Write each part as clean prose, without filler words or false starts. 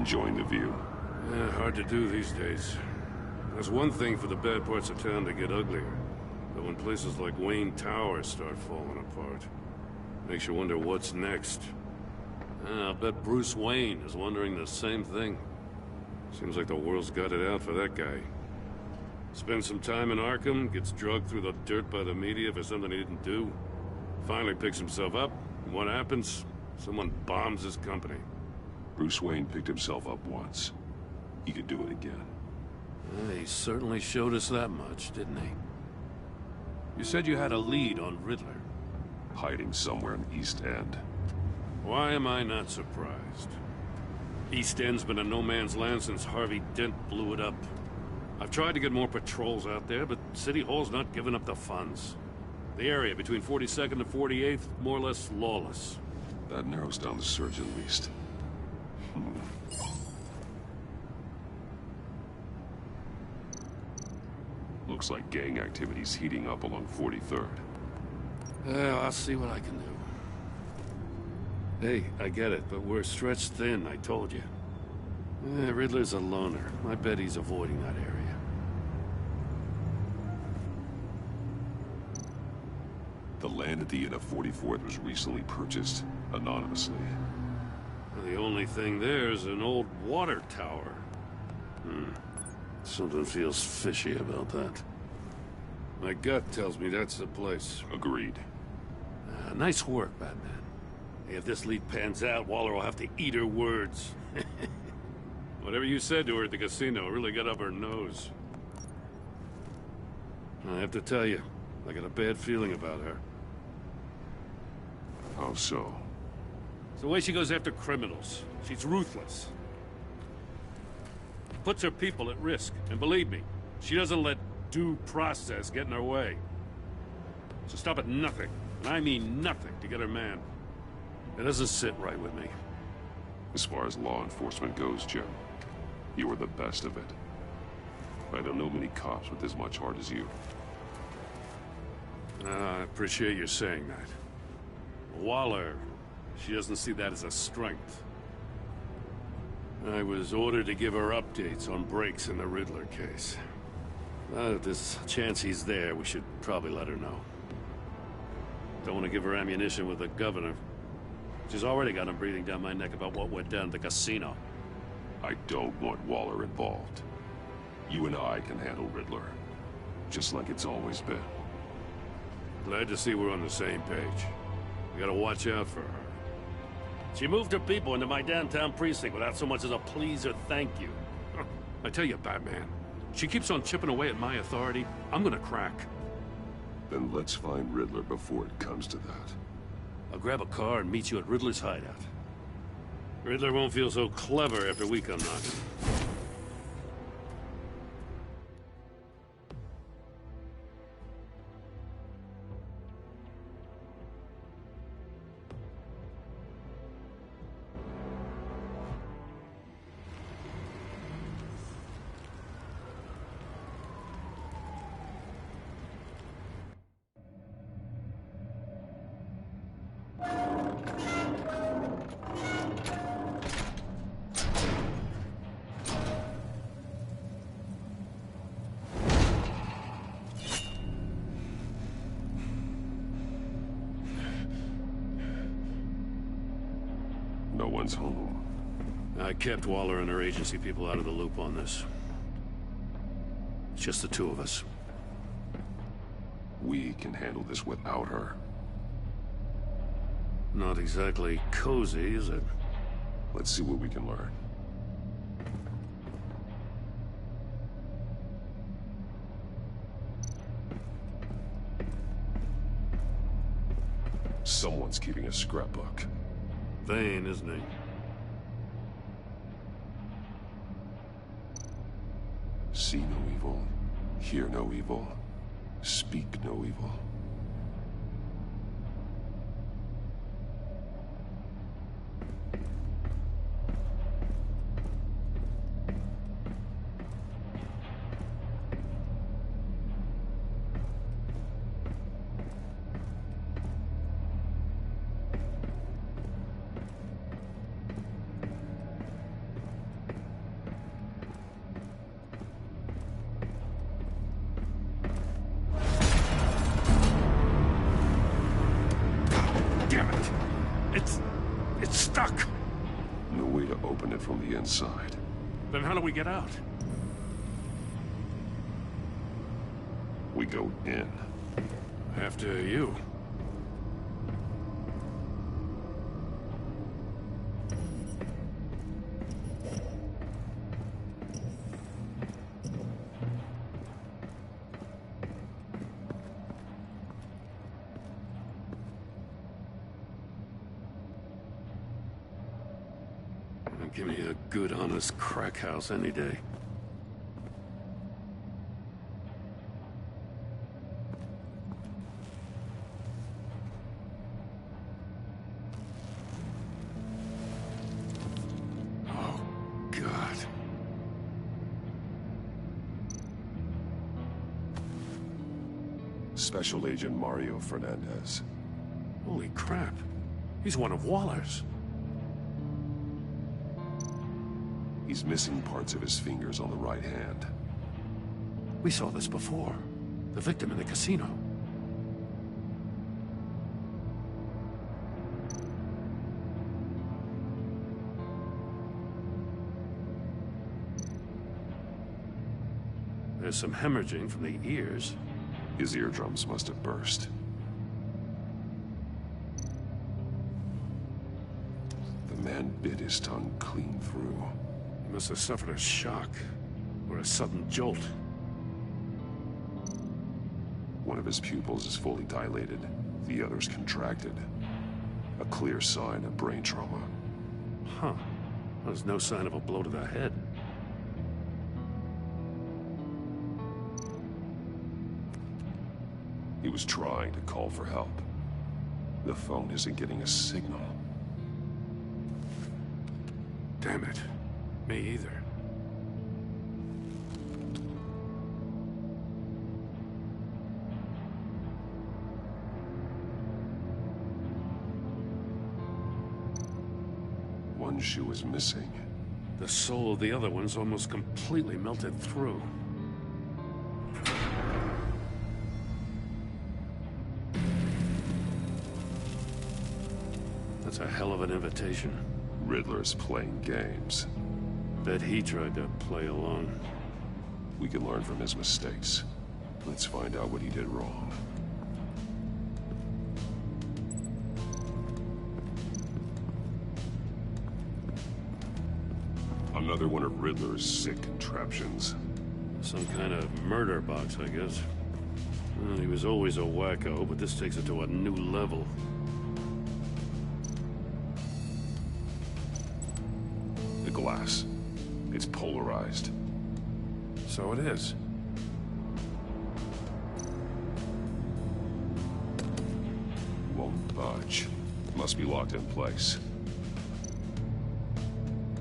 Enjoying the view? Yeah, hard to do these days. There's one thing for the bad parts of town to get uglier. But when places like Wayne Tower start falling apart, makes you wonder what's next. I'll bet Bruce Wayne is wondering the same thing. Seems like the world's got it out for that guy. Spends some time in Arkham, gets drugged through the dirt by the media for something he didn't do. Finally picks himself up, and what happens? Someone bombs his company. Bruce Wayne picked himself up once. He could do it again. He certainly showed us that much, didn't he? You said you had a lead on Riddler. Hiding somewhere in East End. Why am I not surprised? East End's been a no-man's land since Harvey Dent blew it up. I've tried to get more patrols out there, but City Hall's not giving up the funds. The area between 42nd and 48th, more or less lawless. That narrows down the search at least. Looks like gang activity's heating up along 43rd. I'll see what I can do. Hey, I get it, but we're stretched thin, I told you. Riddler's a loner. I bet he's avoiding that area. The land at the end of 44th was recently purchased, anonymously. The only thing there is an old water tower. Something feels fishy about that. My gut tells me that's the place. Agreed. Nice work, Batman. If this lead pans out, Waller will have to eat her words. Whatever you said to her at the casino really got up her nose. I have to tell you, I got a bad feeling about her. How so? It's the way she goes after criminals. She's ruthless. Puts her people at risk. And believe me, she doesn't let due process get in her way. So stop at nothing, and I mean nothing, to get her man. It doesn't sit right with me. As far as law enforcement goes, Jim, you are the best of it. I don't know many cops with as much heart as you. I appreciate you saying that. Waller, she doesn't see that as a strength. I was ordered to give her updates on breaks in the Riddler case. If there's a chance he's there, we should probably let her know. Don't want to give her ammunition with the governor. She's already got him breathing down my neck about what went down at the casino. I don't want Waller involved. You and I can handle Riddler, just like it's always been. Glad to see we're on the same page. We gotta watch out for her. She moved her people into my downtown precinct without so much as a please or thank you. I tell you, Batman, she keeps on chipping away at my authority. I'm gonna crack. Then let's find Riddler before it comes to that. I'll grab a car and meet you at Riddler's hideout. Riddler won't feel so clever after we come knocking. No one's home. I kept Waller and her agency people out of the loop on this. It's just the two of us. We can handle this without her. Not exactly cozy, is it? Let's see what we can learn. Someone's keeping a scrapbook. Vain, isn't he? See no evil, hear no evil, speak no evil. stuck! No way to open it from the inside. Then how do we get out? We go in. After you. Give me a good, honest crack house any day. Oh, God. Special Agent Mario Fernandez. Holy crap. He's one of Waller's. He's missing parts of his fingers on the right hand. We saw this before. The victim in the casino. There's some hemorrhaging from the ears. His eardrums must have burst. The man bit his tongue clean through. He must have suffered a shock, or a sudden jolt. One of his pupils is fully dilated, the other's contracted. A clear sign of brain trauma. Huh. There's no sign of a blow to the head. He was trying to call for help. The phone isn't getting a signal. Damn it. Me either. One shoe is missing. The sole of the other one's almost completely melted through. That's a hell of an invitation. Riddler's playing games. Bet he tried to play along. We can learn from his mistakes. Let's find out what he did wrong. Another one of Riddler's sick contraptions. Some kind of murder box, I guess. Well, he was always a wacko, but this takes it to a new level. The glass. It's polarized. So it is. Won't budge. Must be locked in place.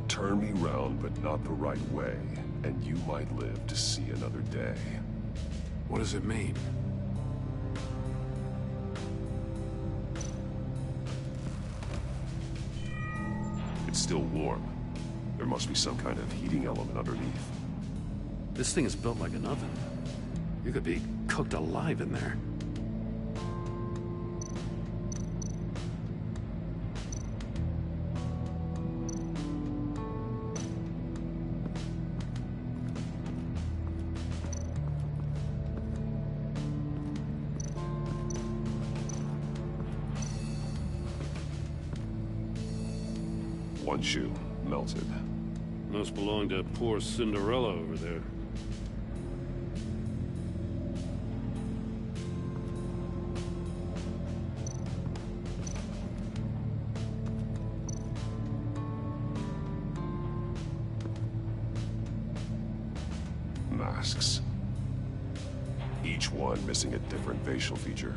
Turn me round, but not the right way, and you might live to see another day. What does it mean? It's still warm. There must be some kind of heating element underneath. This thing is built like an oven. You could be cooked alive in there. One shoe, melted. Must belong to poor Cinderella over there. Masks. Each one missing a different facial feature.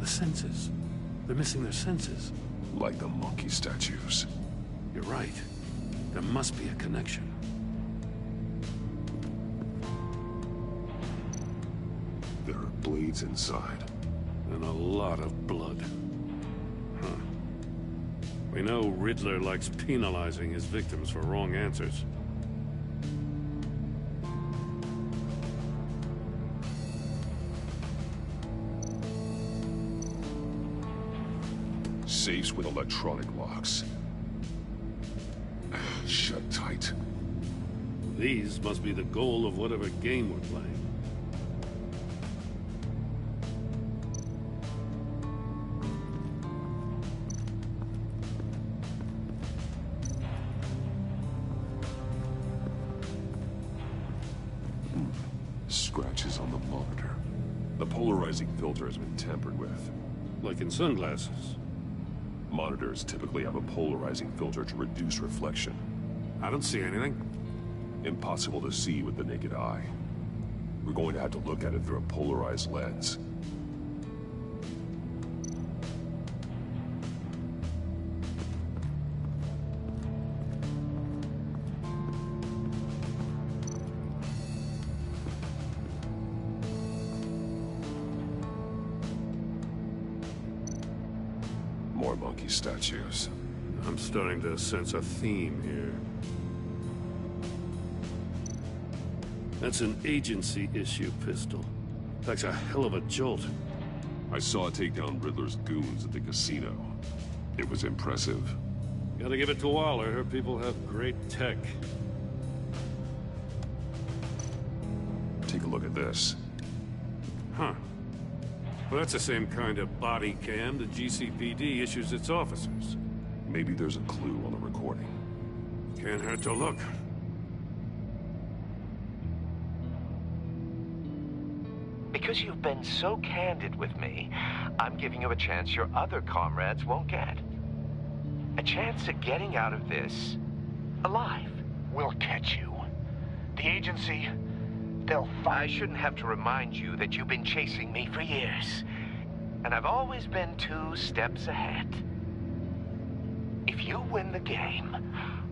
The senses. They're missing their senses. Like the Monki statues. You're right. There must be a connection. There are bleeds inside. And a lot of blood. Huh. We know Riddler likes penalizing his victims for wrong answers. Safes with electronic locks. Shut tight. These must be the goal of whatever game we're playing. Scratches on the monitor. The polarizing filter has been tampered with. Like in sunglasses. Monitors typically have a polarizing filter to reduce reflection. I don't see anything. Impossible to see with the naked eye. We're going to have to look at it through a polarized lens. More monkey statues. I'm starting to sense a theme here. That's an agency-issue pistol. That's a hell of a jolt. I saw it take down Riddler's goons at the casino. It was impressive. Gotta give it to Waller. Her people have great tech. Take a look at this. Huh. Well, that's the same kind of body cam the GCPD issues its officers. Maybe there's a clue on the recording. Can't hurt to look. Because you've been so candid with me, I'm giving you a chance your other comrades won't get. A chance at getting out of this alive. We'll catch you. The agency, they'll find... I shouldn't have to remind you that you've been chasing me for years. And I've always been 2 steps ahead. If you win the game,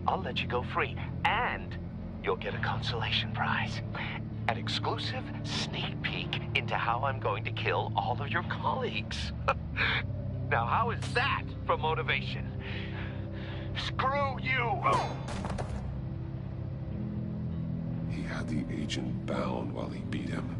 I'll let you go free. And you'll get a consolation prize. An exclusive sneak peek into how I'm going to kill all of your colleagues. Now, how is that for motivation? Screw you! He had the agent bound while he beat him.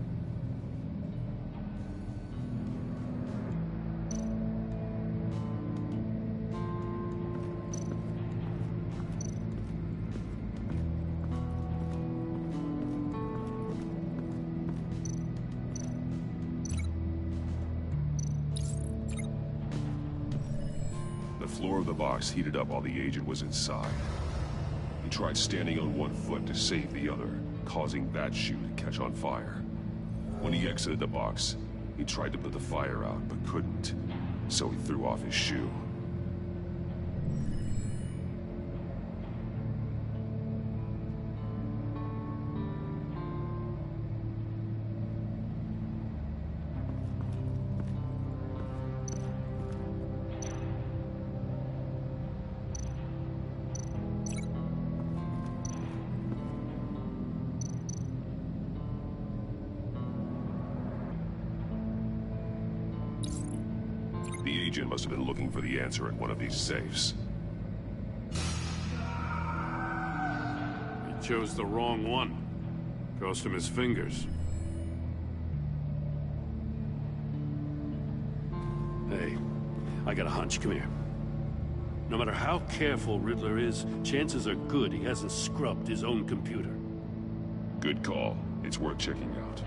The floor of the box heated up while the agent was inside. He tried standing on one foot to save the other, causing that shoe to catch on fire. When he exited the box, he tried to put the fire out, but couldn't, so he threw off his shoe. The agent must have been looking for the answer in one of these safes. He chose the wrong one. Cost him his fingers. Hey, I got a hunch. Come here. No matter how careful Riddler is, chances are good he hasn't scrubbed his own computer. Good call. It's worth checking out.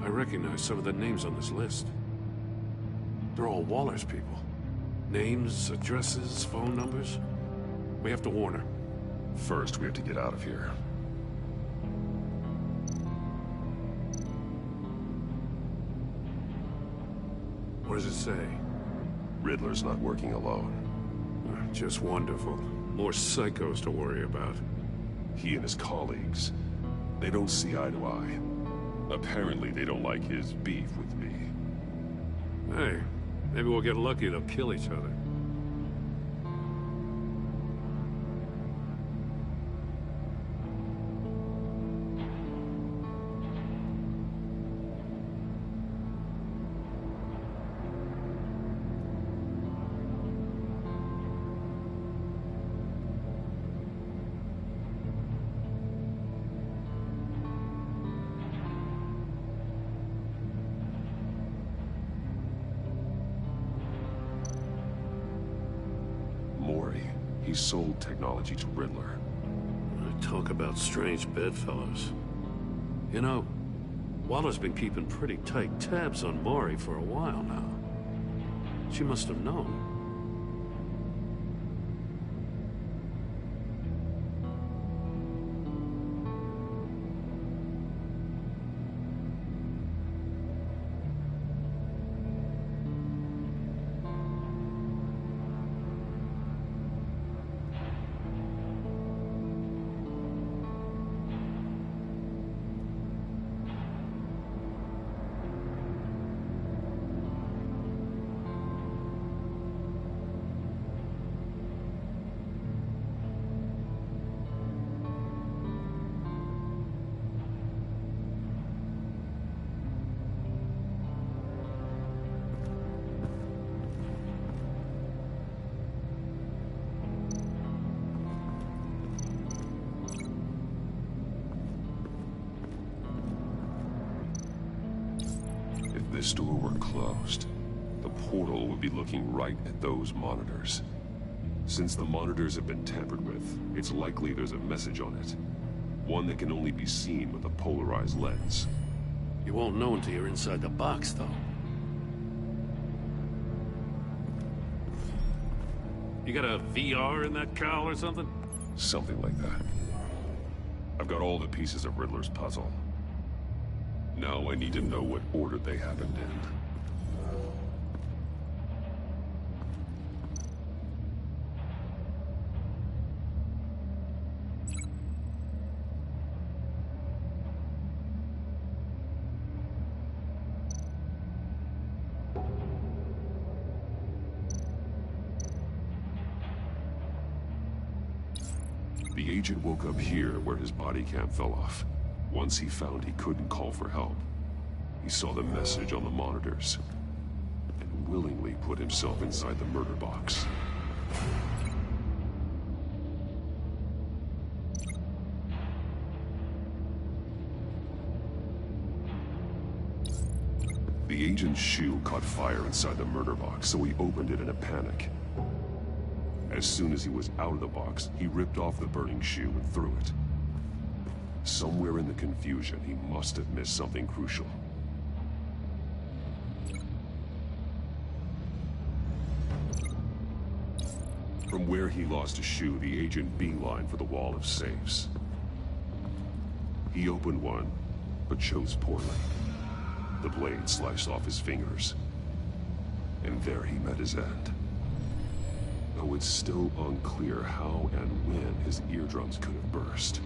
I recognize some of the names on this list. They're all Waller's people. Names, addresses, phone numbers. We have to warn her. First, we have to get out of here. What does it say? Riddler's not working alone. Just wonderful. More psychos to worry about. He and his colleagues, they don't see eye to eye. Apparently, they don't like his beef with me. Hey, maybe we'll get lucky they'll kill each other. sold technology to Riddler. Talk about strange bedfellows. You know, Waller's been keeping pretty tight tabs on Maury for a while now. She must have known. If this door were closed, the portal would be looking right at those monitors. Since the monitors have been tampered with, it's likely there's a message on it. One that can only be seen with a polarized lens. You won't know until you're inside the box, though. You got a VR in that cowl or something? Something like that. I've got all the pieces of Riddler's puzzle. Now I need to know what order they happened in. The agent woke up here where his body cam fell off. Once he found he couldn't call for help, he saw the message on the monitors and willingly put himself inside the murder box. The agent's shoe caught fire inside the murder box, so he opened it in a panic. As soon as he was out of the box, he ripped off the burning shoe and threw it. Somewhere in the confusion, he must have missed something crucial. From where he lost a shoe, the agent beelined for the wall of safes. He opened one, but chose poorly. The blade sliced off his fingers. And there he met his end. Though it's still unclear how and when his eardrums could have burst.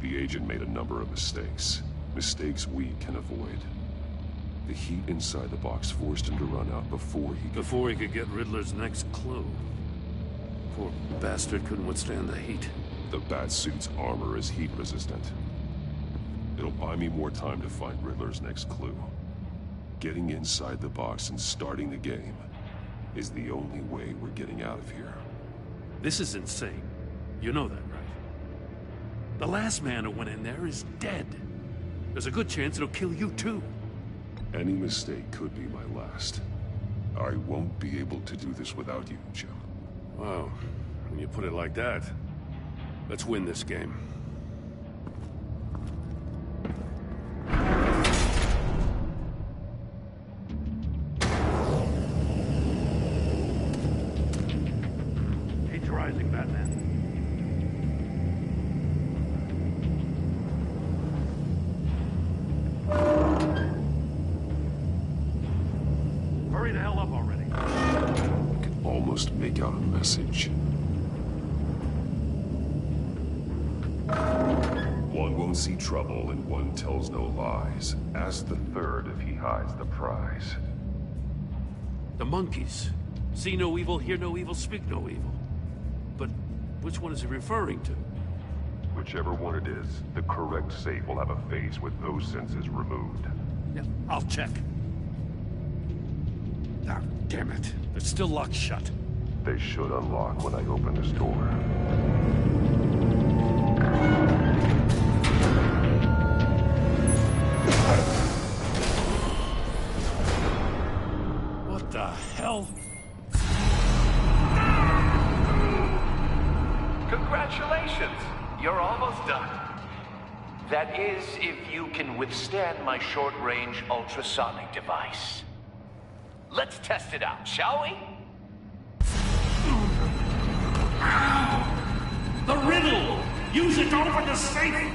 The agent made a number of mistakes. Mistakes we can avoid. The heat inside the box forced him to run out before he could get Riddler's next clue. Poor bastard couldn't withstand the heat. The Batsuit's armor is heat resistant. It'll buy me more time to find Riddler's next clue. Getting inside the box and starting the game is the only way we're getting out of here. This is insane. You know that, right? The last man who went in there is dead. There's a good chance it'll kill you too. Any mistake could be my last. I won't be able to do this without you, Jim. Wow, when you put it like that, let's win this game. Heat's rising, Batman. Hurry the hell up already. I can almost make out a message. One won't see trouble and one tells no lies. Ask the third if he hides the prize. The monkeys. See no evil, hear no evil, speak no evil. But which one is he referring to? Whichever one it is, the correct safe will have a face with those senses removed. Yeah, I'll check. Ah, damn it. They're still locked shut. They should unlock when I open this door. What the hell? Congratulations! You're almost done. That is, if you can withstand my short-range ultrasonic device. Let's test it out, shall we? The riddle! Use it to open the safe!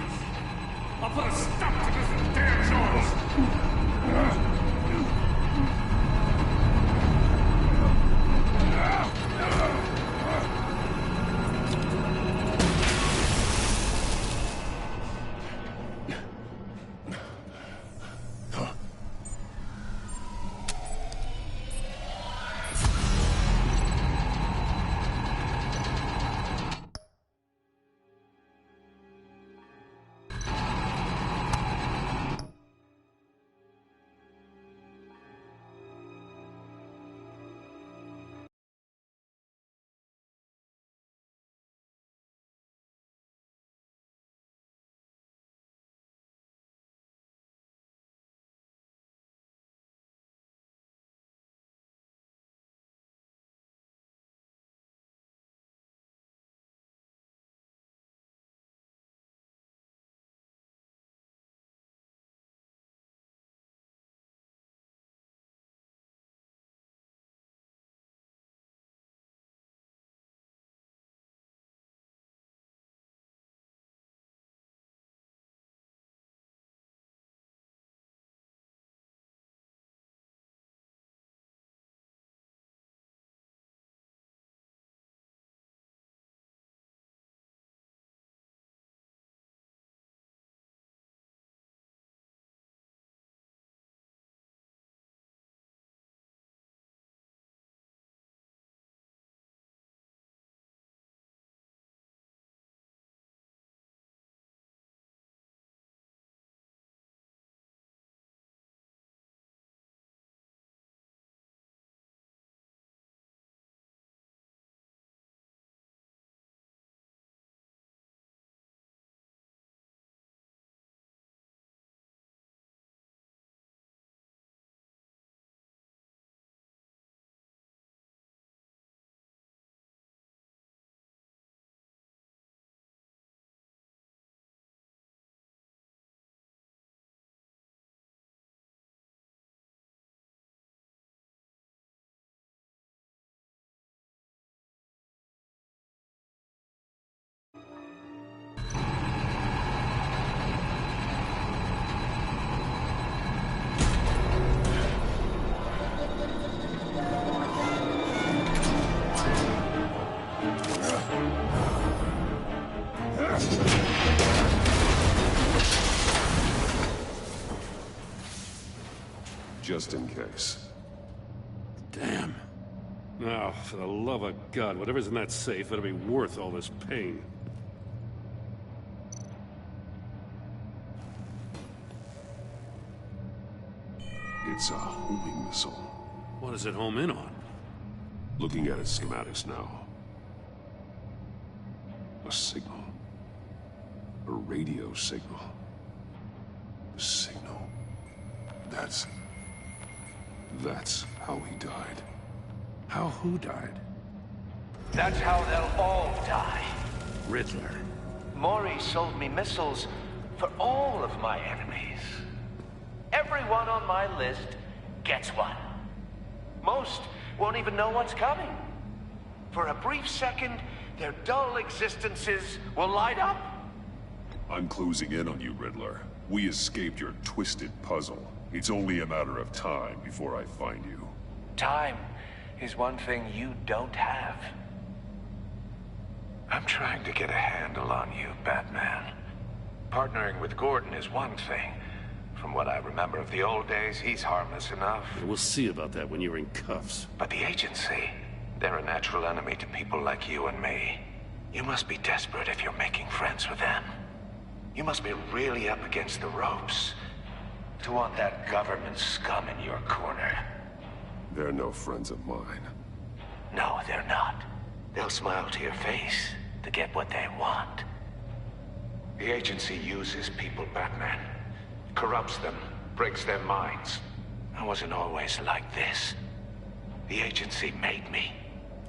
I'll put a stop to this damn noise! Just in case. Damn. Now, for the love of God, whatever's in that safe better be worth all this pain. It's a homing missile. What does it home in on? Looking at its schematics now. A signal. A radio signal. A signal. That's how he died. How who died? That's how they'll all die. Riddler. Maury sold me missiles for all of my enemies. Everyone on my list gets one. Most won't even know what's coming. For a brief second, their dull existences will light up. I'm closing in on you, Riddler. We escaped your twisted puzzle. It's only a matter of time before I find you. Time is one thing you don't have. I'm trying to get a handle on you, Batman. Partnering with Gordon is one thing. From what I remember of the old days, he's harmless enough. We'll see about that when you're in cuffs. But the agency, they're a natural enemy to people like you and me. You must be desperate if you're making friends with them. You must be really up against the ropes to want that government scum in your corner. They're no friends of mine. No, they're not. They'll smile to your face to get what they want. The agency uses people, Batman. Corrupts them, breaks their minds. I wasn't always like this. The agency made me.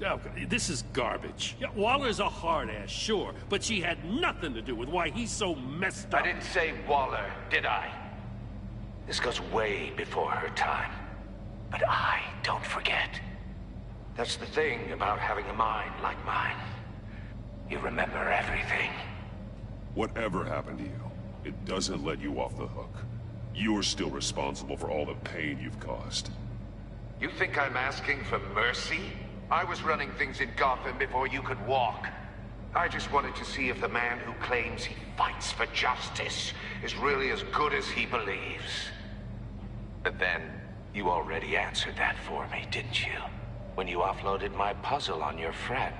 Oh, this is garbage. Yeah, Waller's a hard-ass, sure, but she had nothing to do with why he's so messed up. I didn't say Waller, did I? This goes way before her time. But I don't forget. That's the thing about having a mind like mine. You remember everything. Whatever happened to you, it doesn't let you off the hook. You're still responsible for all the pain you've caused. You think I'm asking for mercy? I was running things in Gotham before you could walk. I just wanted to see if the man who claims he fights for justice is really as good as he believes. But then, you already answered that for me, didn't you? When you offloaded my puzzle on your friend.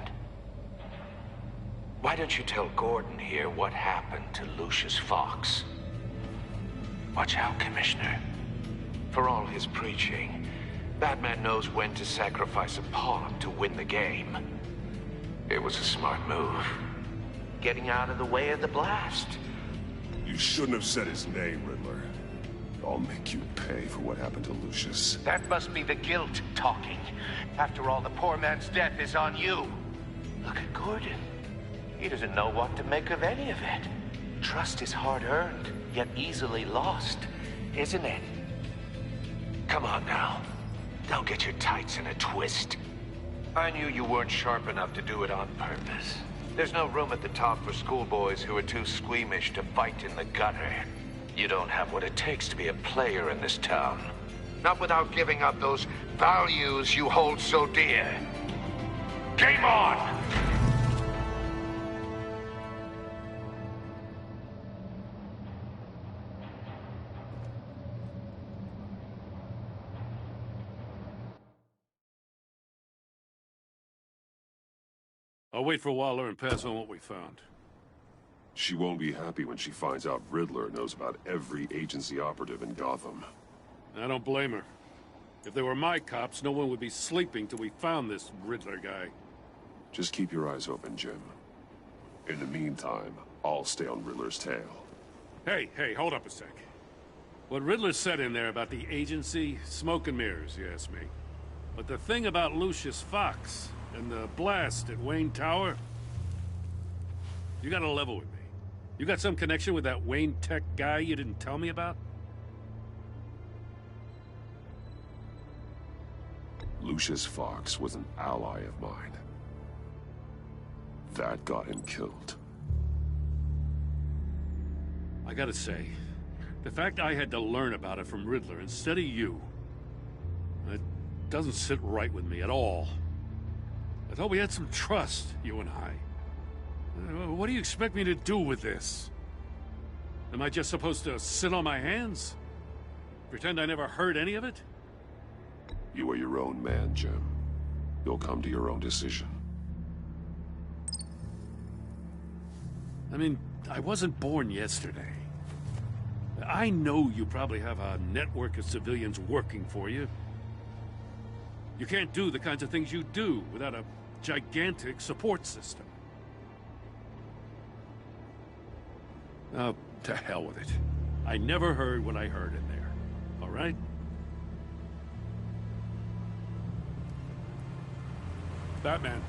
Why don't you tell Gordon here what happened to Lucius Fox? Watch out, Commissioner. For all his preaching, Batman knows when to sacrifice a pawn to win the game. It was a smart move. Getting out of the way of the blast. You shouldn't have said his name, Riddler. I'll make you pay for what happened to Lucius. That must be the guilt talking. After all, the poor man's death is on you. Look at Gordon. He doesn't know what to make of any of it. Trust is hard-earned, yet easily lost, isn't it? Come on now. Don't get your tights in a twist. I knew you weren't sharp enough to do it on purpose. There's no room at the top for schoolboys who are too squeamish to fight in the gutter. You don't have what it takes to be a player in this town. Not without giving up those values you hold so dear. Game on! I'll wait for Waller and pass on what we found. She won't be happy when she finds out Riddler knows about every agency operative in Gotham. I don't blame her. If they were my cops, no one would be sleeping till we found this Riddler guy. Just keep your eyes open, Jim. In the meantime, I'll stay on Riddler's tail. Hey, hold up a sec. What Riddler said in there about the agency, smoke and mirrors, you ask me. But the thing about Lucius Fox and the blast at Wayne Tower, you gotta level with me. You got some connection with that Wayne Tech guy you didn't tell me about? Lucius Fox was an ally of mine. That got him killed. I gotta say, the fact I had to learn about it from Riddler instead of you, it doesn't sit right with me at all. I thought we had some trust, you and I. What do you expect me to do with this? Am I just supposed to sit on my hands? Pretend I never heard any of it? You are your own man, Jim. You'll come to your own decision. I mean, I wasn't born yesterday. I know you probably have a network of civilians working for you. You can't do the kinds of things you do without a gigantic support system. Oh, to hell with it. I never heard what I heard in there. All right? Batman.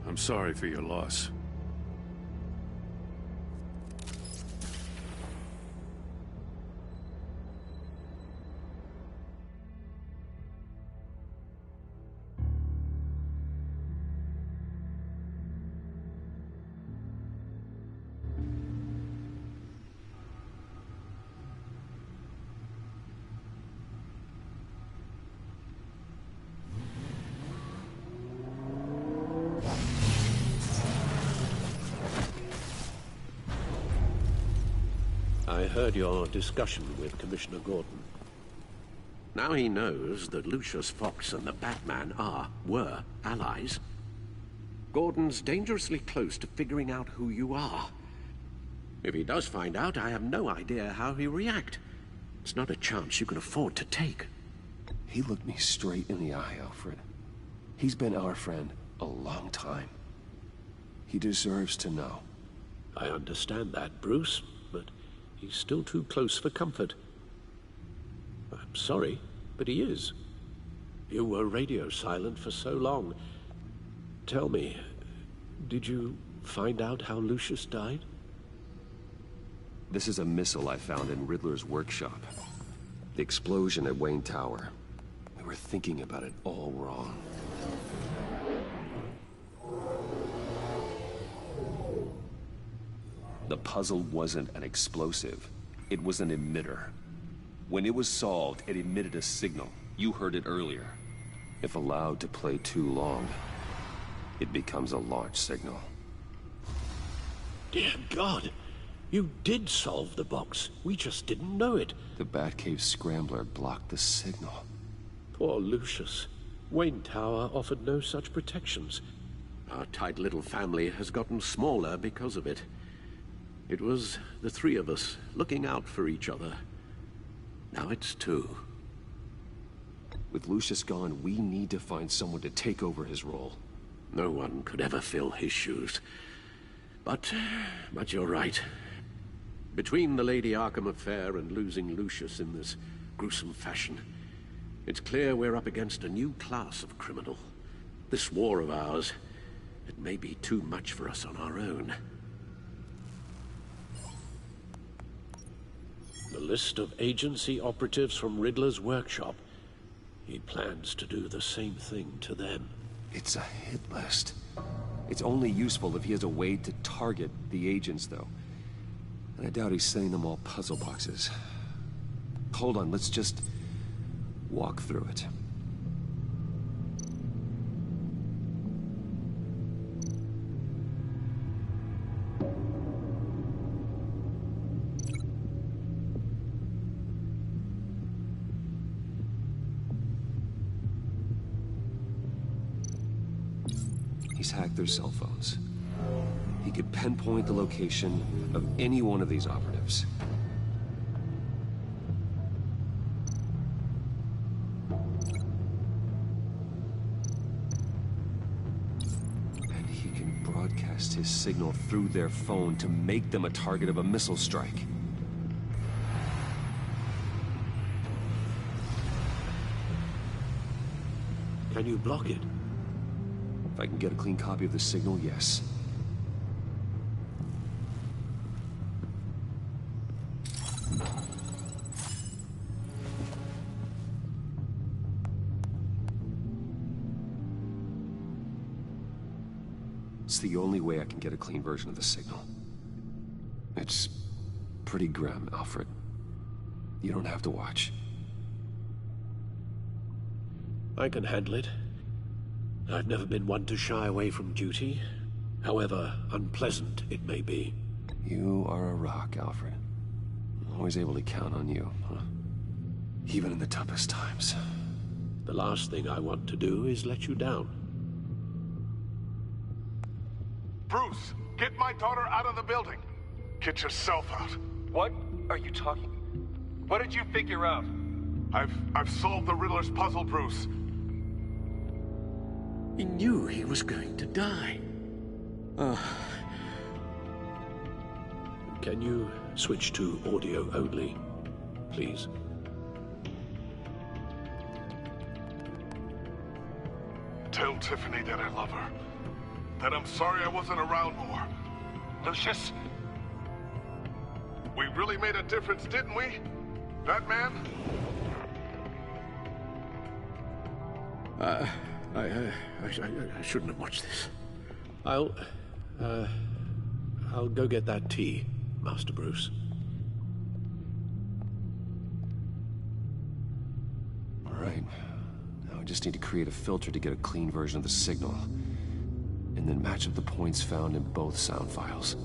I'm sorry for your loss. I heard your discussion with Commissioner Gordon. Now he knows that Lucius Fox and the Batman were allies. Gordon's dangerously close to figuring out who you are. If he does find out, I have no idea how he'll react. It's not a chance you can afford to take. He looked me straight in the eye, Alfred. He's been our friend a long time. He deserves to know. I understand that, Bruce, but he's still too close for comfort. I'm sorry, but he is. You were radio silent for so long. Tell me, did you find out how Lucius died? This is a missile I found in Riddler's workshop. The explosion at Wayne Tower. We were thinking about it all wrong. The puzzle wasn't an explosive. It was an emitter. When it was solved, it emitted a signal. You heard it earlier. If allowed to play too long, it becomes a launch signal. Dear God! You did solve the box. We just didn't know it. The Batcave Scrambler blocked the signal. Poor Lucius. Wayne Tower offered no such protections. Our tight little family has gotten smaller because of it. It was the three of us looking out for each other. Now it's two. With Lucius gone, we need to find someone to take over his role. No one could ever fill his shoes. But you're right. Between the Lady Arkham affair and losing Lucius in this gruesome fashion, it's clear we're up against a new class of criminal. This war of ours, it may be too much for us on our own. The list of agency operatives from Riddler's workshop. He plans to do the same thing to them. It's a hit list. It's only useful if he has a way to target the agents, though. And I doubt he's sending them all puzzle boxes. Hold on, let's just walk through it. He's hacked their cell phones. He could pinpoint the location of any one of these operatives. And he can broadcast his signal through their phone to make them a target of a missile strike. Can you block it? If I can get a clean copy of the signal, yes. It's the only way I can get a clean version of the signal. It's pretty grim, Alfred. You don't have to watch. I can handle it. I've never been one to shy away from duty, however unpleasant it may be. You are a rock, Alfred. I'm always able to count on you, huh? Even in the toughest times. The last thing I want to do is let you down. Bruce, get my daughter out of the building. Get yourself out. What are you talking? What did you figure out? I've solved the Riddler's puzzle, Bruce. He knew he was going to die. Can you switch to audio only, please? Tell Tiffany that I love her. That I'm sorry I wasn't around more. Lucius? We really made a difference, didn't we? Batman? I shouldn't have watched this. I'll go get that tea, Master Bruce. All right. Now I just need to create a filter to get a clean version of the signal. And then match up the points found in both sound files.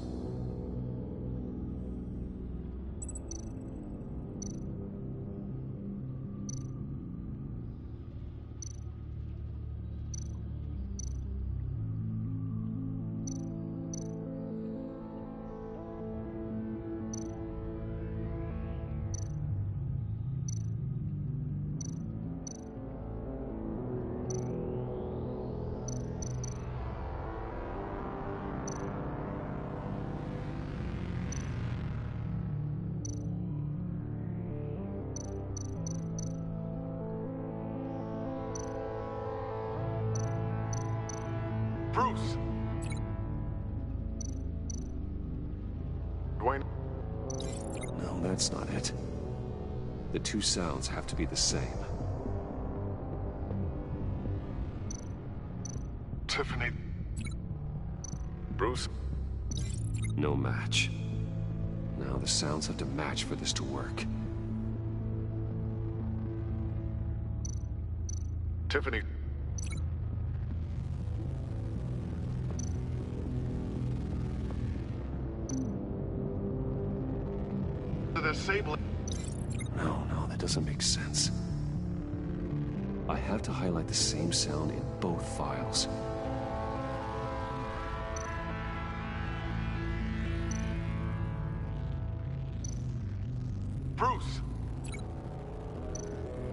Bruce! Dwayne? No, that's not it. The two sounds have to be the same. Tiffany? Bruce? No match. Now the sounds have to match for this to work. Tiffany? The same... No, that doesn't make sense. I have to highlight the same sound in both files. Bruce!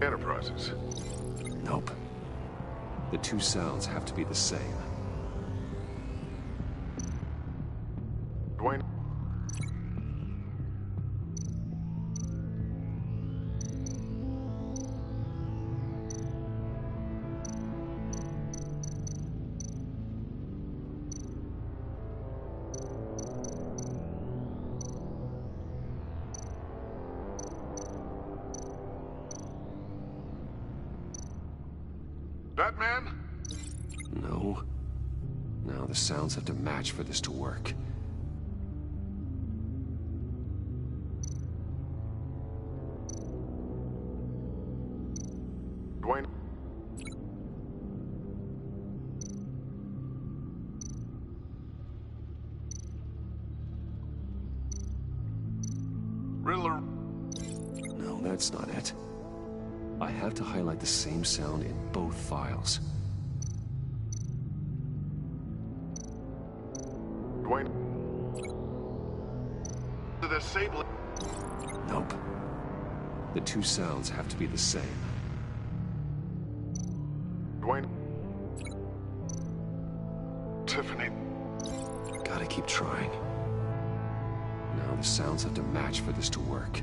Enterprises. Nope. The two sounds have to be the same. Dwayne? Batman? No. Now the sounds have to match for this to work. Dwayne? Riddler? No, that's not it. I have to highlight the same sound in both files. Dwayne? The same... Nope. The two sounds have to be the same. Dwayne? Tiffany? Gotta keep trying. Now the sounds have to match for this to work.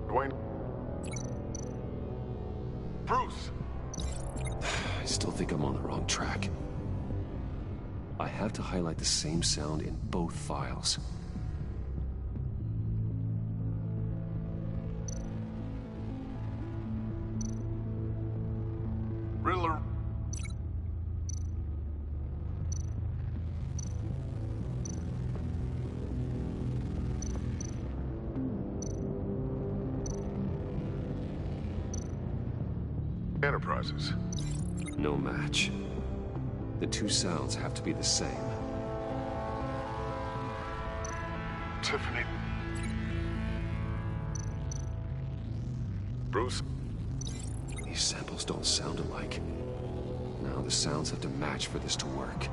Dwayne? Bruce! I still think I'm on the wrong track. I have to highlight the same sound in both files. Riddler? Enterprises. No match. The two sounds have to be the same. Tiffany? Bruce? These samples don't sound alike. Now the sounds have to match for this to work.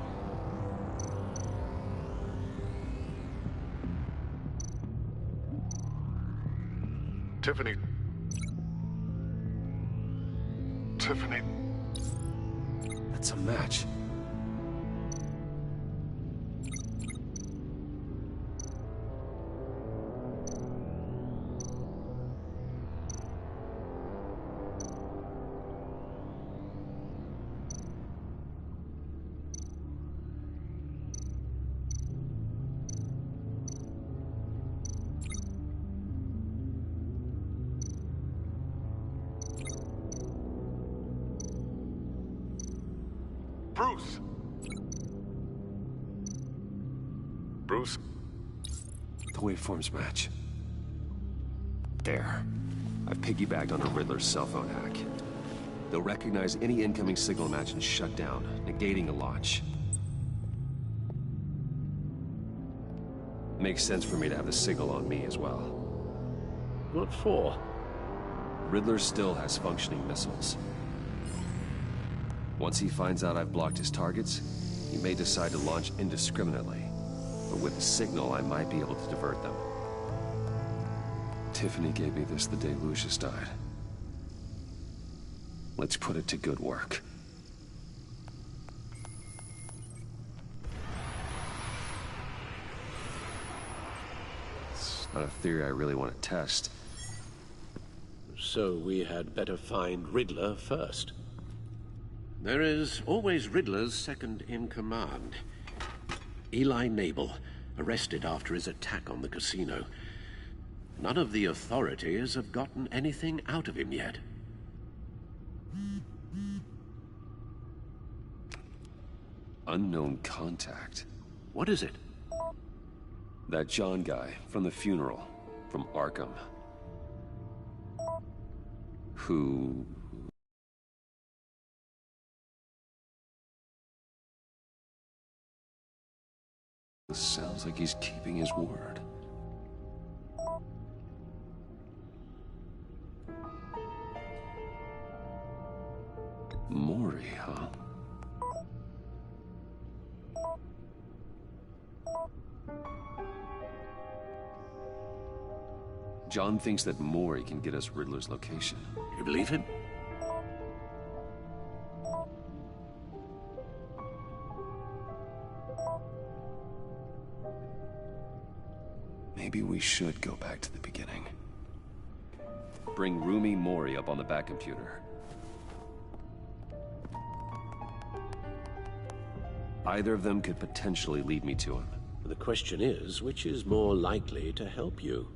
Tiffany? Tiffany? That's a match. Bruce? Bruce? The waveforms match. There. I've piggybacked on a Riddler's cell phone hack. They'll recognize any incoming signal match and shut down, negating a launch. Makes sense for me to have the signal on me as well. What for? Riddler still has functioning missiles. Once he finds out I've blocked his targets, he may decide to launch indiscriminately. But with the signal, I might be able to divert them. Tiffany gave me this the day Lucius died. Let's put it to good work. It's not a theory I really want to test. So we had better find Riddler first. There is always Riddler's second-in-command. Eli Nabel, arrested after his attack on the casino. None of the authorities have gotten anything out of him yet. Unknown contact. What is it? That John guy from the funeral, from Arkham. Who... sounds like he's keeping his word. Mori, huh? John thinks that Mori can get us Riddler's location. You believe him? Maybe we should go back to the beginning. Bring Rumi Mori up on the back computer. Either of them could potentially lead me to him. The question is, which is more likely to help you?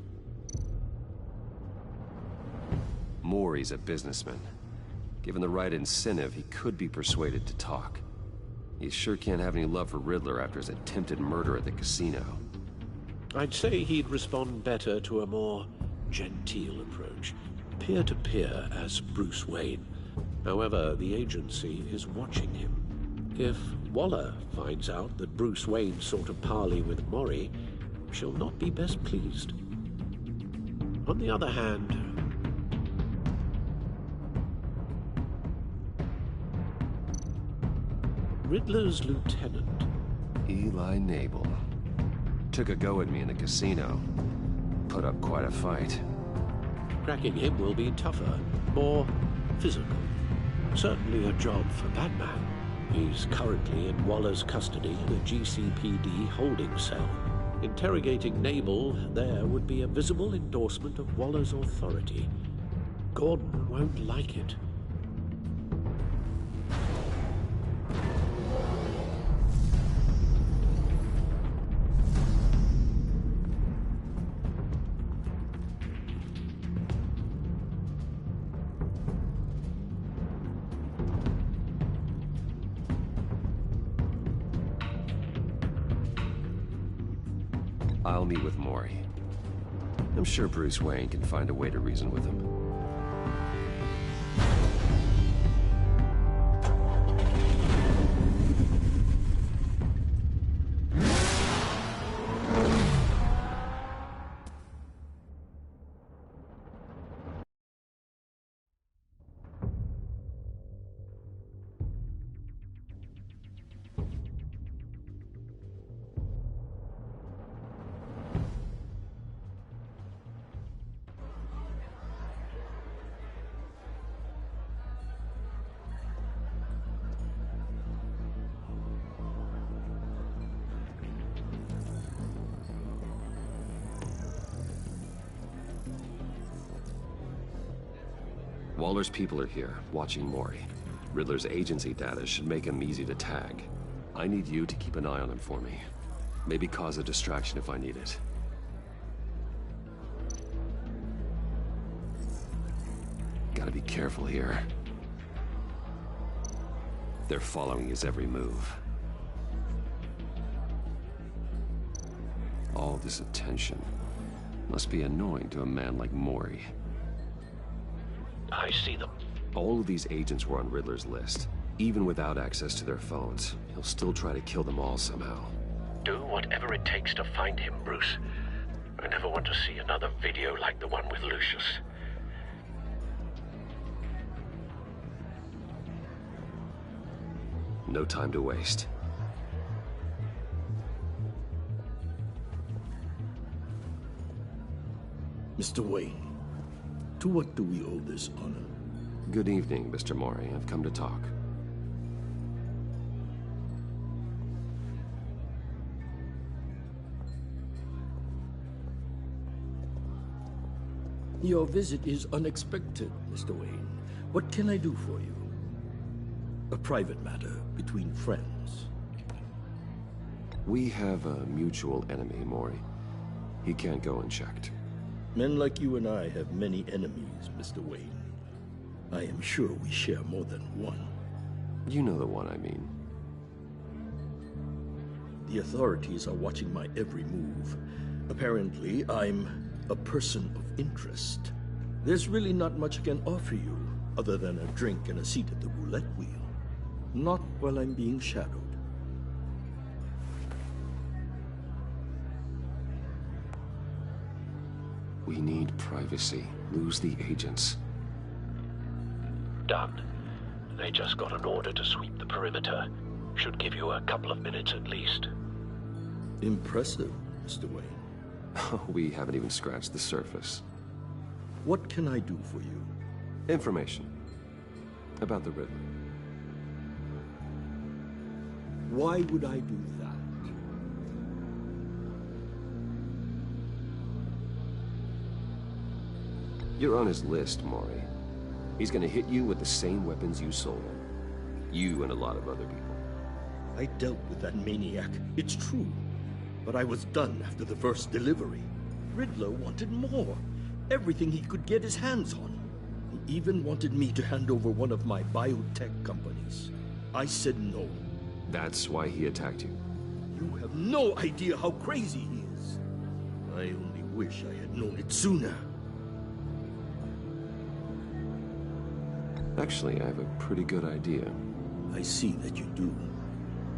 Mori's a businessman. Given the right incentive, he could be persuaded to talk. He sure can't have any love for Riddler after his attempted murder at the casino. I'd say he'd respond better to a more genteel approach, peer-to-peer as Bruce Wayne. However, the agency is watching him. If Waller finds out that Bruce Wayne sought a parley with Mori, she'll not be best pleased. On the other hand, Riddler's lieutenant, Eli Nabel, took a go at me in the casino. Put up quite a fight. cracking him will be tougher, more physical. Certainly a job for Batman. He's currently in Waller's custody in a GCPD holding cell. Interrogating Nabel there would be a visible endorsement of Waller's authority. Gordon won't like it. I'll meet with Mori. I'm sure Bruce Wayne can find a way to reason with him. Waller's people are here, watching Mori. Riddler's agency data should make him easy to tag. I need you to keep an eye on him for me. Maybe cause a distraction if I need it. Gotta be careful here. They're following his every move. All this attention must be annoying to a man like Mori. I see them. All of these agents were on Riddler's list. Even without access to their phones, he'll still try to kill them all somehow. Do whatever it takes to find him, Bruce. I never want to see another video like the one with Lucius. No time to waste. Mr. Wayne, to what do we owe this honor? Good evening, Mr. Mori. I've come to talk. Your visit is unexpected, Mr. Wayne. What can I do for you? A private matter between friends. We have a mutual enemy, Mori. He can't go unchecked. Men like you and I have many enemies, Mr. Wayne. I am sure we share more than one. You know the one I mean. The authorities are watching my every move. Apparently, I'm a person of interest. There's really not much I can offer you, other than a drink and a seat at the roulette wheel. Not while I'm being shadowed. We need privacy. Lose the agents. Done. They just got an order to sweep the perimeter. Should give you a couple of minutes at least. Impressive, Mr. Wayne. We haven't even scratched the surface. What can I do for you? Information. About the Riddler. Why would I do that? You're on his list, Mori. He's gonna hit you with the same weapons you sold him. You and a lot of other people. I dealt with that maniac, it's true. But I was done after the first delivery. Riddler wanted more. Everything he could get his hands on. He even wanted me to hand over one of my biotech companies. I said no. That's why he attacked you. You have no idea how crazy he is. I only wish I had known it sooner. Actually, I have a pretty good idea. I see that you do.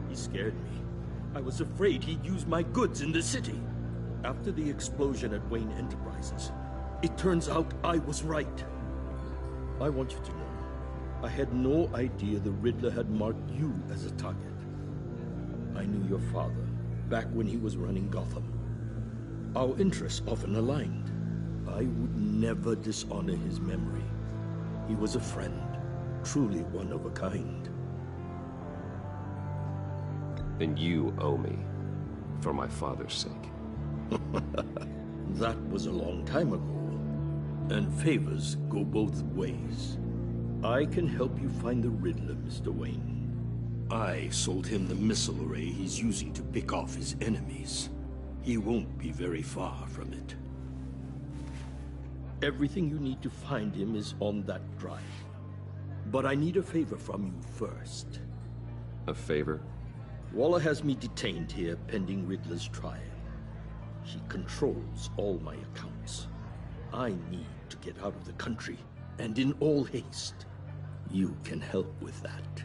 He scared me. I was afraid he'd use my goods in the city. After the explosion at Wayne Enterprises, it turns out I was right. I want you to know, I had no idea the Riddler had marked you as a target. I knew your father, back when he was running Gotham. Our interests often aligned. I would never dishonor his memory. He was a friend, truly one of a kind. And you owe me, for my father's sake. That was a long time ago, and favors go both ways. I can help you find the Riddler, Mr. Wayne. I sold him the missile array he's using to pick off his enemies. He won't be very far from it. Everything you need to find him is on that drive. But I need a favor from you first. A favor? Waller has me detained here pending Riddler's trial. She controls all my accounts. I need to get out of the country, and in all haste. You can help with that.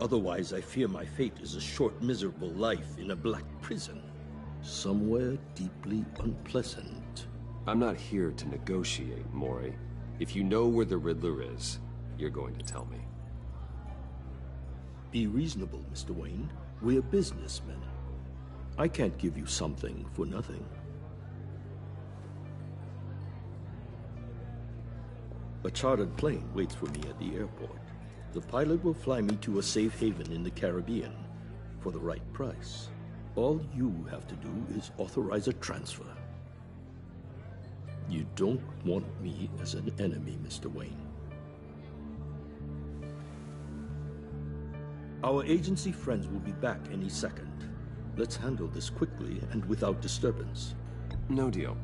Otherwise, I fear my fate is a short, miserable life in a black prison. Somewhere deeply unpleasant. I'm not here to negotiate, Mori. If you know where the Riddler is, you're going to tell me. Be reasonable, Mr. Wayne. We're businessmen. I can't give you something for nothing. A chartered plane waits for me at the airport. The pilot will fly me to a safe haven in the Caribbean for the right price. All you have to do is authorize a transfer. You don't want me as an enemy, Mr. Wayne. Our agency friends will be back any second. Let's handle this quickly and without disturbance. No deal.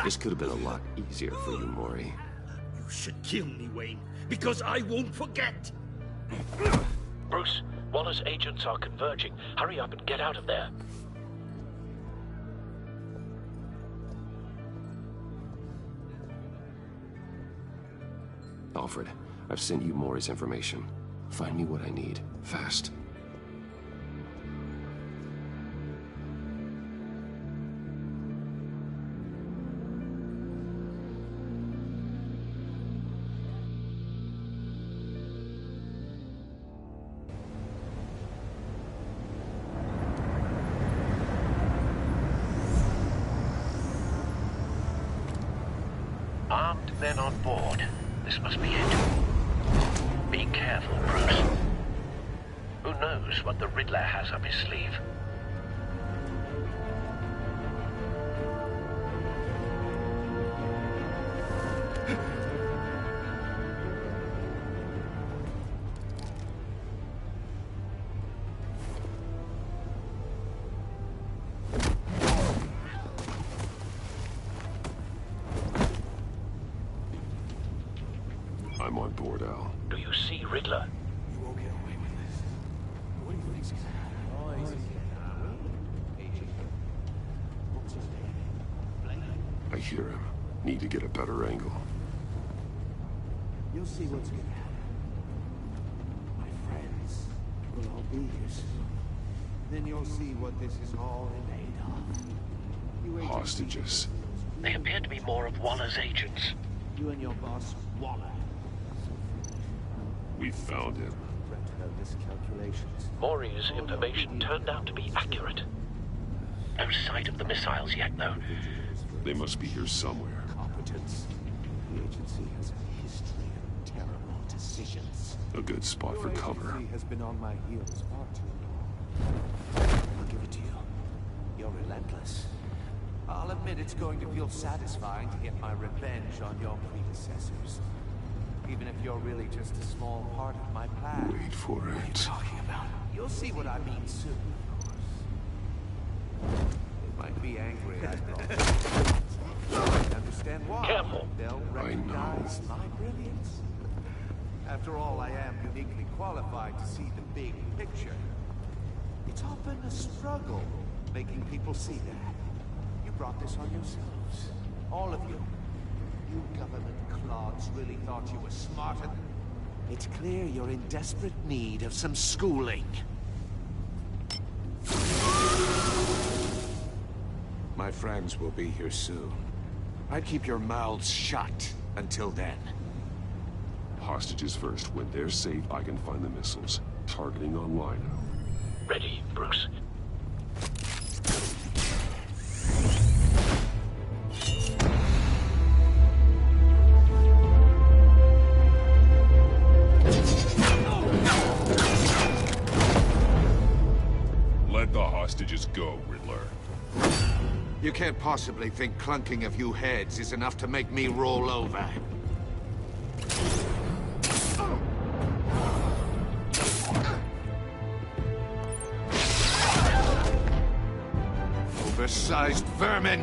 This could have been a lot easier for you, Mori. You should kill me, Wayne, because I won't forget! Bruce, Waller's agents are converging. Hurry up and get out of there. Alfred, I've sent you Mori's information. Find me what I need, fast. Armed men on board. This must be it. Be careful, Bruce. Who knows what the Riddler has up his sleeve? I'm on board, Al. Do you see Riddler? You won't get away with this. What do you think's gonna happen? I hear him. Need to get a better angle. You'll see what's gonna happen. My friends will all be here soon. Then you'll see what this is all made of. Hostages. They appear to be more of Waller's agents. You and your boss, Waller. We found him. Her miscalculations. Maury's information turned out to be accurate. No sight of the missiles yet, though. They must be here somewhere. Competence. The agency has a history of terrible decisions. A good spot for cover. Your agency has been on my heels far too long. I'll give it to you. You're relentless. I'll admit it's going to feel satisfying to get my revenge on your predecessors. Even if you're really just a small part of my plan. Wait for What are you it. talking about? You'll see what I mean soon, of course. They might be angry I brought them. I understand why. Careful. They'll recognize my brilliance. After all, I am uniquely qualified to see the big picture. It's often a struggle making people see that. You brought this on yourselves. All of you. You government clods really thought you were smarter than... It's clear you're in desperate need of some schooling. My friends will be here soon. I'd keep your mouths shut until then. Hostages first. When they're safe, I can find the missiles. Targeting online. Ready, Bruce. Let the hostages go, Riddler. You can't possibly think clunking a few heads is enough to make me roll over. Oversized vermin!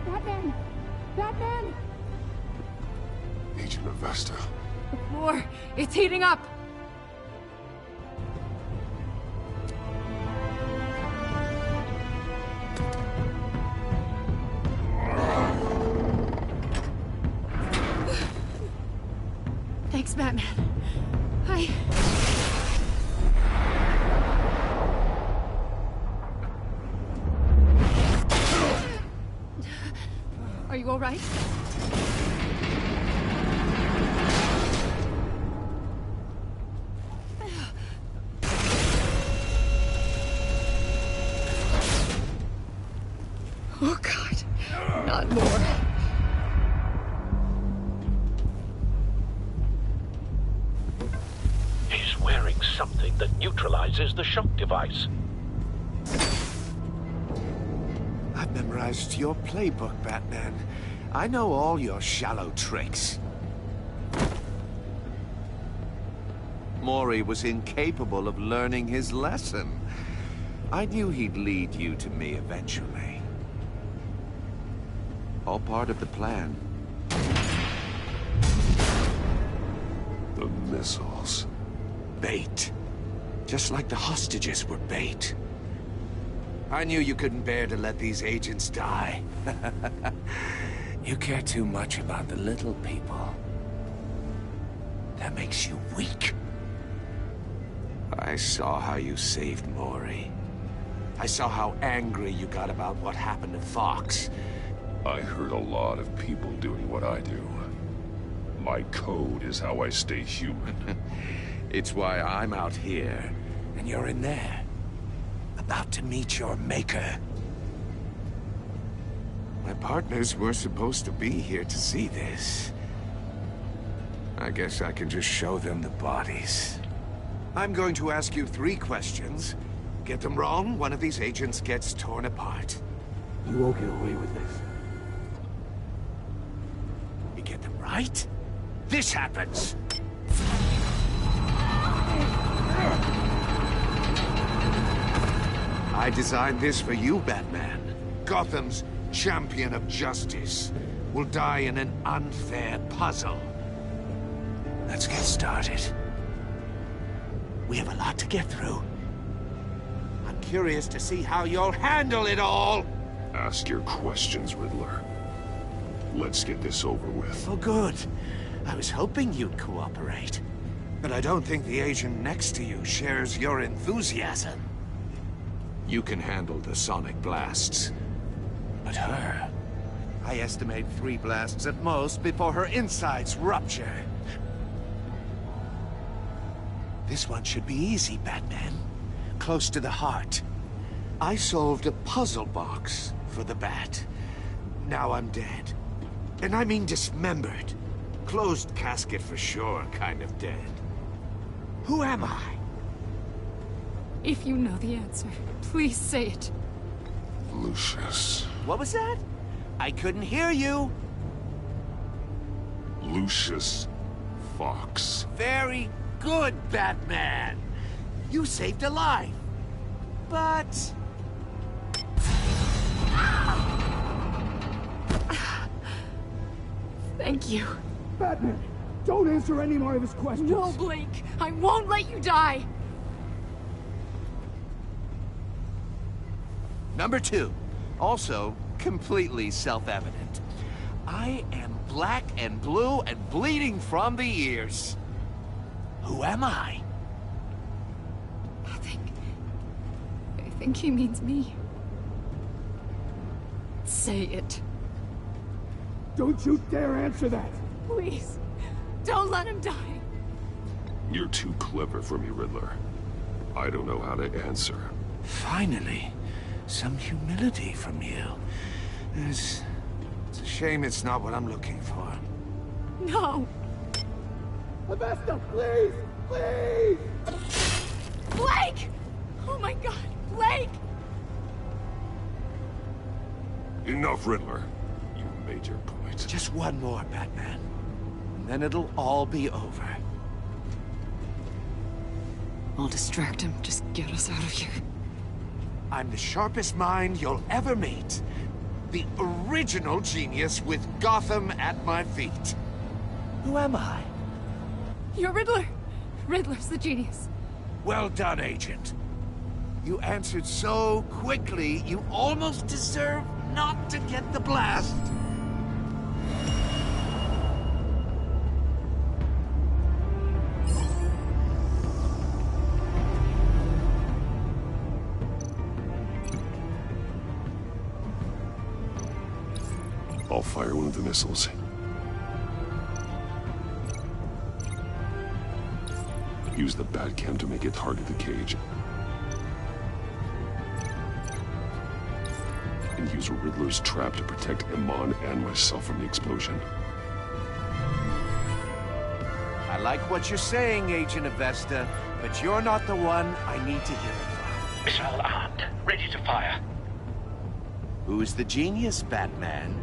Batman! Batman! Agent Avesta. The floor! It's heating up! Thanks, Batman. Are you all right? Oh, God. Not more. He's wearing something that neutralizes the shock device. I've memorized your playbook, Batman. I know all your shallow tricks. Maury was incapable of learning his lesson. I knew he'd lead you to me eventually. All part of the plan. The missiles. Bait. Just like the hostages were bait. I knew you couldn't bear to let these agents die. You care too much about the little people. That makes you weak. I saw how you saved Maury. I saw how angry you got about what happened to Fox. I hurt a lot of people doing what I do. My code is how I stay human. It's why I'm out here, and you're in there. About to meet your maker. My partners were supposed to be here to see this. I guess I can just show them the bodies. I'm going to ask you 3 questions. Get them wrong, one of these agents gets torn apart. You won't get away with this. You get them right, this happens. I designed this for you, Batman. Gotham's champion of justice will die in an unfair puzzle. Let's get started. We have a lot to get through. I'm curious to see how you'll handle it all. Ask your questions, Riddler. Let's get this over with. Oh, good. I was hoping you'd cooperate. But I don't think the agent next to you shares your enthusiasm. You can handle the sonic blasts. But her... I estimate 3 blasts at most before her insides rupture. This one should be easy, Batman. Close to the heart. I solved a puzzle box for the Bat. Now I'm dead. And I mean dismembered. Closed casket for sure, kind of dead. Who am I? If you know the answer, please say it. Lucius. What was that? I couldn't hear you. Lucius Fox. Very good, Batman. You saved a life. But... Thank you. Batman, don't answer any more of his questions. No, Blake. I won't let you die. Number 2. Also, completely self-evident. I am black and blue and bleeding from the ears. Who am I? I think he means me. Say it. Don't you dare answer that! Please, don't let him die. You're too clever for me, Riddler. I don't know how to answer. Finally, some humility from you. It's a shame it's not what I'm looking for. No. Avesta, please! Please! Blake! Oh my God, Blake! Enough, Riddler. You made your point. Just one more, Batman. And then it'll all be over. I'll distract him. Just get us out of here. I'm the sharpest mind you'll ever meet. The original genius with Gotham at my feet. Who am I? You're Riddler. Riddler's the genius. Well done, Agent. You answered so quickly, you almost deserve not to get the blast. I'll fire one of the missiles. Use the Batcam to make it target the cage. And use a Riddler's trap to protect Iman and myself from the explosion. I like what you're saying, Agent Avesta, but you're not the one I need to hear it from. Missile armed, ready to fire. Who's the genius, Batman?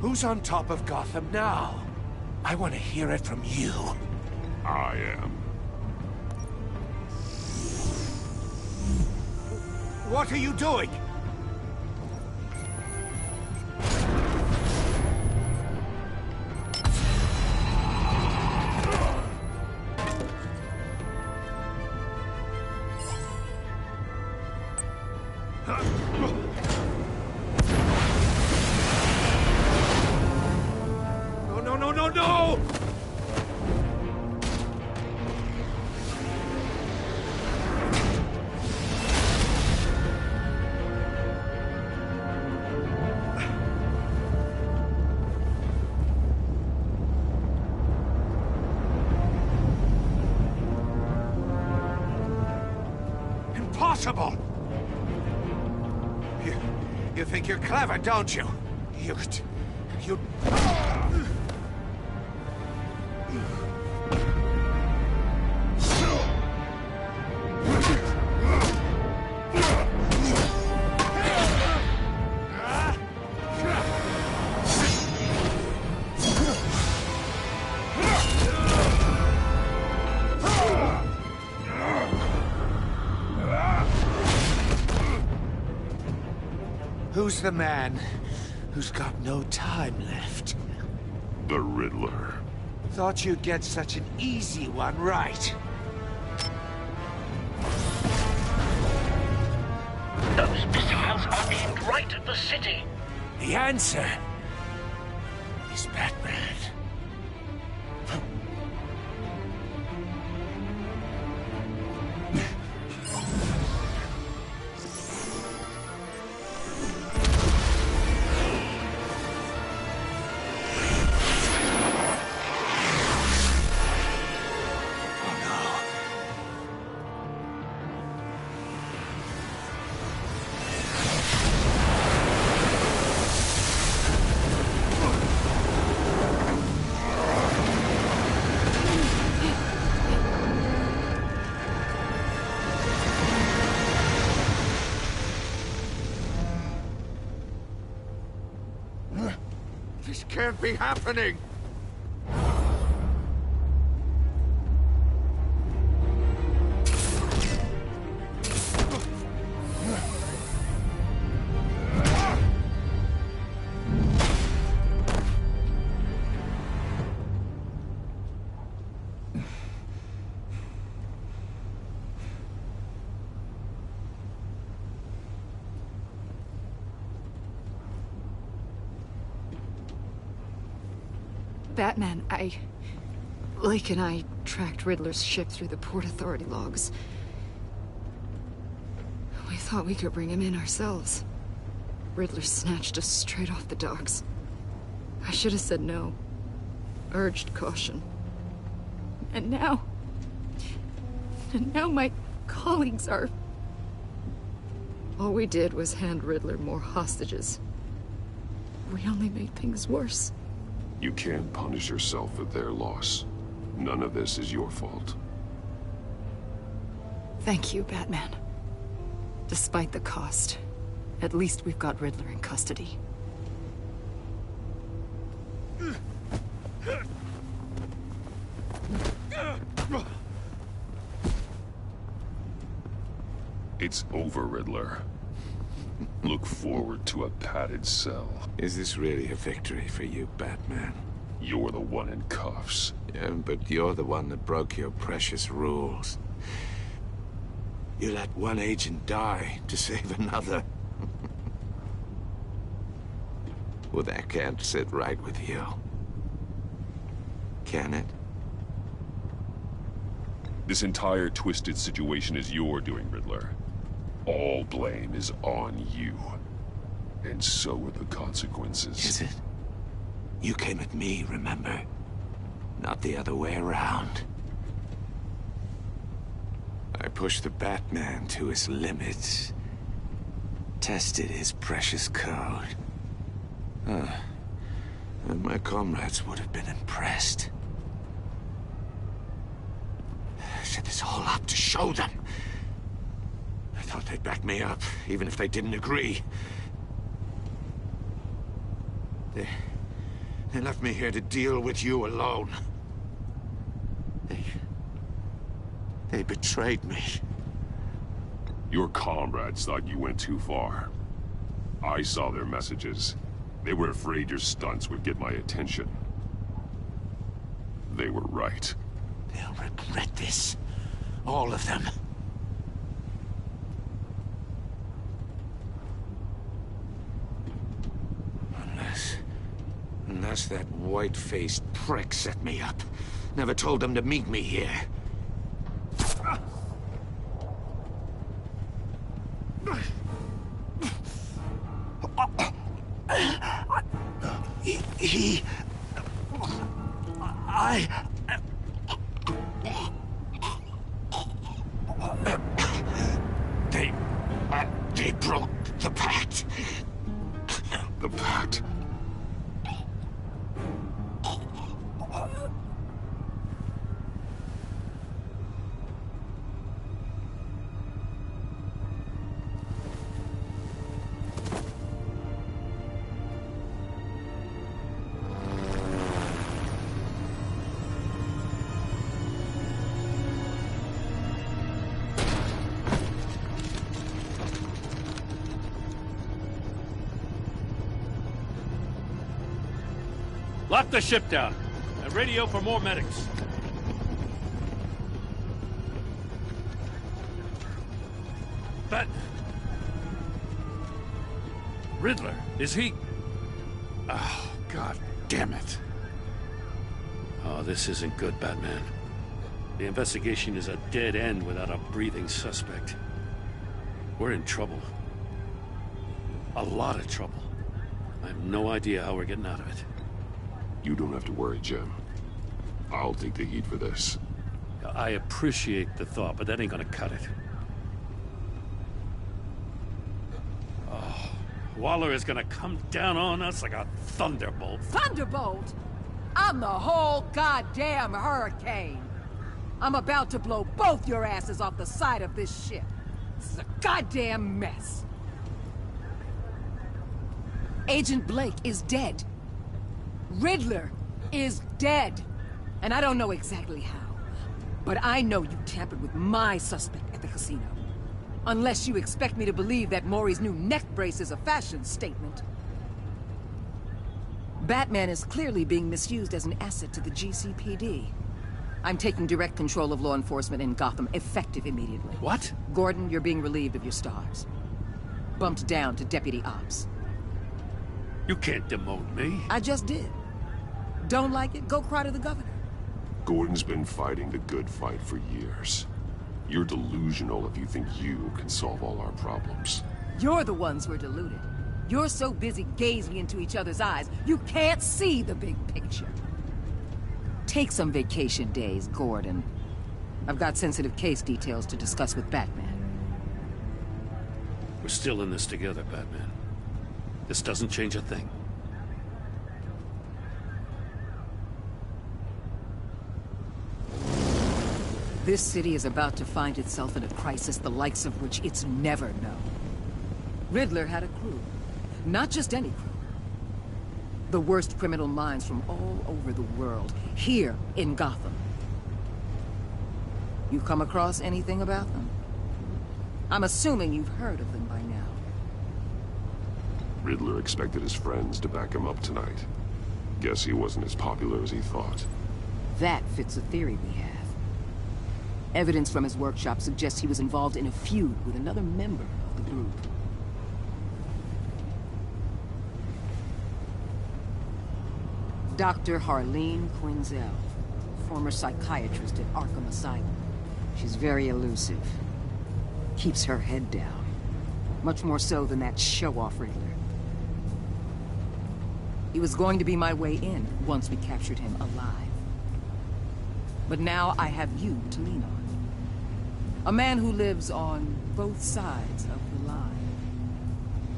Who's on top of Gotham now? I want to hear it from you. I am. What are you doing? No! Impossible! You think you're clever, don't you? You... Who's the man who's got no time left? The Riddler. Thought you'd get such an easy one right. Those missiles are aimed right at the city. The answer is Batman. This can't be happening! Batman, Lake and I tracked Riddler's ship through the Port Authority logs. We thought we could bring him in ourselves. Riddler snatched us straight off the docks. I should have said no. Urged caution. And now my colleagues are... All we did was hand Riddler more hostages. We only made things worse. You can't punish yourself for their loss. None of this is your fault. Thank you, Batman. Despite the cost, at least we've got Riddler in custody. It's over, Riddler. Look forward to a padded cell. Is this really a victory for you, Batman? You're the one in cuffs. Yeah, but you're the one that broke your precious rules. You let one agent die to save another. Well, that can't sit right with you. Can it? This entire twisted situation is your doing, Riddler. All blame is on you. And so are the consequences. Is it? You came at me, remember? Not the other way around. I pushed the Batman to his limits. Tested his precious code. And my comrades would have been impressed. I set this all up to show them. I thought they'd back me up, even if they didn't agree. They left me here to deal with you alone. They betrayed me. Your comrades thought you went too far. I saw their messages. They were afraid your stunts would get my attention. They were right. They'll regret this. All of them. Unless that white-faced prick set me up. Never told them to meet me here. They broke the pact. The pact? Lock the ship down. And radio for more medics. But... Riddler, is he... Oh, God damn it. Oh, this isn't good, Batman. The investigation is a dead end without a breathing suspect. We're in trouble. A lot of trouble. I have no idea how we're getting out of it. You don't have to worry, Jim. I'll take the heat for this. I appreciate the thought, but that ain't gonna cut it. Oh, Waller is gonna come down on us like a thunderbolt. Thunderbolt? I'm the whole goddamn hurricane. I'm about to blow both your asses off the side of this ship. This is a goddamn mess. Agent Blake is dead. Riddler is dead. And I don't know exactly how. But I know you tampered with my suspect at the casino. Unless you expect me to believe that Maury's new neck brace is a fashion statement. Batman is clearly being misused as an asset to the GCPD. I'm taking direct control of law enforcement in Gotham, effective immediately. What? Gordon, you're being relieved of your stars. Bumped down to Deputy Ops. You can't demote me. I just did. Don't like it? Go cry to the governor. Gordon's been fighting the good fight for years. You're delusional if you think you can solve all our problems. You're the ones who are deluded. You're so busy gazing into each other's eyes, you can't see the big picture. Take some vacation days, Gordon. I've got sensitive case details to discuss with Batman. We're still in this together, Batman. This doesn't change a thing. This city is about to find itself in a crisis the likes of which it's never known. Riddler had a crew. Not just any crew. The worst criminal minds from all over the world, here in Gotham. You come across anything about them? I'm assuming you've heard of them by now. Riddler expected his friends to back him up tonight. Guess he wasn't as popular as he thought. That fits a theory we have. Evidence from his workshop suggests he was involved in a feud with another member of the group. Dr. Harleen Quinzel, former psychiatrist at Arkham Asylum. She's very elusive. Keeps her head down. Much more so than that show-off Riddler. He was going to be my way in once we captured him alive. But now I have you to lean on. A man who lives on both sides of the line.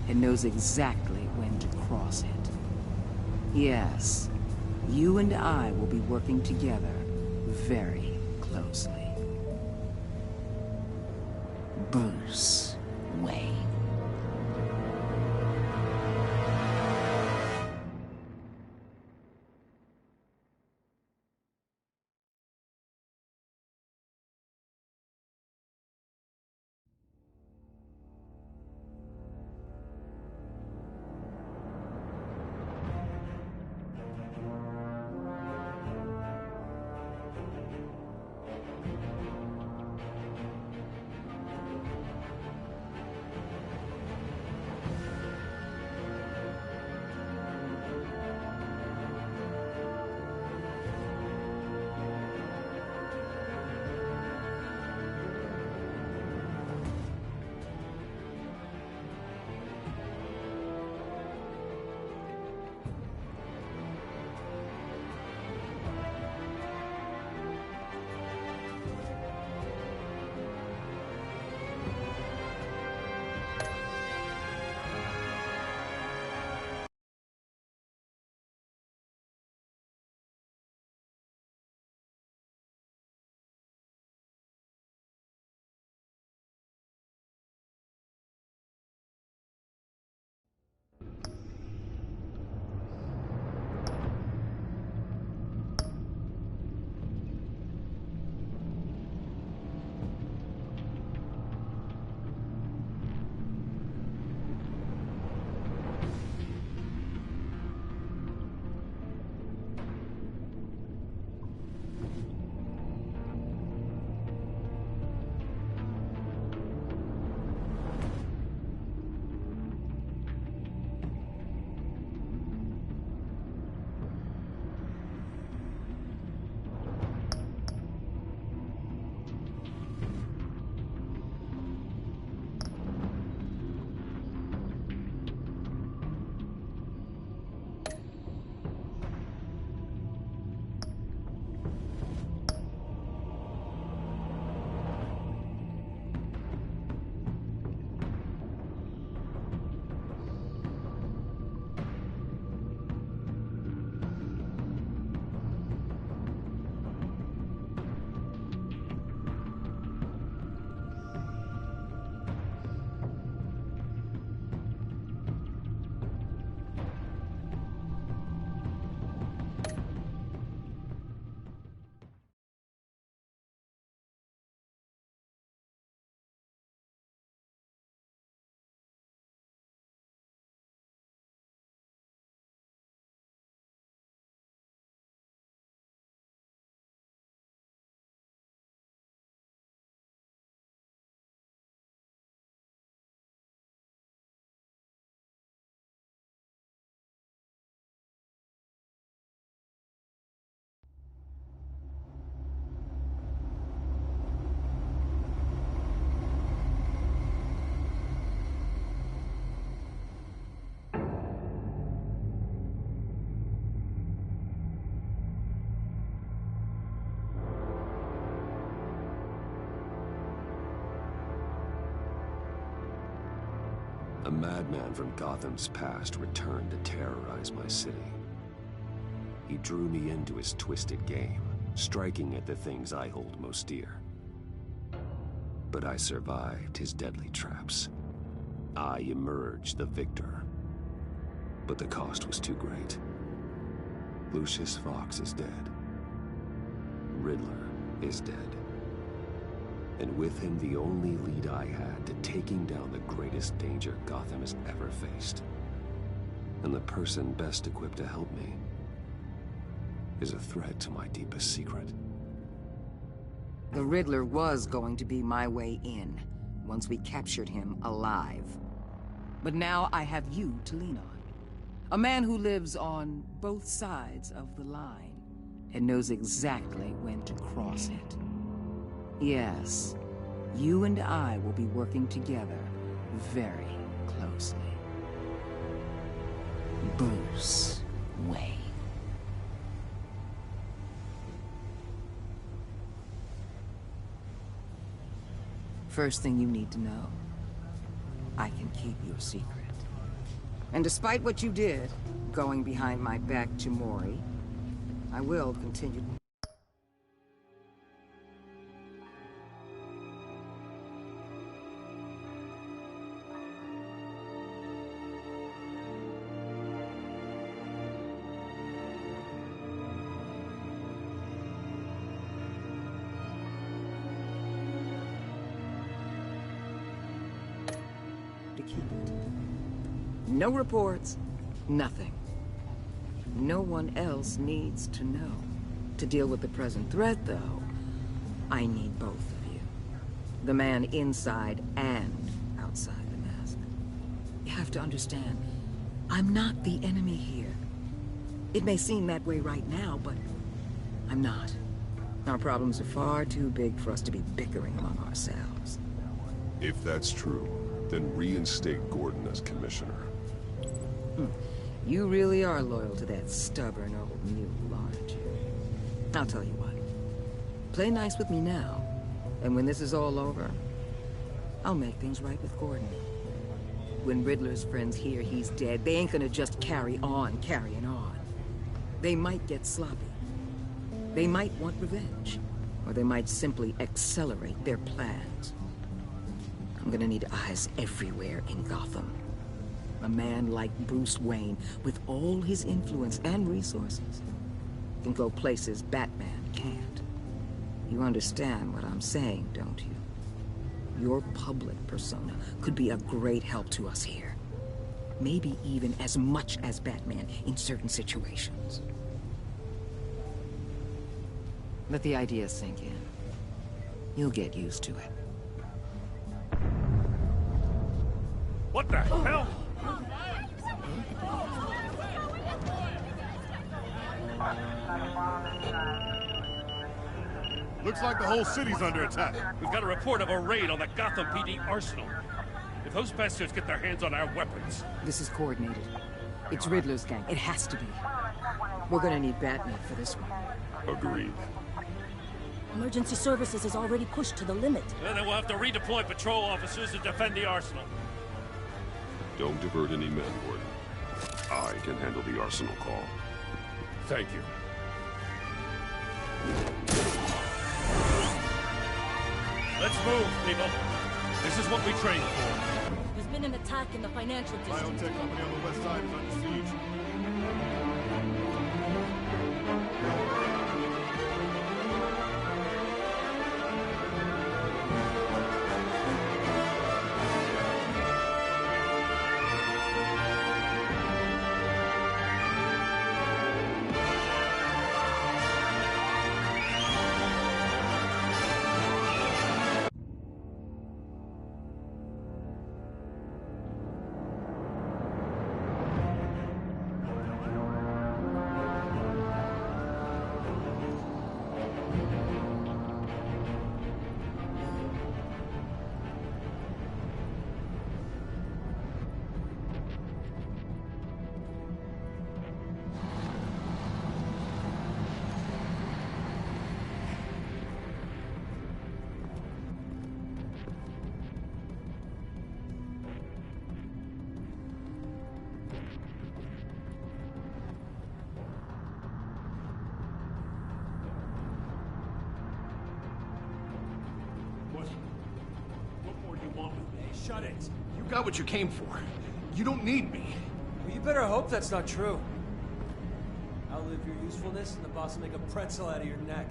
And knows exactly when to cross it. Yes. You and I will be working together very closely. Bruce Wayne. A madman from Gotham's past returned to terrorize my city. He drew me into his twisted game, striking at the things I hold most dear. But I survived his deadly traps. I emerged the victor. But the cost was too great. Lucius Fox is dead. Riddler is dead. And with him, the only lead I had to taking down the greatest danger Gotham has ever faced. And the person best equipped to help me is a threat to my deepest secret. The Riddler was going to be my way in, once we captured him alive. But now I have you to lean on. A man who lives on both sides of the line, and knows exactly when to cross it. Yes, you and I will be working together very closely. Bruce Wayne. First thing you need to know, I can keep your secret. And despite what you did, going behind my back to Mori, I will continue. To keep it. No reports, nothing. No one else needs to know. To deal with the present threat, though, I need both of you. The man inside and outside the mask. You have to understand, I'm not the enemy here. It may seem that way right now, but I'm not. Our problems are far too big for us to be bickering among ourselves. If that's true, then reinstate Gordon as commissioner. You really are loyal to that stubborn old mule, aren't you? I'll tell you what. Play nice with me now, and when this is all over, I'll make things right with Gordon. When Riddler's friends hear he's dead, they ain't gonna just carry on carrying on. They might get sloppy. They might want revenge, or they might simply accelerate their plans. I'm gonna need eyes everywhere in Gotham. A man like Bruce Wayne, with all his influence and resources, can go places Batman can't. You understand what I'm saying, don't you? Your public persona could be a great help to us here. Maybe even as much as Batman in certain situations. Let the idea sink in. You'll get used to it. What the hell? Looks like the whole city's under attack. We've got a report of a raid on the Gotham PD arsenal. If those bastards get their hands on our weapons... This is coordinated. It's Riddler's gang. It has to be. We're gonna need Batman for this one. Agreed. Emergency services is already pushed to the limit. Well, then we'll have to redeploy patrol officers to defend the arsenal. Don't divert any men, Gordon. I can handle the arsenal call. Thank you. Let's move, people. This is what we trained for. There's been an attack in the financial district. Biotech company on the west side is under siege. want with me. Shut it. You got what you came for. You don't need me. Well, you better hope that's not true. Outlive your usefulness, and the boss will make a pretzel out of your neck.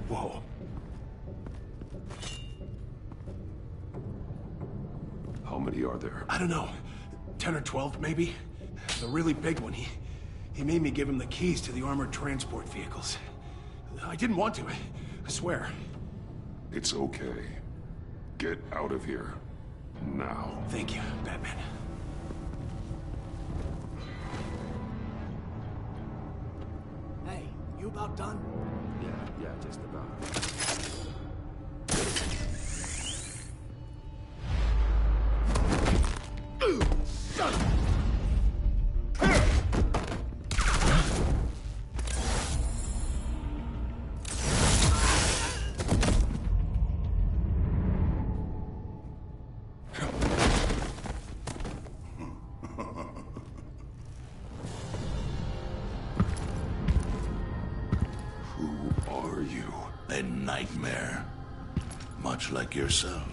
Whoa. How many are there? I don't know. 10 or 12, maybe? The really big one, he made me give him the keys to the armored transport vehicles. I didn't want to, I swear. It's okay. Get out of here. Now. Thank you, Batman. Hey, you about done? Yeah, just about. A nightmare, much like yourself.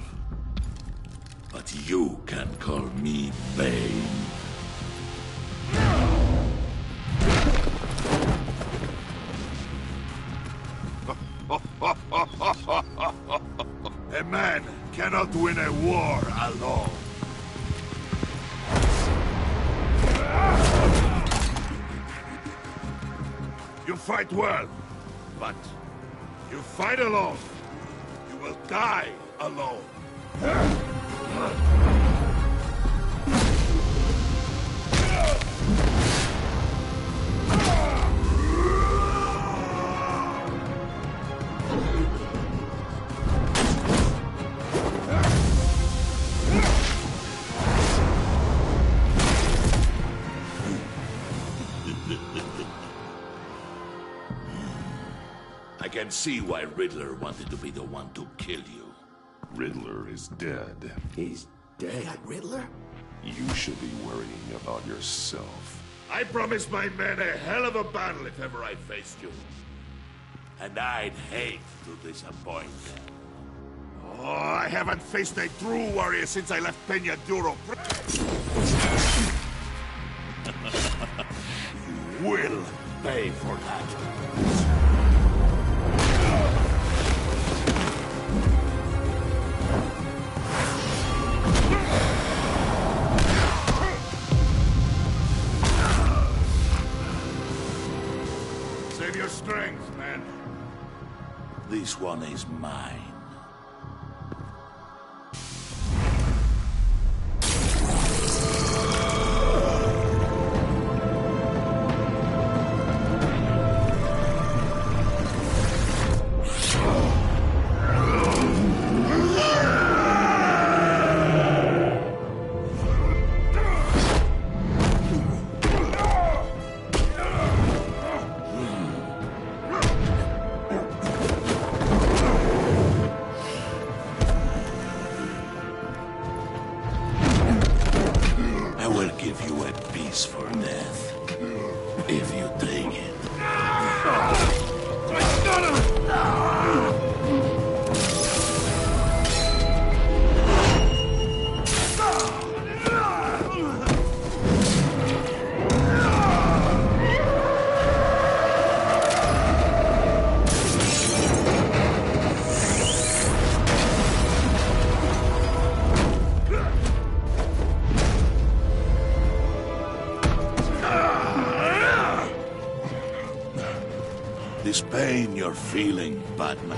But you can call me Bane. A man cannot win a war alone. You fight well, but you fight alone. You will die alone. I can see why Riddler wanted to be the one to kill you. Riddler is dead. He's dead? Riddler? You should be worrying about yourself. I promised my men a hell of a battle if ever I faced you. And I'd hate to disappoint them. Oh, I haven't faced a true warrior since I left Peña Duro. You will pay for that. Save your strength, man. This one is mine. I will give you a piece for death, if you take it. This pain you're feeling, Batman.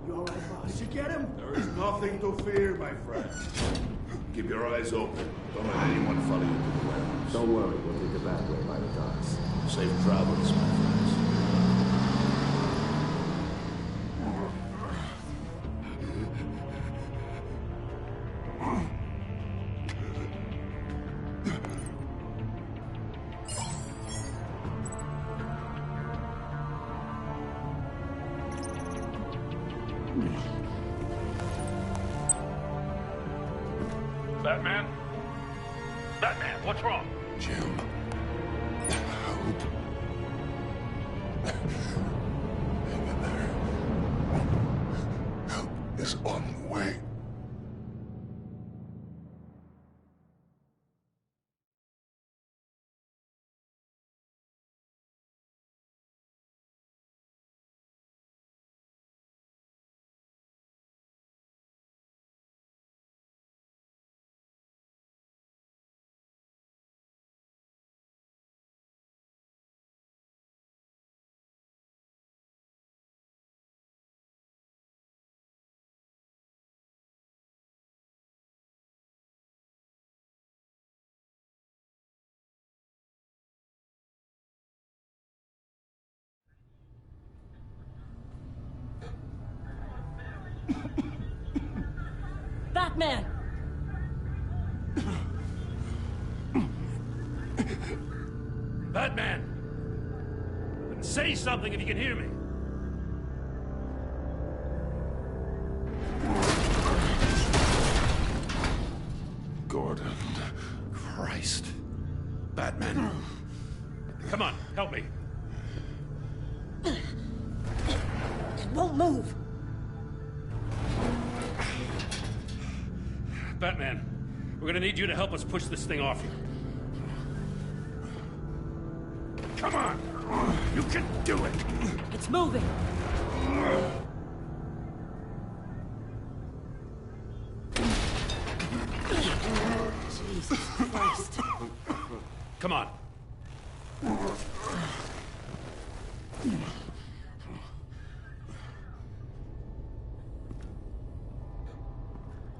You all right, boss? You get him? There is nothing to fear, my friend. Keep your eyes open. Don't let anyone follow you to the warehouse. Don't worry, we'll take the back way by the docks. Safe travels, my friends. Batman? Batman, what's wrong? Jim. Help. Hang in there. Help is on the way. Batman! Batman! Say something if you can hear me. Gordon. Christ. Batman. Come on, help me. It won't move. Batman, we're gonna need you to help us push this thing off you. Come on! You can do it! It's moving. Jesus Christ. Come on.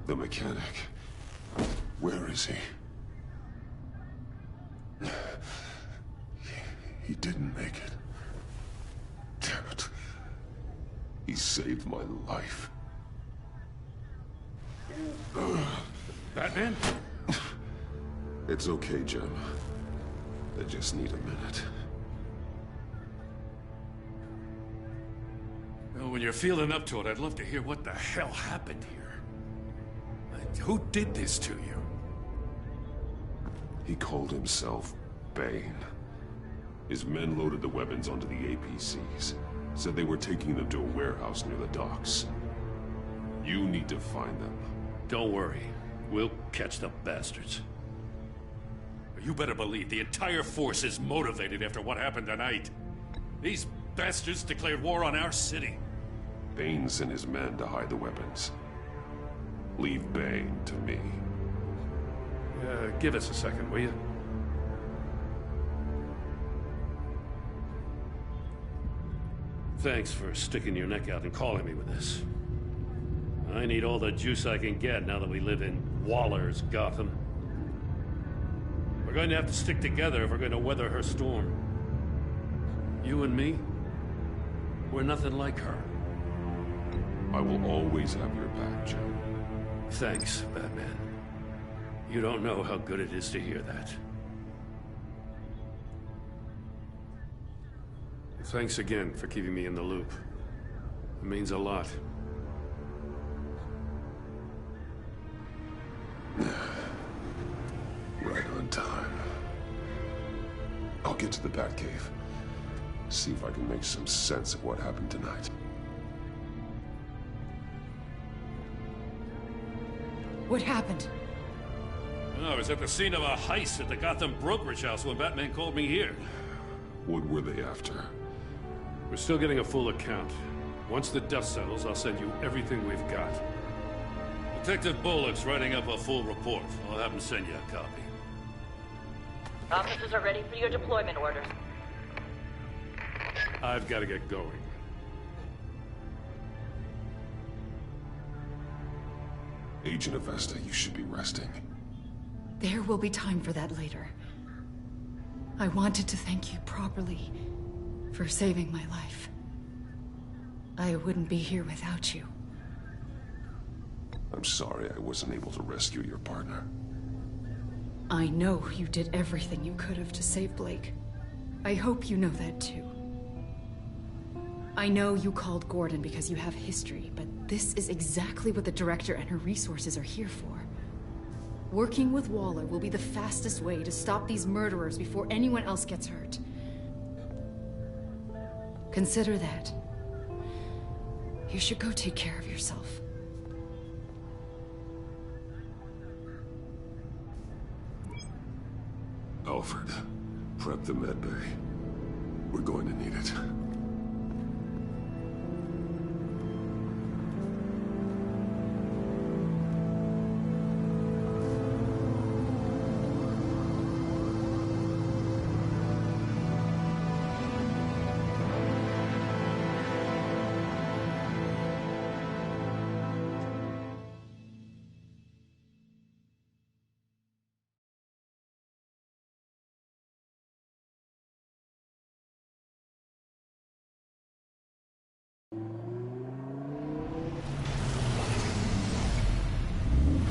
The mechanic. Where is he? He didn't make it. Damn it. He saved my life. Batman? It's okay, Jim. I just need a minute. Well, when you're feeling up to it, I'd love to hear what the hell happened here. Who did this to you? He called himself Bane. His men loaded the weapons onto the APCs. Said they were taking them to a warehouse near the docks. You need to find them. Don't worry. We'll catch the bastards. You better believe the entire force is motivated after what happened tonight. These bastards declared war on our city. Bane sent his men to hide the weapons. Leave Bane to me. Give us a second, will you? Thanks for sticking your neck out and calling me with this. I need all the juice I can get now that we live in Waller's Gotham. We're going to have to stick together if we're going to weather her storm. You and me, we're nothing like her. I will always have your back, Jim. Thanks, Batman. You don't know how good it is to hear that. Thanks again for keeping me in the loop. It means a lot. Right on time. I'll get to the Batcave. See if I can make some sense of what happened tonight. What happened? Oh, I was at the scene of a heist at the Gotham brokerage house when Batman called me here. What were they after? We're still getting a full account. Once the dust settles, I'll send you everything we've got. Detective Bullock's writing up a full report. I'll have him send you a copy. Officers are ready for your deployment orders. I've got to get going. Agent Avesta, you should be resting. There will be time for that later. I wanted to thank you properly for saving my life. I wouldn't be here without you. I'm sorry I wasn't able to rescue your partner. I know you did everything you could have to save Blake. I hope you know that too. I know you called Gordon because you have history, but this is exactly what the Director and her resources are here for. Working with Waller will be the fastest way to stop these murderers before anyone else gets hurt. Consider that. You should go take care of yourself. Alfred, prep the med bay. We're going to need it.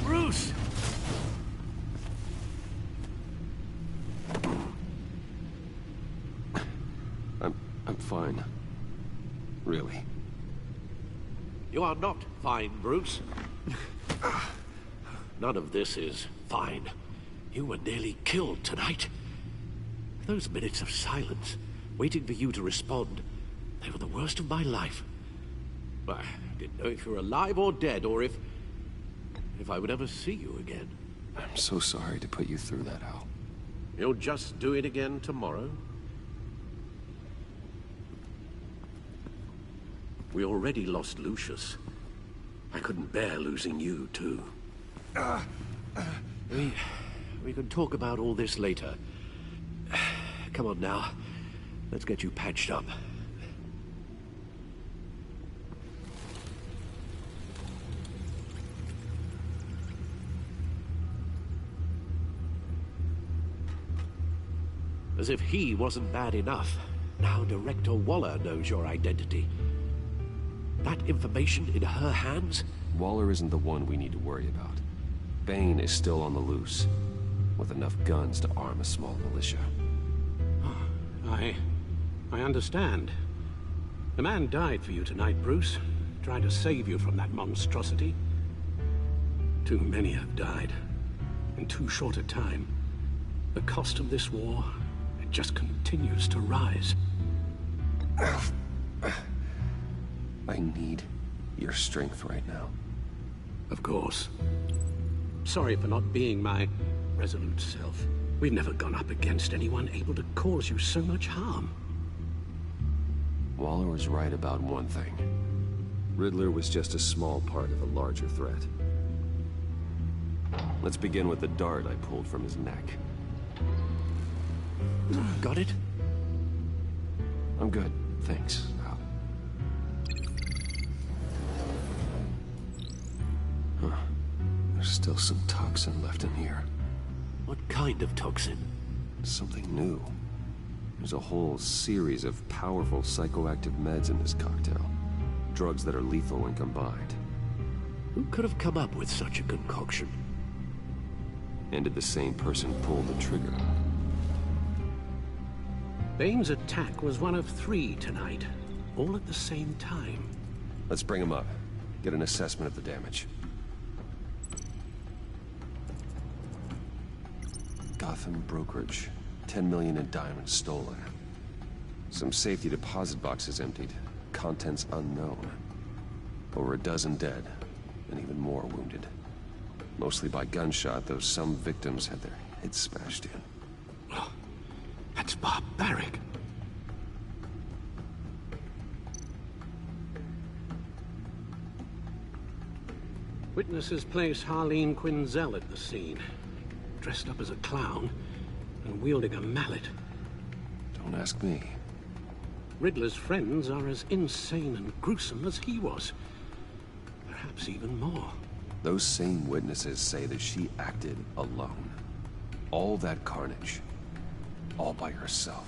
Bruce! I'm fine. Really. You are not fine, Bruce. None of this is fine. You were nearly killed tonight. Those minutes of silence, waiting for you to respond, they were the worst of my life. I didn't know if you were alive or dead, or if I would ever see you again. I'm so sorry to put you through that, Al. You'll just do it again tomorrow? We already lost Lucius. I couldn't bear losing you, too. We can talk about all this later. Come on now. Let's get you patched up. As if he wasn't bad enough. Now Director Waller knows your identity. That information in her hands? Waller isn't the one we need to worry about. Bane is still on the loose, with enough guns to arm a small militia. I understand. The man died for you tonight, Bruce. Trying to save you from that monstrosity. Too many have died. In too short a time. The cost of this war, it just continues to rise. I need your strength right now. Of course. Sorry for not being my resolute self. We've never gone up against anyone able to cause you so much harm. Waller was right about one thing. Riddler was just a small part of a larger threat. Let's begin with the dart I pulled from his neck. Got it? I'm good, thanks, Al. Huh. There's still some toxin left in here. What kind of toxin? Something new. There's a whole series of powerful psychoactive meds in this cocktail. Drugs that are lethal when combined. Who could have come up with such a concoction? And did the same person pull the trigger? Bane's attack was one of 3 tonight, all at the same time. Let's bring him up. Get an assessment of the damage. Gotham brokerage. 10 million in diamonds stolen. Some safety deposit boxes emptied. Contents unknown. Over a dozen dead, and even more wounded. Mostly by gunshot, though some victims had their heads smashed in. Oh, that's barbaric. Witnesses place Harleen Quinzel at the scene, dressed up as a clown and wielding a mallet. Don't ask me. Riddler's friends are as insane and gruesome as he was. Perhaps even more. Those same witnesses say that she acted alone. All that carnage, all by herself.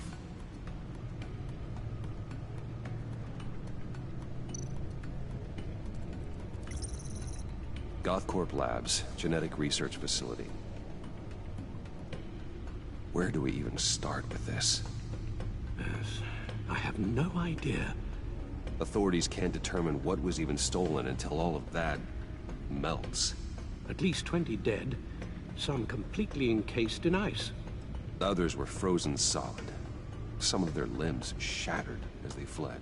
Gothcorp Labs, genetic research facility. Where do we even start with this? Yes, I have no idea. Authorities can't determine what was even stolen until all of that melts. At least 20 dead, some completely encased in ice. Others were frozen solid. Some of their limbs shattered as they fled.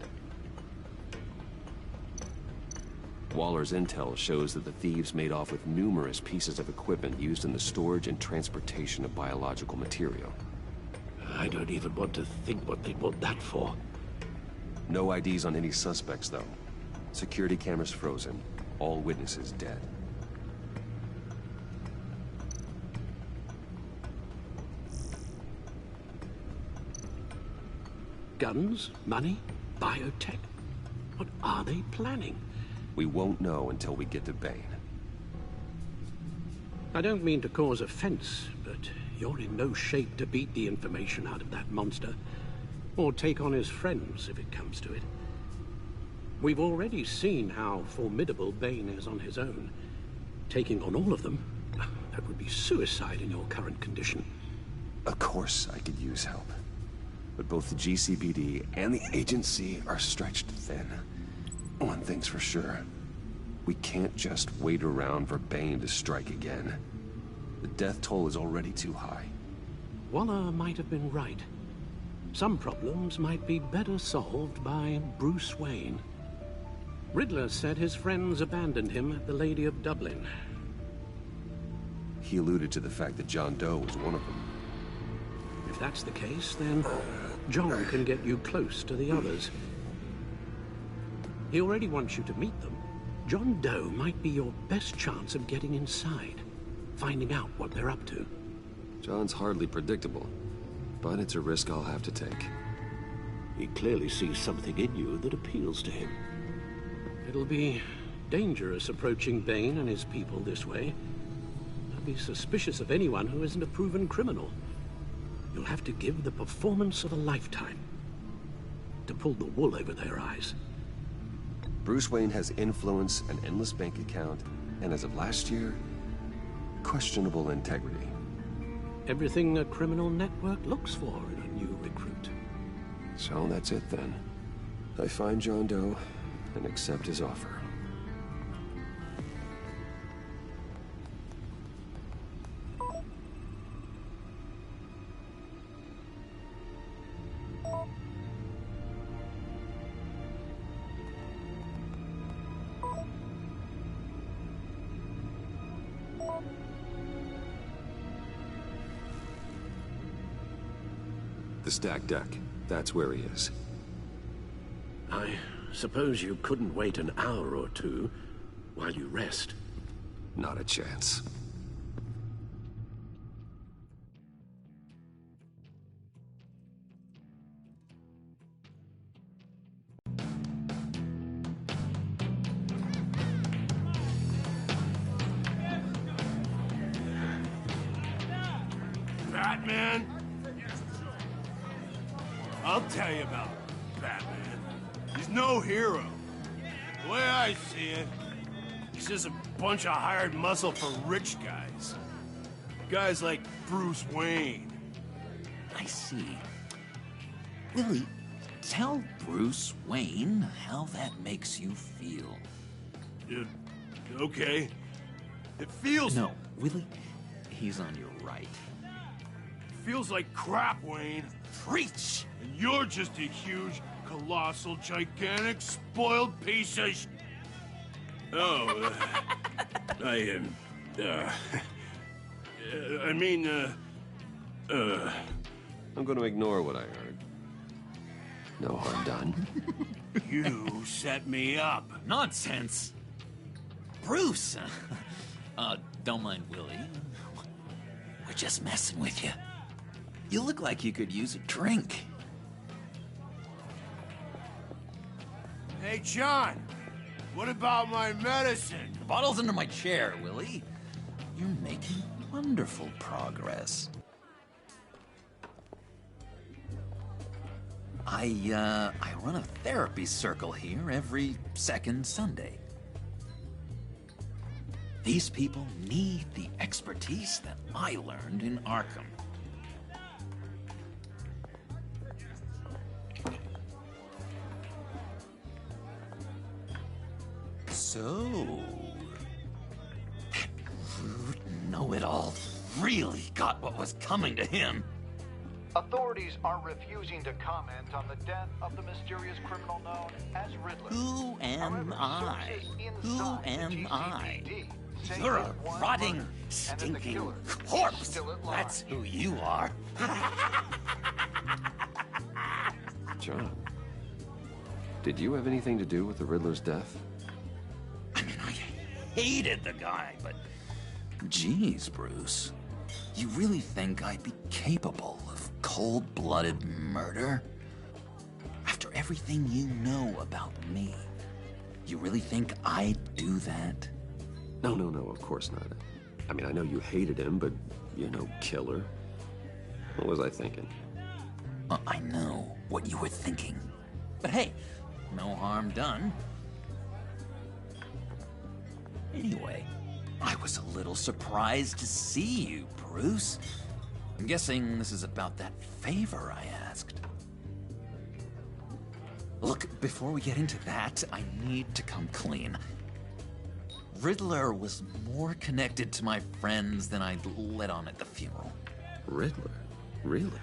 Waller's intel shows that the thieves made off with numerous pieces of equipment used in the storage and transportation of biological material. I don't even want to think what they'd want that for. No IDs on any suspects, though. Security cameras frozen. All witnesses dead. Guns? Money? Biotech? What are they planning? We won't know until we get to Bane. I don't mean to cause offense, but you're in no shape to beat the information out of that monster, or take on his friends if it comes to it. We've already seen how formidable Bane is on his own. Taking on all of them, that would be suicide in your current condition. Of course I could use help. But both the GCPD and the agency are stretched thin. One thing's for sure. We can't just wait around for Bane to strike again. The death toll is already too high. Waller might have been right. Some problems might be better solved by Bruce Wayne. Riddler said his friends abandoned him at the Lady of Dublin. He alluded to the fact that John Doe was one of them. If that's the case, then John can get you close to the others. He already wants you to meet them. John Doe might be your best chance of getting inside, finding out what they're up to. John's hardly predictable, but it's a risk I'll have to take. He clearly sees something in you that appeals to him. It'll be dangerous approaching Bane and his people this way. I'd be suspicious of anyone who isn't a proven criminal. You'll have to give the performance of a lifetime to pull the wool over their eyes. Bruce Wayne has influence, an endless bank account, and as of last year, questionable integrity. Everything a criminal network looks for in a new recruit. So that's it then. I find John Doe and accept his offer. The stacked deck. That's where he is. I suppose you couldn't wait an hour or two while you rest? Not a chance. Batman? I'll tell you about Batman. He's no hero. The way I see it, he's just a bunch of hired muscle for rich guys. Guys like Bruce Wayne. I see. Willie, tell Bruce Wayne how that makes you feel. Okay. It feels... No, Willie, he's on your right. Feels like crap, Wayne. Preach! And you're just a huge, colossal, gigantic, spoiled piece of sh... Oh, I mean, I'm going to ignore what I heard. No harm done. You set me up. Nonsense! Bruce! Don't mind Willie. We're just messing with you. You look like you could use a drink. Hey, John. What about my medicine? The bottle's under my chair, Willie. You're making wonderful progress. I run a therapy circle here every second Sunday. These people need the expertise that I learned in Arkham. So, that rude know-it-all really got what was coming to him. Authorities are refusing to comment on the death of the mysterious criminal known as Riddler. Who am I? Who am I? You're a rotting, stinking corpse. That's who you are. John, did you have anything to do with the Riddler's death? Hated the guy, but geez, Bruce, you really think I'd be capable of cold-blooded murder? After everything you know about me, you really think I'd do that? No, of course not. I mean, I know you hated him, but you're no killer. What was I thinking? I know what you were thinking. But hey, no harm done. Anyway, I was a little surprised to see you, Bruce. I'm guessing this is about that favor I asked. Look, before we get into that, I need to come clean. Riddler was more connected to my friends than I'd let on at the funeral. Riddler? Really?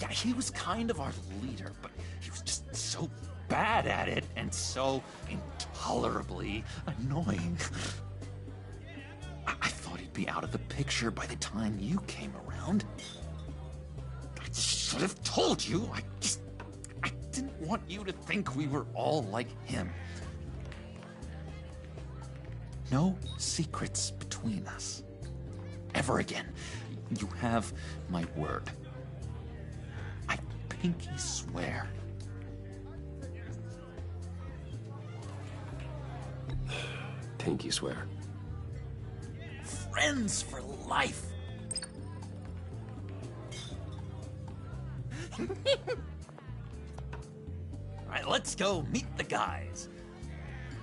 Yeah, he was kind of our leader, but he was just so bad at it and so intolerably annoying. I thought he'd be out of the picture by the time you came around. I should have told you. I didn't want you to think we were all like him. No secrets between us. Ever again. You have my word. I pinky swear. Pinky swear. Friends for life. All right, let's go meet the guys.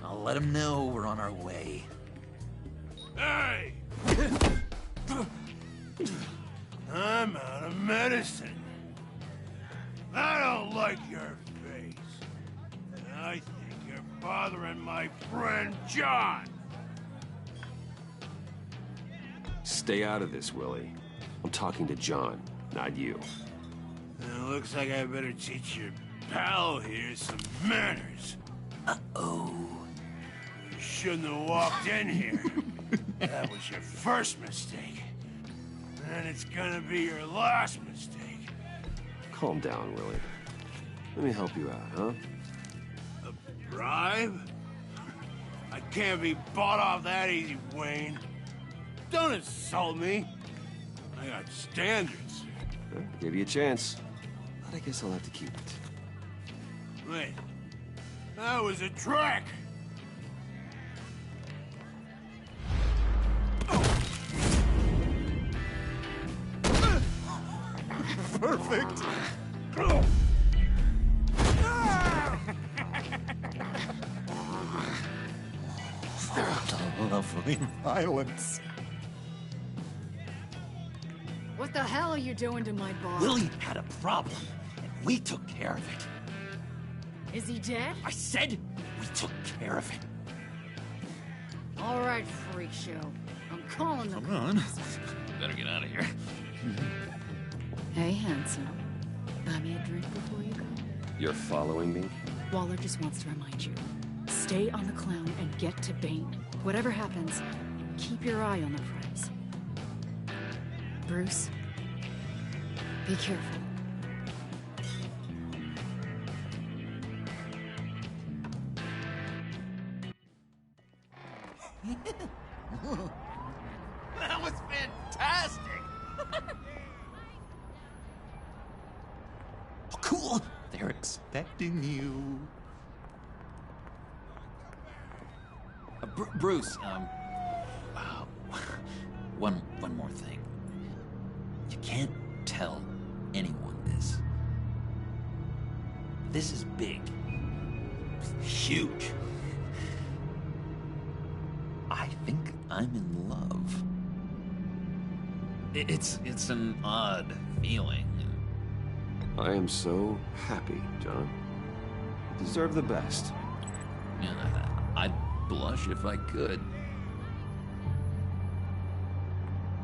I'll let them know we're on our way. Hey! I'm out of medicine. I don't like your face. And I think you're bothering my friend John. Stay out of this, Willie. I'm talking to John, not you. It looks like I better teach your pal here some manners. Uh-oh. You shouldn't have walked in here. That was your first mistake. And it's gonna be your last mistake. Calm down, Willie. Let me help you out, huh? A bribe? I can't be bought off that easy, Wayne. Don't insult me. I got standards. Well, give you a chance. But I guess I'll have to keep it. Wait. That was a trick! Perfect! Lovely violence. What the hell are you doing to my boss? Willie had a problem, and we took care of it. Is he dead? I said we took care of it. All right, freak show. I'm calling the... Come on. Better get out of here. Hey, handsome. Buy me a drink before you go. You're following me? Waller just wants to remind you. Stay on the clown and get to Bane. Whatever happens, keep your eye on the prize. Bruce, be careful. That was fantastic! Oh, cool! They're expecting you. Bruce, one more thing. You can't tell anyone this. This is big. Huge. I think I'm in love. It's an odd feeling. I am so happy, John. You deserve the best. Yeah, I'd blush if I could.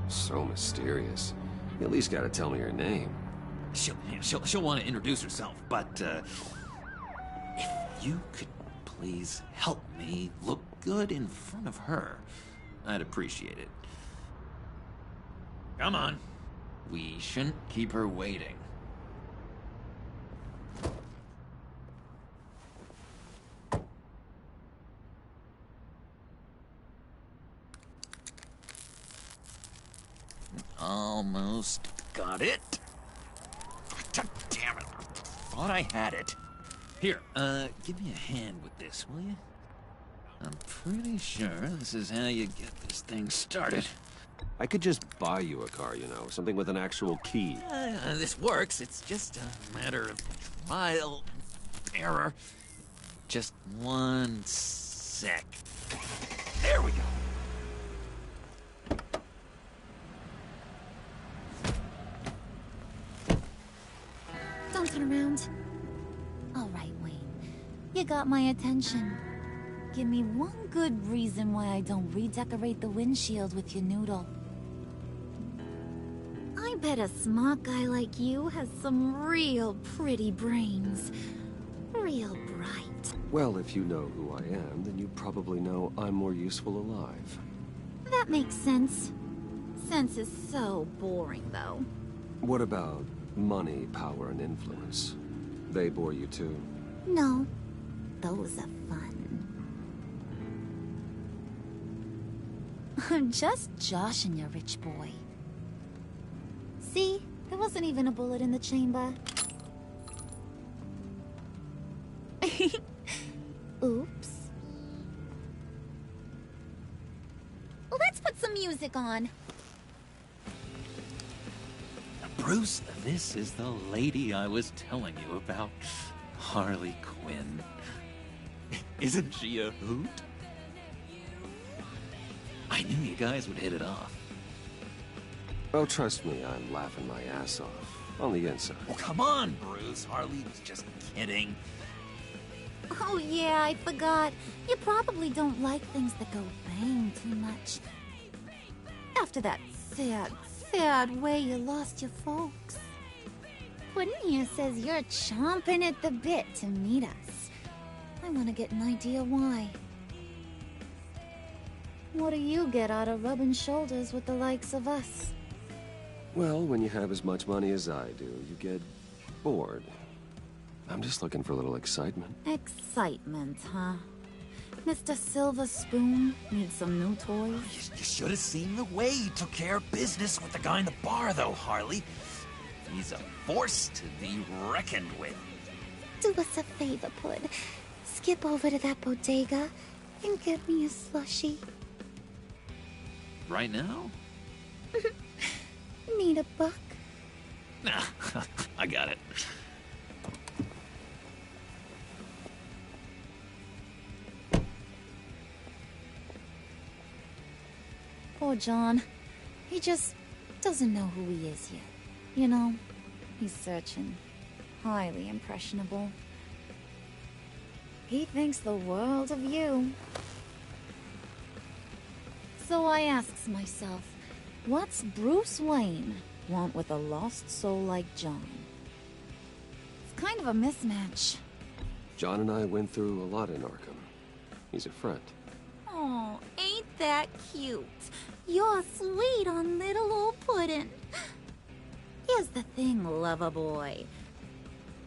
So mysterious. You at least gotta tell me her name. She'll want to introduce herself, but if you could please help me look good in front of her, I'd appreciate it. Come on. We shouldn't keep her waiting. Almost got it. Damn it. Thought I had it. Here, give me a hand with this, will you? I'm pretty sure this is how you get this thing started. I could just buy you a car, you know, something with an actual key. This works. It's just a matter of trial and error. Just one sec. There we go. Don't turn around. All right, Wayne. You got my attention. Give me one good reason why I don't redecorate the windshield with your noodle. I bet a smart guy like you has some real pretty brains. Real bright. Well, if you know who I am, then you probably know I'm more useful alive. That makes sense. Sense is so boring, though. What about money, power, and influence? They bore you too? No. Those are fun. I'm just joshing you, rich boy. See? There wasn't even a bullet in the chamber. Oops. Let's put some music on. Bruce, this is the lady I was telling you about. Harley Quinn. Isn't she a hoot? I knew you guys would hit it off. Oh, trust me, I'm laughing my ass off. On the inside. Oh, come on, Bruce. Harley was just kidding. Oh yeah, I forgot. You probably don't like things that go bang too much. After that sad way you lost your folks. Puddin' here says you're chomping at the bit to meet us. I want to get an idea why. What do you get out of rubbing shoulders with the likes of us? Well, when you have as much money as I do, you get bored. I'm just looking for a little excitement. Excitement, huh? Mr. Silver Spoon needs some new toys? You should have seen the way he took care of business with the guy in the bar, though, Harley. He's a force to be reckoned with. Do us a favor, Pud. Skip over to that bodega and get me a slushie. Right now? Need a buck? Nah, I got it. Poor John. He just doesn't know who he is yet. You know, he's searching. Highly impressionable. He thinks the world of you. So I asks myself, what's Bruce Wayne want with a lost soul like John? It's kind of a mismatch. John and I went through a lot in Arkham. He's a friend. Oh, ain't that cute? You're sweet on little old Puddin'. Here's the thing, lover boy.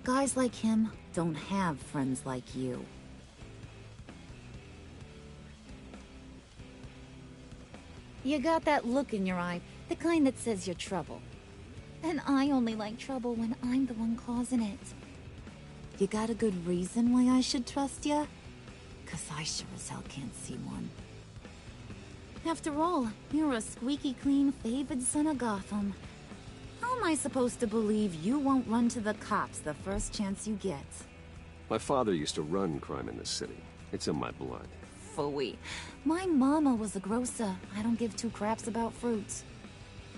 Guys like him don't have friends like you. You got that look in your eye, the kind that says you're trouble. And I only like trouble when I'm the one causing it. You got a good reason why I should trust you? 'Cause I sure as hell can't see one. After all, you're a squeaky clean favored son of Gotham. How am I supposed to believe you won't run to the cops the first chance you get? My father used to run crime in this city. It's in my blood. Phooey. My mama was a grocer. I don't give two craps about fruits.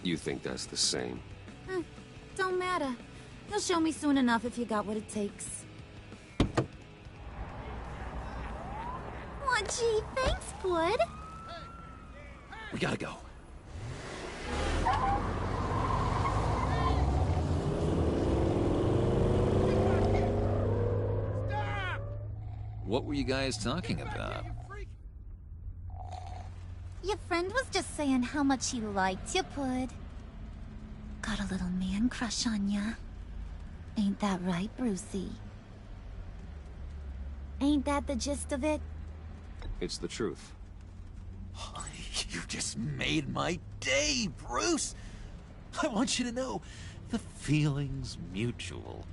You think that's the same? Don't matter. You'll show me soon enough if you got what it takes. Aw, gee, thanks, bud. We gotta go. What were you guys talking about? Your friend was just saying how much he liked you, bud. Got a little man crush on ya. Ain't that right, Brucey? Ain't that the gist of it? It's the truth. You just made my day, Bruce! I want you to know, the feeling's mutual.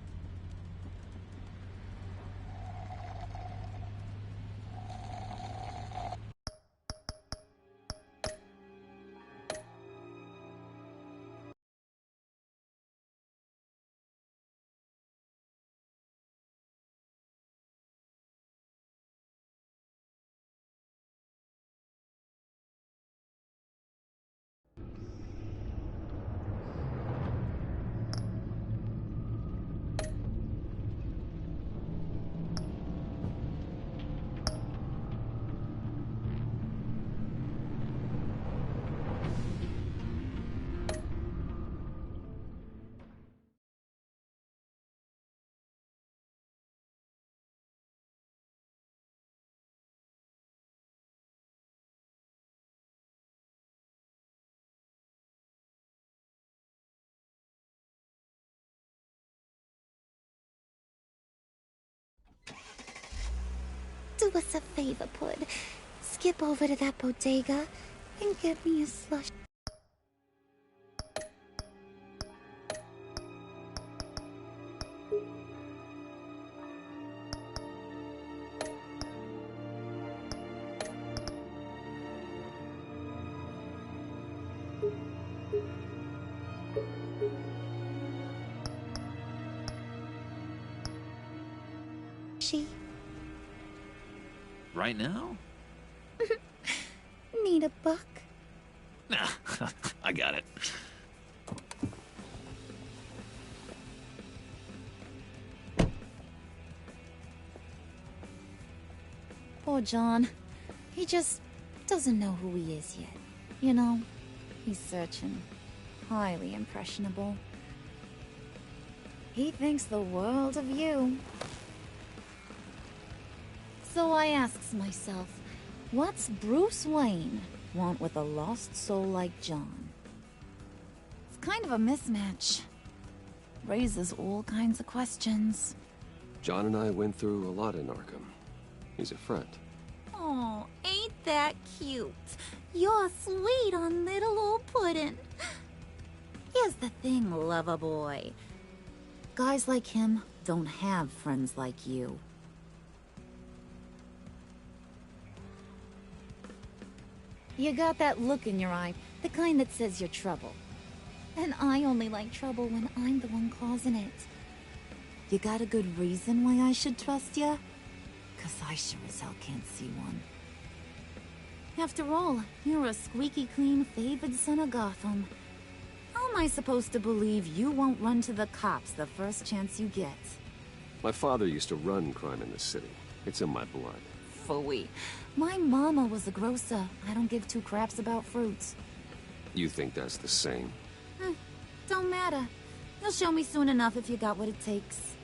Do us a favor, bud. Skip over to that bodega and get me a slush. Right now? Need a buck? Nah, I got it. Poor John. He just doesn't know who he is yet. You know, he's searching. Highly impressionable. He thinks the world of you. So I asks myself, what's Bruce Wayne want with a lost soul like John? It's kind of a mismatch. Raises all kinds of questions. John and I went through a lot in Arkham. He's a friend. Oh, ain't that cute? You're sweet on little old puddin'. Here's the thing, lover boy. Guys like him don't have friends like you. You got that look in your eye, the kind that says you're trouble. And I only like trouble when I'm the one causing it. You got a good reason why I should trust you? 'Cause I sure as hell can't see one. After all, you're a squeaky clean favored son of Gotham. How am I supposed to believe you won't run to the cops the first chance you get? My father used to run crime in this city. It's in my blood. Phooey. My mama was a grocer. I don't give two craps about fruits. You think that's the same? Don't matter. You'll show me soon enough if you got what it takes.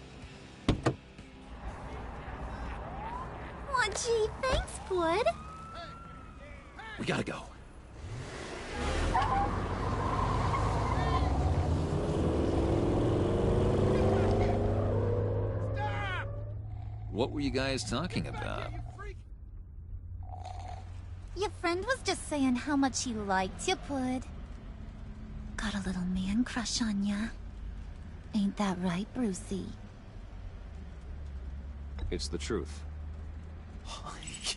Aw, gee, thanks, bud. We gotta go. What were you guys talking about? Your friend was just saying how much he liked you, bud. Got a little man crush on ya. Ain't that right, Brucey? It's the truth.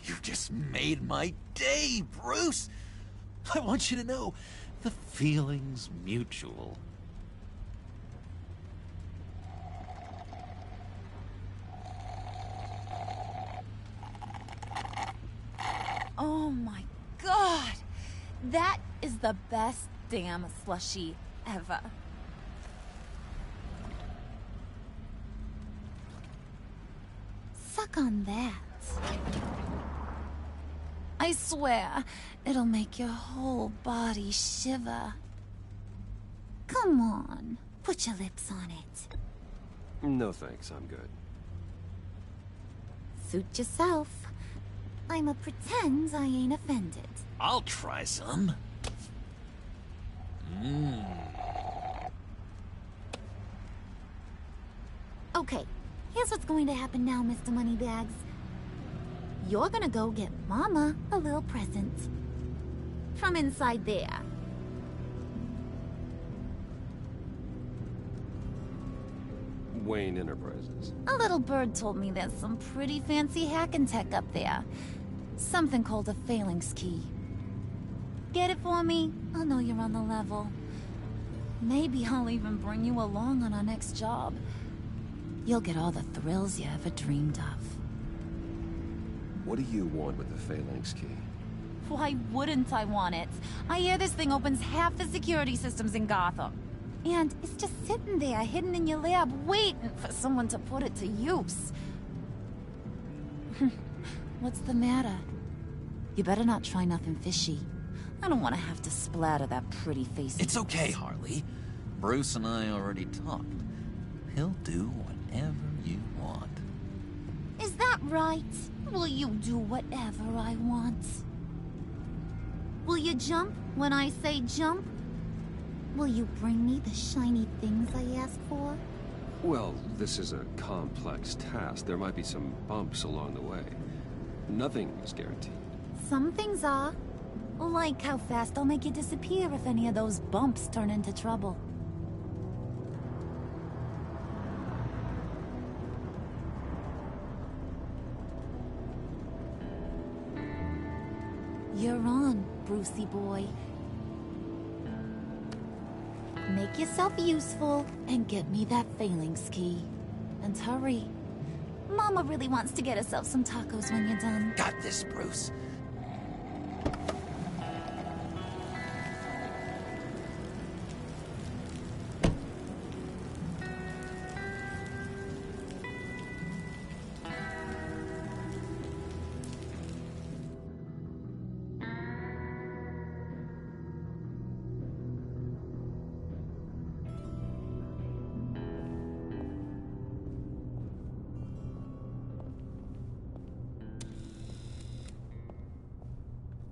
You just made my day, Bruce! I want you to know the feeling's mutual. Oh my god! That is the best damn slushie ever. Suck on that. I swear, it'll make your whole body shiver. Come on, put your lips on it. No thanks, I'm good. Suit yourself. I'ma pretend I ain't offended. I'll try some. Okay, here's what's going to happen now, Mr. Moneybags. You're gonna go get Mama a little present. From inside there. Wayne Enterprises. A little bird told me there's some pretty fancy hacking tech up there. Something called a phalanx key. Get it for me? I'll know you're on the level. Maybe I'll even bring you along on our next job. You'll get all the thrills you ever dreamed of. What do you want with the phalanx key? Why wouldn't I want it? I hear this thing opens half the security systems in Gotham. And it's just sitting there, hidden in your lab, waiting for someone to put it to use. What's the matter? You better not try nothing fishy. I don't want to have to splatter that pretty face. It's okay, Harley. Bruce and I already talked. He'll do whatever you want. Is that right? Will you do whatever I want? Will you jump when I say jump? Will you bring me the shiny things I ask for? Well, this is a complex task. There might be some bumps along the way. Nothing is guaranteed. Some things are. Like how fast I'll make you disappear if any of those bumps turn into trouble. You're on, Brucey boy. Make yourself useful and get me that phalanx key. And hurry. Mama really wants to get herself some tacos when you're done. Got this, Bruce.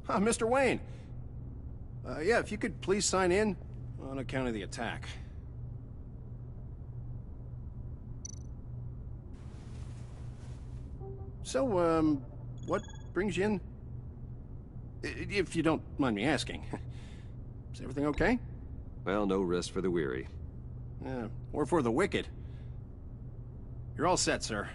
Mr. Wayne. Yeah, if you could please sign in on account of the attack. So, what brings you in? If you don't mind me asking. Is everything okay? Well, no rest for the weary. Yeah, or for the wicked. You're all set, sir.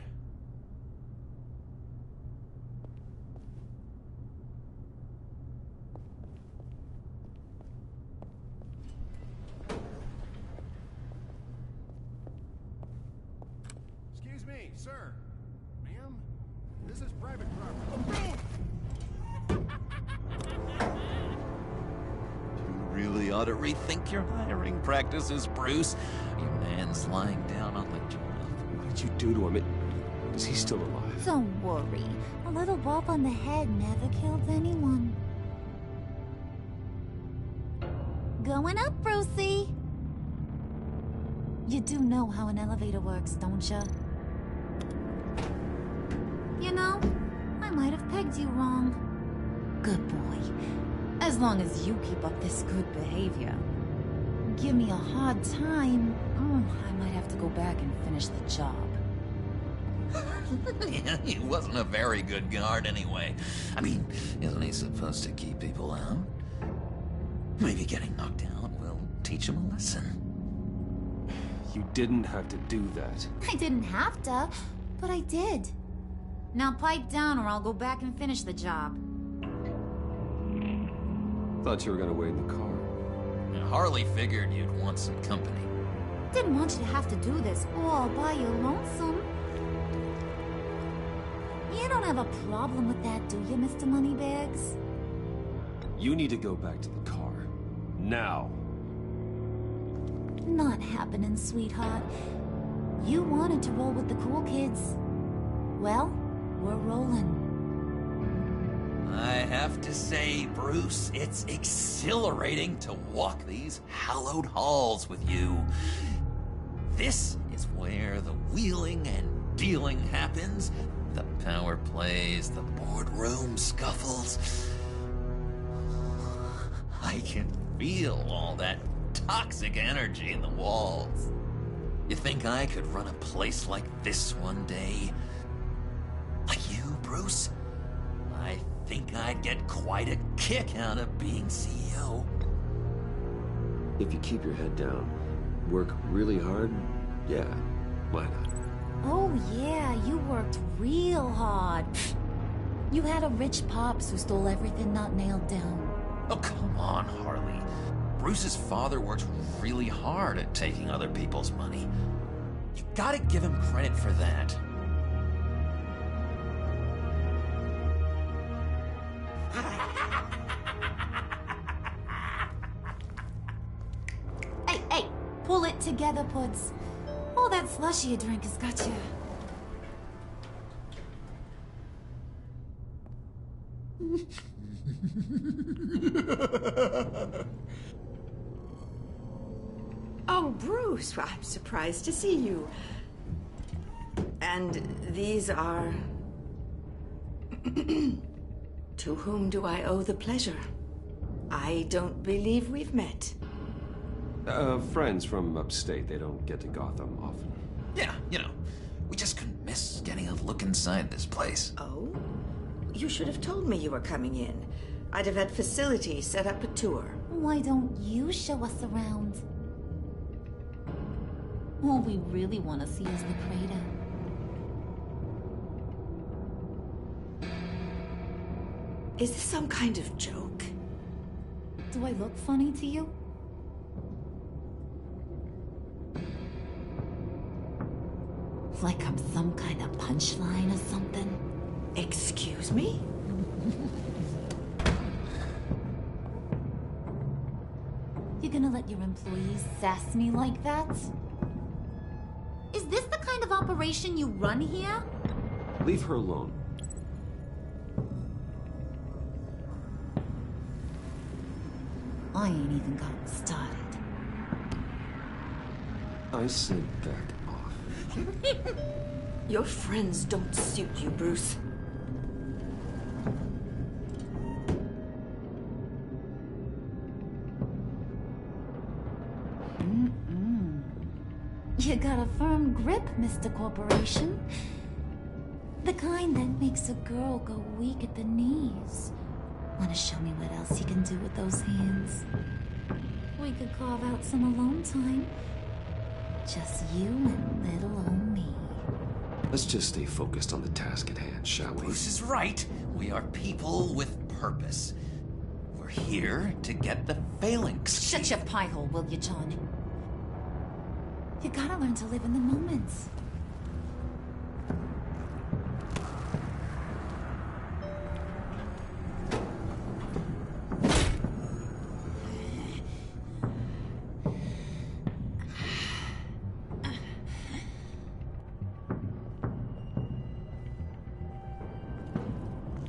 Excuse me, sir. Ma'am, this is private property. You really ought to rethink your hiring practices, Bruce. Your man's lying down on the job. What did you do to him? Is he still alive? Don't worry. A little bump on the head never killed anyone. Going up, Brucey. You do know how an elevator works, don't you? You know, I might have pegged you wrong. Good boy. As long as you keep up this good behavior. Give me a hard time, I might have to go back and finish the job. Yeah, he wasn't a very good guard anyway. I mean, isn't he supposed to keep people out? Maybe getting knocked out will teach him a lesson. You didn't have to do that. I didn't have to, but I did. Now pipe down or I'll go back and finish the job. thought you were gonna wait in the car. Harley figured you'd want some company. Didn't want you to have to do this all by your lonesome. You don't have a problem with that, do you, Mr. Moneybags? You need to go back to the car. Now. Not happening, sweetheart. You wanted to roll with the cool kids. Well, we're rolling. I have to say, Bruce, it's exhilarating to walk these hallowed halls with you. This is where the wheeling and dealing happens, the power plays, the boardroom scuffles. I can feel all that toxic energy in the walls. You think I could run a place like this one day? Like you, Bruce? I think I'd get quite a kick out of being CEO. If you keep your head down, work really hard, yeah, why not? Oh yeah, you worked real hard. You had a rich pops who stole everything not nailed down. Oh, come on, Harley. Bruce's father worked really hard at taking other people's money. You gotta give him credit for that. Hey, pull it together, Puds. All that slushy you drink has got you. Oh, Bruce, well, I'm surprised to see you. And these are... To whom do I owe the pleasure? I don't believe we've met. Friends from upstate. They don't get to Gotham often. Yeah, you know, we just couldn't miss getting a look inside this place. Oh? You should have told me you were coming in. I'd have had facilities set up a tour. Why don't you show us around? All we really want to see is the crater. Is this some kind of joke? Do I look funny to you? Like I'm some kind of punchline or something? Excuse me? You gonna let your employees sass me like that? Is this the kind of operation you run here? Leave her alone. I ain't even gotten started. I said back off. Your friends don't suit you, Bruce. You got a firm grip, Mr. Corporation. The kind that makes a girl go weak at the knees. Wanna show me what else you can do with those hands? We could carve out some alone time. Just you and little old me. Let's just stay focused on the task at hand, shall we? Bruce is right. We are people with purpose. We're here to get the phalanx. Shut your pie hole, will you, John? You gotta learn to live in the moment.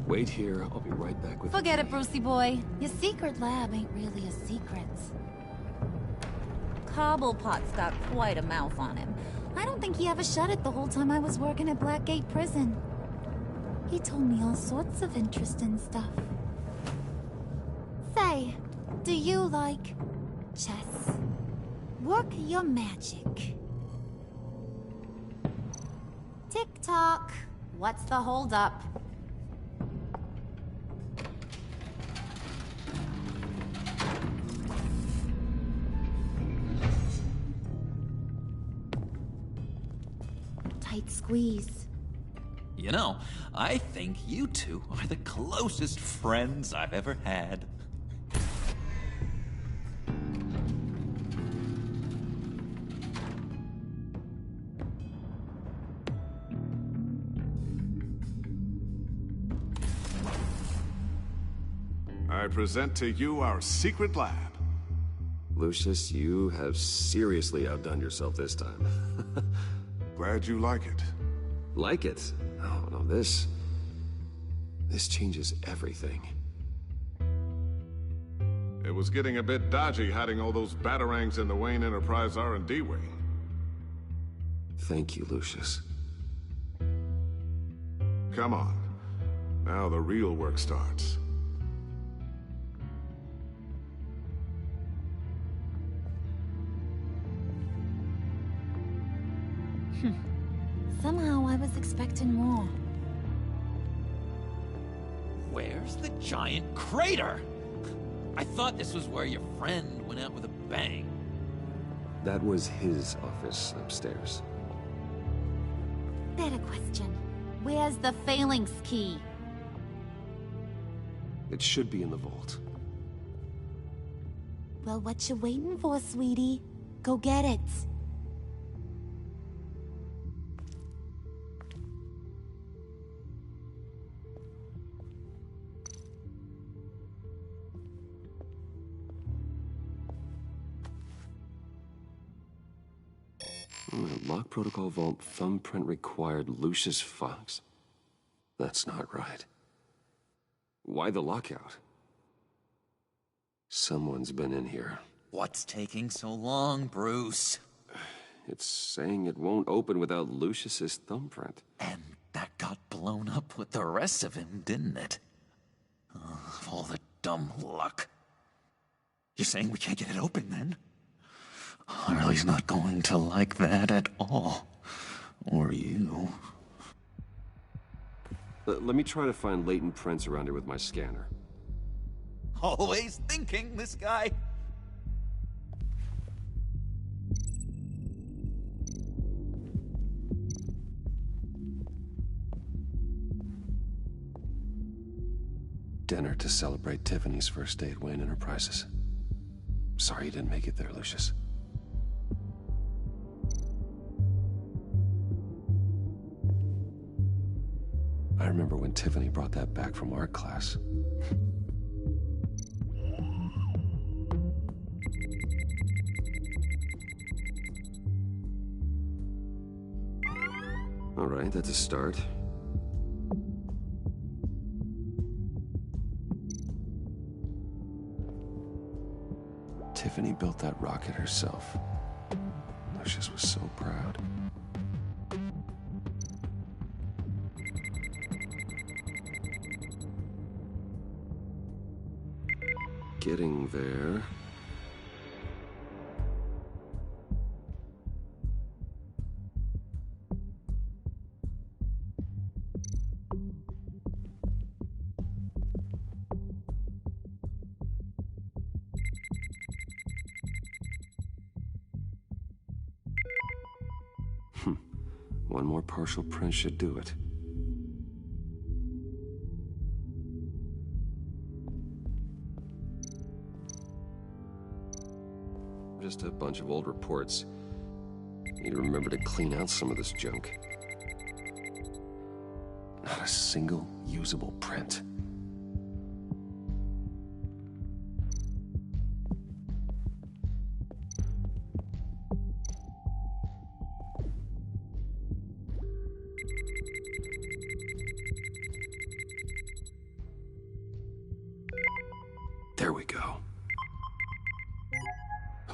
Wait here, I'll be right back with you. Forget it, Brucey boy. Your secret lab ain't really a secret. Cobblepot's got quite a mouth on him. I don't think he ever shut it the whole time I was working at Blackgate Prison. He told me all sorts of interesting stuff. Say, do you like chess? Work your magic. Tick-tock. What's the holdup? Tight squeeze. You know, I think you two are the closest friends I've ever had. I present to you our secret lab. Lucius, you have seriously outdone yourself this time. Glad you like it. Like it? Oh, no, this changes everything. It was getting a bit dodgy hiding all those batarangs in the Wayne Enterprise R&D wing. Thank you, Lucius. Come on. Now the real work starts. Somehow I was expecting more. Where's the giant crater? I thought this was where your friend went out with a bang. That was his office upstairs. Better question. Where's the phalanx key? It should be in the vault. Well, what you waiting for, sweetie? Go get it. Lock protocol vault thumbprint required Lucius Fox. That's not right. Why the lockout? Someone's been in here. What's taking so long, Bruce? It's saying it won't open without Lucius's thumbprint. And that got blown up with the rest of him, didn't it? All the dumb luck. You're saying we can't get it open, then? Harley's not going to like that at all. Or you. Let me try to find latent prints around here with my scanner. Always thinking, this guy. Dinner to celebrate Tiffany's first day at Wayne Enterprises. Sorry you didn't make it there, Lucius. I remember when Tiffany brought that back from art class. All right, that's a start. Tiffany built that rocket herself. Lucius was so proud. Getting there. One more partial print should do it. Just a bunch of old reports. Need to remember to clean out some of this junk. Not a single usable print. There we go.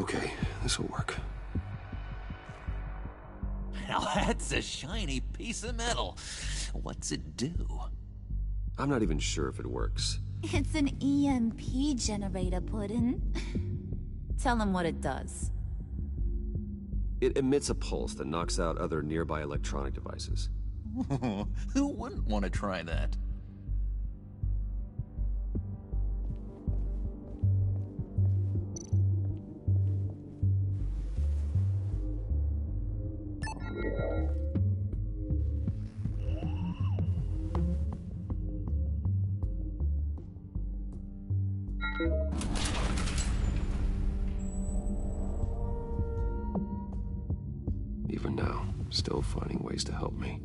Okay, this will work. Now that's a shiny piece of metal. What's it do? I'm not even sure if it works. It's an EMP generator, Puddin'. Tell him what it does. It emits a pulse that knocks out other nearby electronic devices. Who wouldn't want to try that? Even now, still finding ways to help me.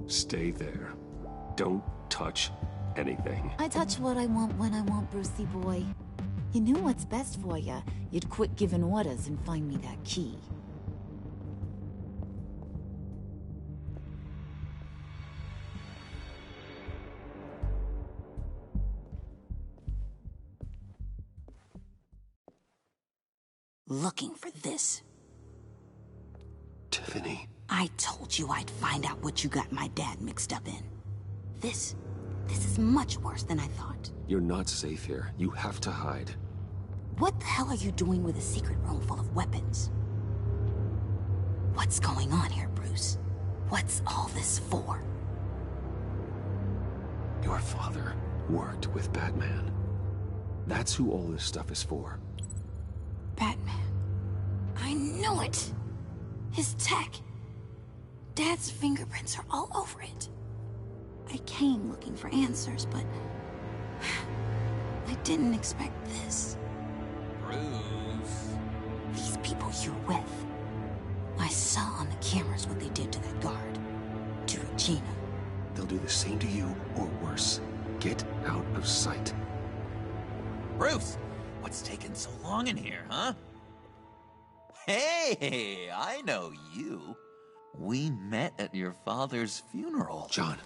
Stay there. Don't touch anything. I touch what I want when I want, Brucey boy. You knew what's best for you. You'd quit giving orders and find me that key. Looking for this. Tiffany. I told you I'd find out what you got my dad mixed up in. This is much worse than I thought. You're not safe here. You have to hide. What the hell are you doing with a secret room full of weapons? What's going on here, Bruce? What's all this for? Your father worked with Batman. That's who all this stuff is for. Batman. I knew it! His tech. Dad's fingerprints are all over it. I came looking for answers, but I didn't expect this. Bruce. These people you're with. I saw on the cameras what they did to that guard. To Regina. They'll do the same to you, or worse. Get out of sight. Bruce, what's taking so long in here, huh? Hey, I know you. We met at your father's funeral. John.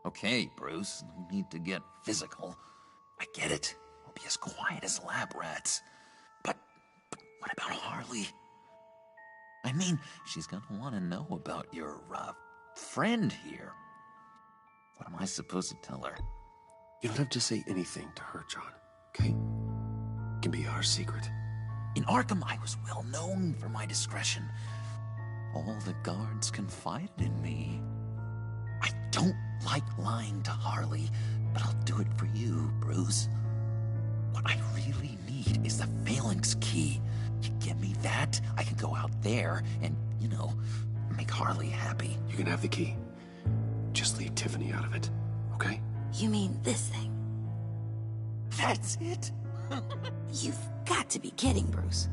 Okay, Bruce, no need to get physical. I get it. We'll be as quiet as lab rats. But what about Harley? I mean, she's gonna want to know about your, friend here. What am I supposed to tell her? You don't have to say anything to her, John, okay? It can be our secret. In Arkham, I was well known for my discretion. All the guards confided in me. I don't like lying to Harley, but I'll do it for you, Bruce. What I really need is the Phalanx key. You give me that, I can go out there and, make Harley happy. You can have the key. Just leave Tiffany out of it, okay? You mean this thing? That's it? You've got to be kidding, Bruce.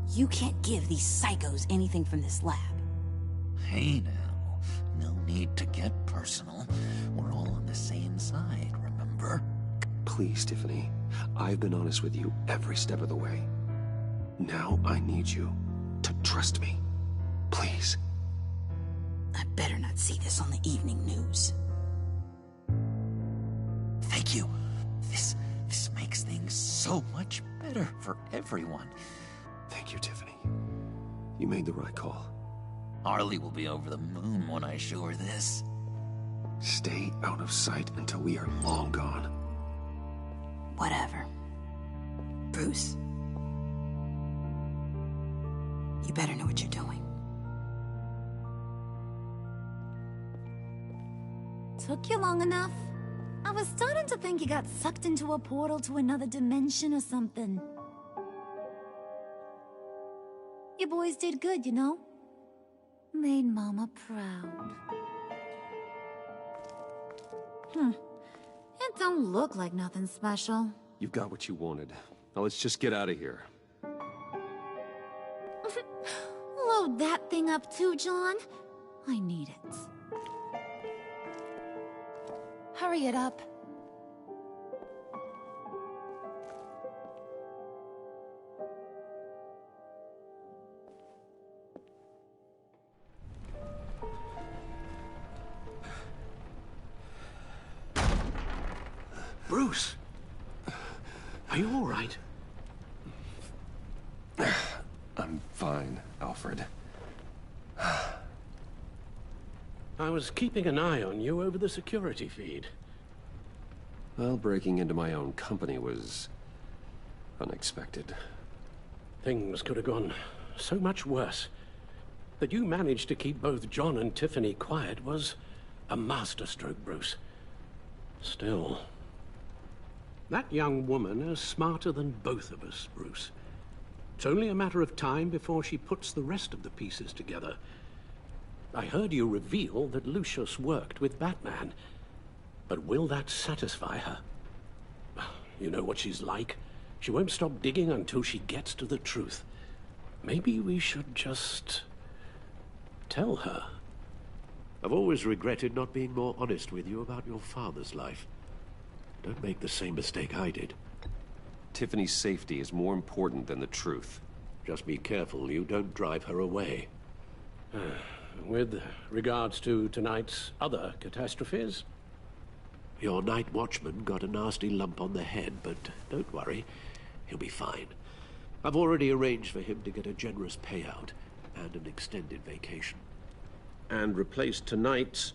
You can't give these psychos anything from this lab. Hey now, no need to get personal. We're all on the same side, remember? Please, Tiffany. I've been honest with you every step of the way. Now I need you to trust me. Please. I better not see this on the evening news. Thank you. This makes things so much better for everyone. Thank you, Tiffany. You made the right call. Harley will be over the moon when I show her this. Stay out of sight until we are long gone. Whatever. Bruce. You better know what you're doing. Took you long enough? I was starting to think you got sucked into a portal to another dimension or something. You boys did good, you know? Made Mama proud. It don't look like nothing special. You've got what you wanted. Now let's just get out of here. Load that thing up too, John. I need it. Hurry it up. Bruce! Are you all right? I'm fine, Alfred. I was keeping an eye on you over the security feed. Well, breaking into my own company was unexpected. Things could have gone so much worse. That you managed to keep both John and Tiffany quiet was a masterstroke, Bruce. Still, that young woman is smarter than both of us, Bruce. It's only a matter of time before she puts the rest of the pieces together. I heard you reveal that Lucius worked with Batman. But will that satisfy her? You know what she's like. She won't stop digging until she gets to the truth. Maybe we should just tell her. I've always regretted not being more honest with you about your father's life. Don't make the same mistake I did. Tiffany's safety is more important than the truth. Just be careful you don't drive her away. With regards to tonight's other catastrophes, your night watchman got a nasty lump on the head, but don't worry, he'll be fine. I've already arranged for him to get a generous payout and an extended vacation. And replaced tonight's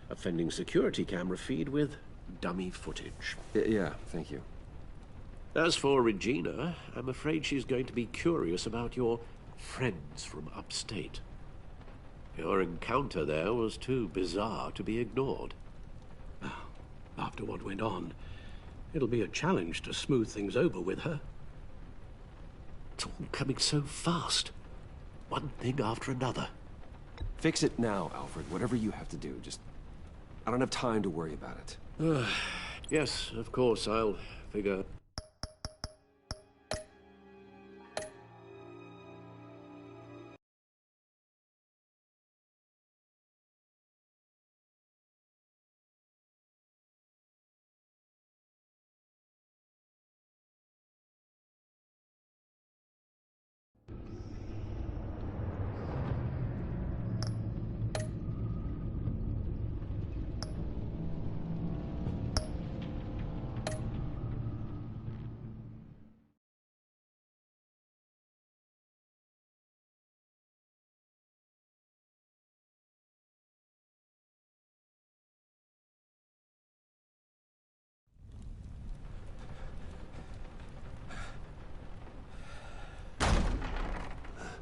offending security camera feed with dummy footage. Yeah, thank you. As for Regina, I'm afraid she's going to be curious about your friends from upstate. Your encounter there was too bizarre to be ignored. After what went on, it'll be a challenge to smooth things over with her. It's all coming so fast. One thing after another. Fix it now, Alfred. Whatever you have to do. I don't have time to worry about it. Yes, of course, I'll figure...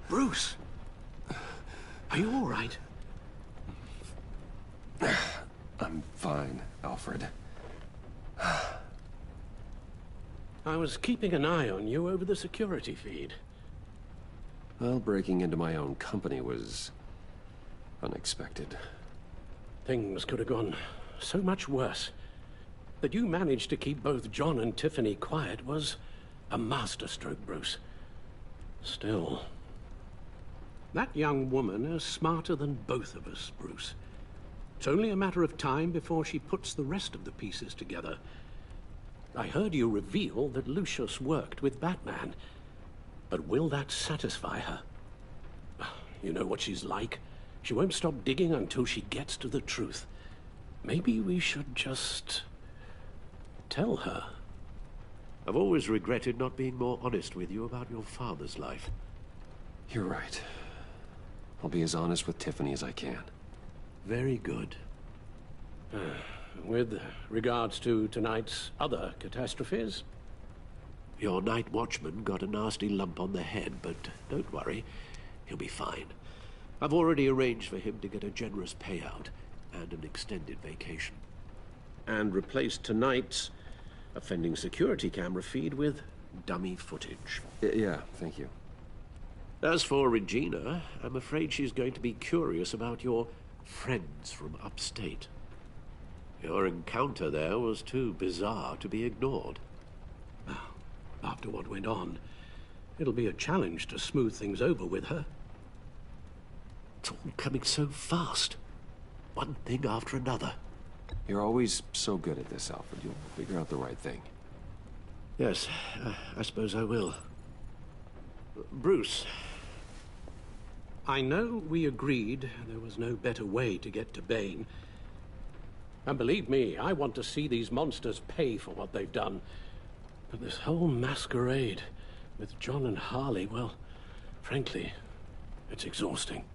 Bruce! Are you all right? I'm fine, Alfred. I was keeping an eye on you over the security feed. Well, breaking into my own company was... unexpected. Things could have gone so much worse. That you managed to keep both John and Tiffany quiet was a masterstroke, Bruce. Still... that young woman is smarter than both of us, Bruce. It's only a matter of time before she puts the rest of the pieces together. I heard you reveal that Lucius worked with Batman. But will that satisfy her? You know what she's like. She won't stop digging until she gets to the truth. Maybe we should just... tell her. I've always regretted not being more honest with you about your father's life. You're right. I'll be as honest with Tiffany as I can. Very good. With regards to tonight's other catastrophes, your night watchman got a nasty lump on the head, but don't worry, he'll be fine. I've already arranged for him to get a generous payout and an extended vacation. And replaced tonight's offending security camera feed with dummy footage. Yeah, thank you. As for Regina, I'm afraid she's going to be curious about your friends from upstate. Your encounter there was too bizarre to be ignored. After what went on, it'll be a challenge to smooth things over with her. It's all coming so fast. One thing after another. You're always so good at this, Alfred. You'll figure out the right thing. Yes, I suppose I will. Bruce, I know we agreed there was no better way to get to Bane. And believe me, I want to see these monsters pay for what they've done. But this whole masquerade with John and Harley, well, frankly, it's exhausting.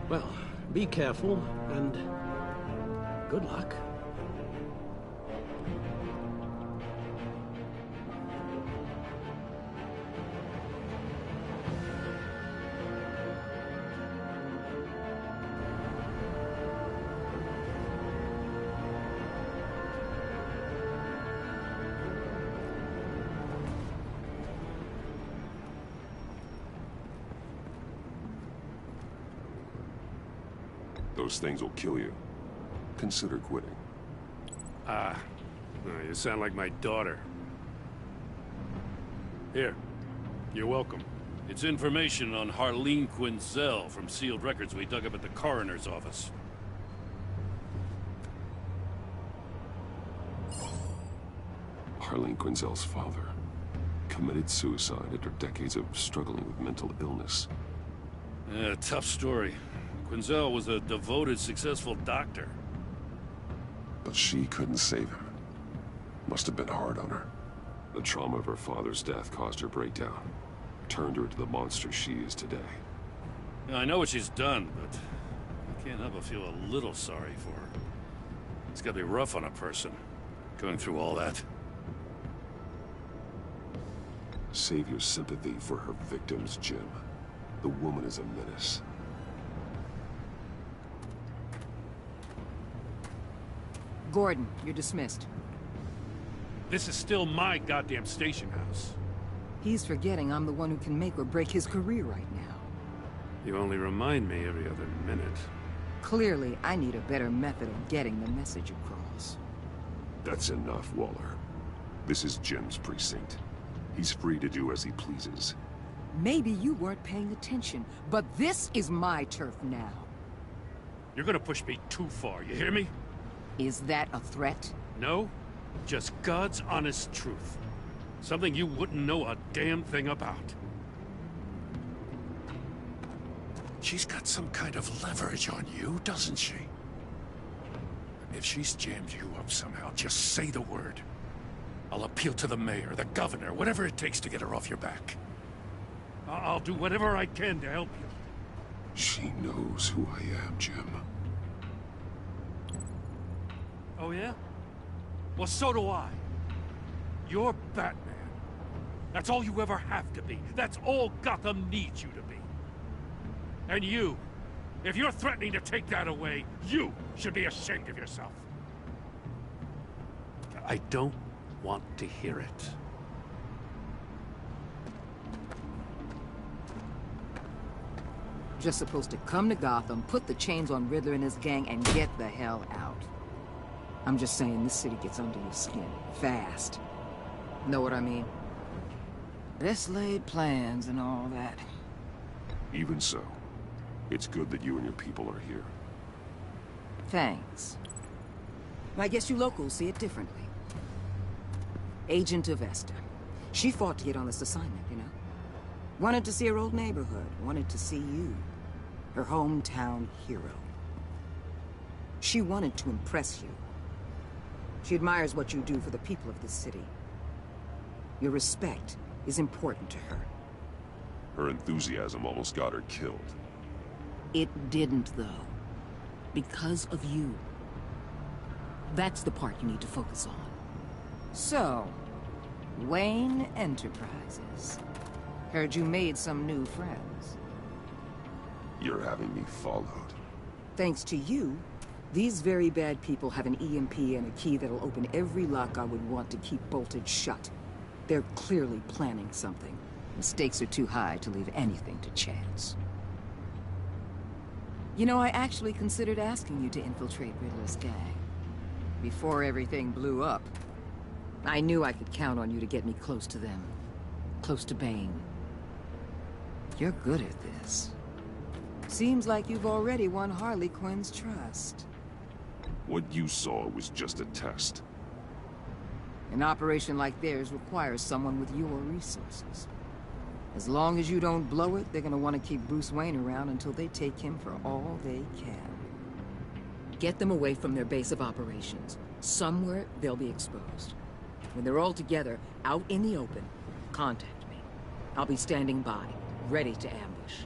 Well, be careful and good luck. Those things will kill you. Consider quitting. You sound like my daughter. Here, You're welcome. It's information on Harleen Quinzel from sealed records we dug up at the coroner's office. Harleen Quinzel's father committed suicide after decades of struggling with mental illness. Yeah, tough story. Quinzel was a devoted, successful doctor. But she couldn't save him. Must have been hard on her. The trauma of her father's death caused her breakdown. Turned her into the monster she is today. Yeah, I know what she's done, but I can't help but feel a little sorry for her. It's gotta be rough on a person, going through all that. Save your sympathy for her victims, Jim. The woman is a menace. Gordon, you're dismissed. This is still my goddamn station house. He's forgetting I'm the one who can make or break his career right now. You only remind me every other minute. Clearly, I need a better method of getting the message across. That's enough, Waller. This is Jim's precinct. He's free to do as he pleases. Maybe you weren't paying attention, but this is my turf now. You're gonna push me too far, you hear me? Is that a threat? No, just God's honest truth. Something you wouldn't know a damn thing about. She's got some kind of leverage on you, doesn't she? If she's jammed you up somehow, just say the word. I'll appeal to the mayor, the governor, whatever it takes to get her off your back. I'll do whatever I can to help you. She knows who I am, Jim. Oh yeah? Well, so do I. You're Batman. That's all you ever have to be. That's all Gotham needs you to be. And you, if you're threatening to take that away, you should be ashamed of yourself. I don't want to hear it. Just supposed to come to Gotham, put the chains on Riddler and his gang, and get the hell out. I'm just saying, this city gets under your skin. Fast. Know what I mean? Best laid plans and all that. Even so, it's good that you and your people are here. Thanks. I guess you locals see it differently. Agent of Esther. She fought to get on this assignment, you know? Wanted to see her old neighborhood. Wanted to see you. Her hometown hero. She wanted to impress you. She admires what you do for the people of this city. Your respect is important to her. Her enthusiasm almost got her killed. It didn't, though. Because of you. That's the part you need to focus on. So, Wayne Enterprises. Heard you made some new friends. You're having me followed. Thanks to you, these very bad people have an EMP and a key that'll open every lock I would want to keep bolted shut. They're clearly planning something. The stakes are too high to leave anything to chance. You know, I actually considered asking you to infiltrate Riddler's gang. Before everything blew up. I knew I could count on you to get me close to them. Close to Bane. You're good at this. Seems like you've already won Harley Quinn's trust. What you saw was just a test. An operation like theirs requires someone with your resources. As long as you don't blow it, they're gonna want to keep Bruce Wayne around until they take him for all they can. Get them away from their base of operations. Somewhere they'll be exposed. When they're all together, out in the open, contact me. I'll be standing by, ready to ambush.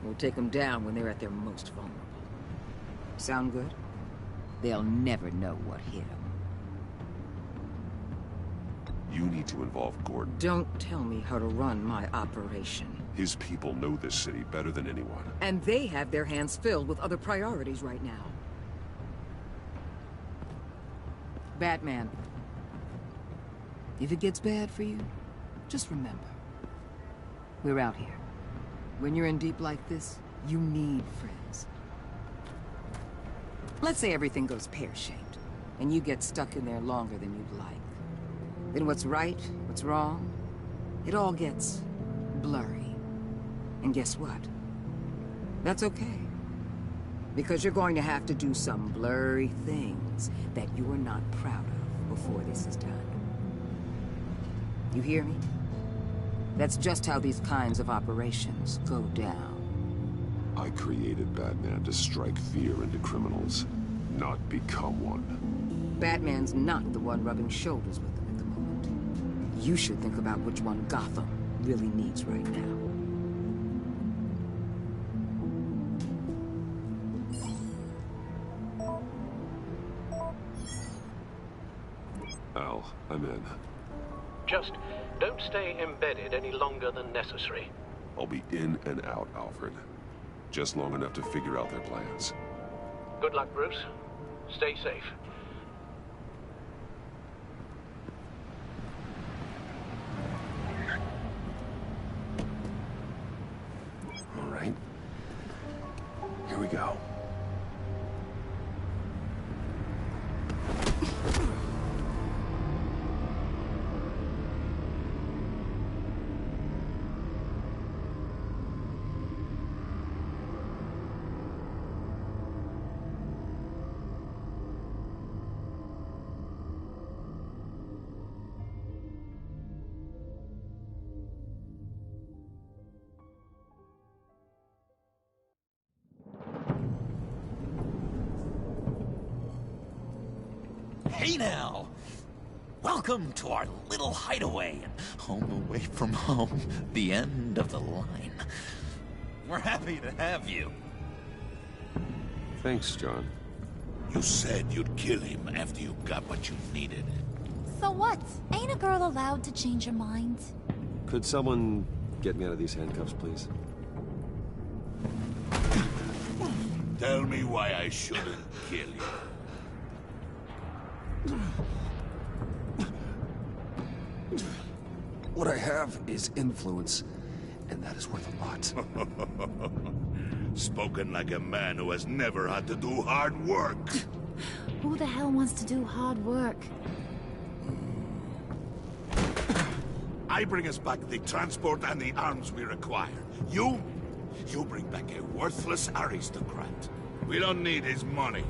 We'll take them down when they're at their most vulnerable. Sound good? They'll never know what hit them. You need to involve Gordon. Don't tell me how to run my operation. His people know this city better than anyone. And they have their hands filled with other priorities right now. Batman. If it gets bad for you, just remember. We're out here. When you're in deep like this, you need friends. Let's say everything goes pear-shaped, and you get stuck in there longer than you'd like. Then what's right, what's wrong, It all gets blurry. And guess what? That's okay. Because you're going to have to do some blurry things that you are not proud of before this is done. You hear me? That's just how these kinds of operations go down. I created Batman to strike fear into criminals, not become one. Batman's not the one rubbing shoulders with them at the moment. You should think about which one Gotham really needs right now. Al, I'm in. Just don't stay embedded any longer than necessary. I'll be in and out, Alfred. Just long enough to figure out their plans. Good luck, Bruce. Stay safe. All right. Here we go. Hey now! Welcome to our little hideaway and home away from home, the end of the line. We're happy to have you. Thanks, John. You said you'd kill him after you got what you needed. So what? Ain't a girl allowed to change her mind? Could someone get me out of these handcuffs, please? Tell me why I shouldn't kill you. What I have is influence, and that is worth a lot. Spoken like a man who has never had to do hard work. Who the hell wants to do hard work? I bring us back the transport and the arms we require. You bring back a worthless aristocrat. We don't need his money.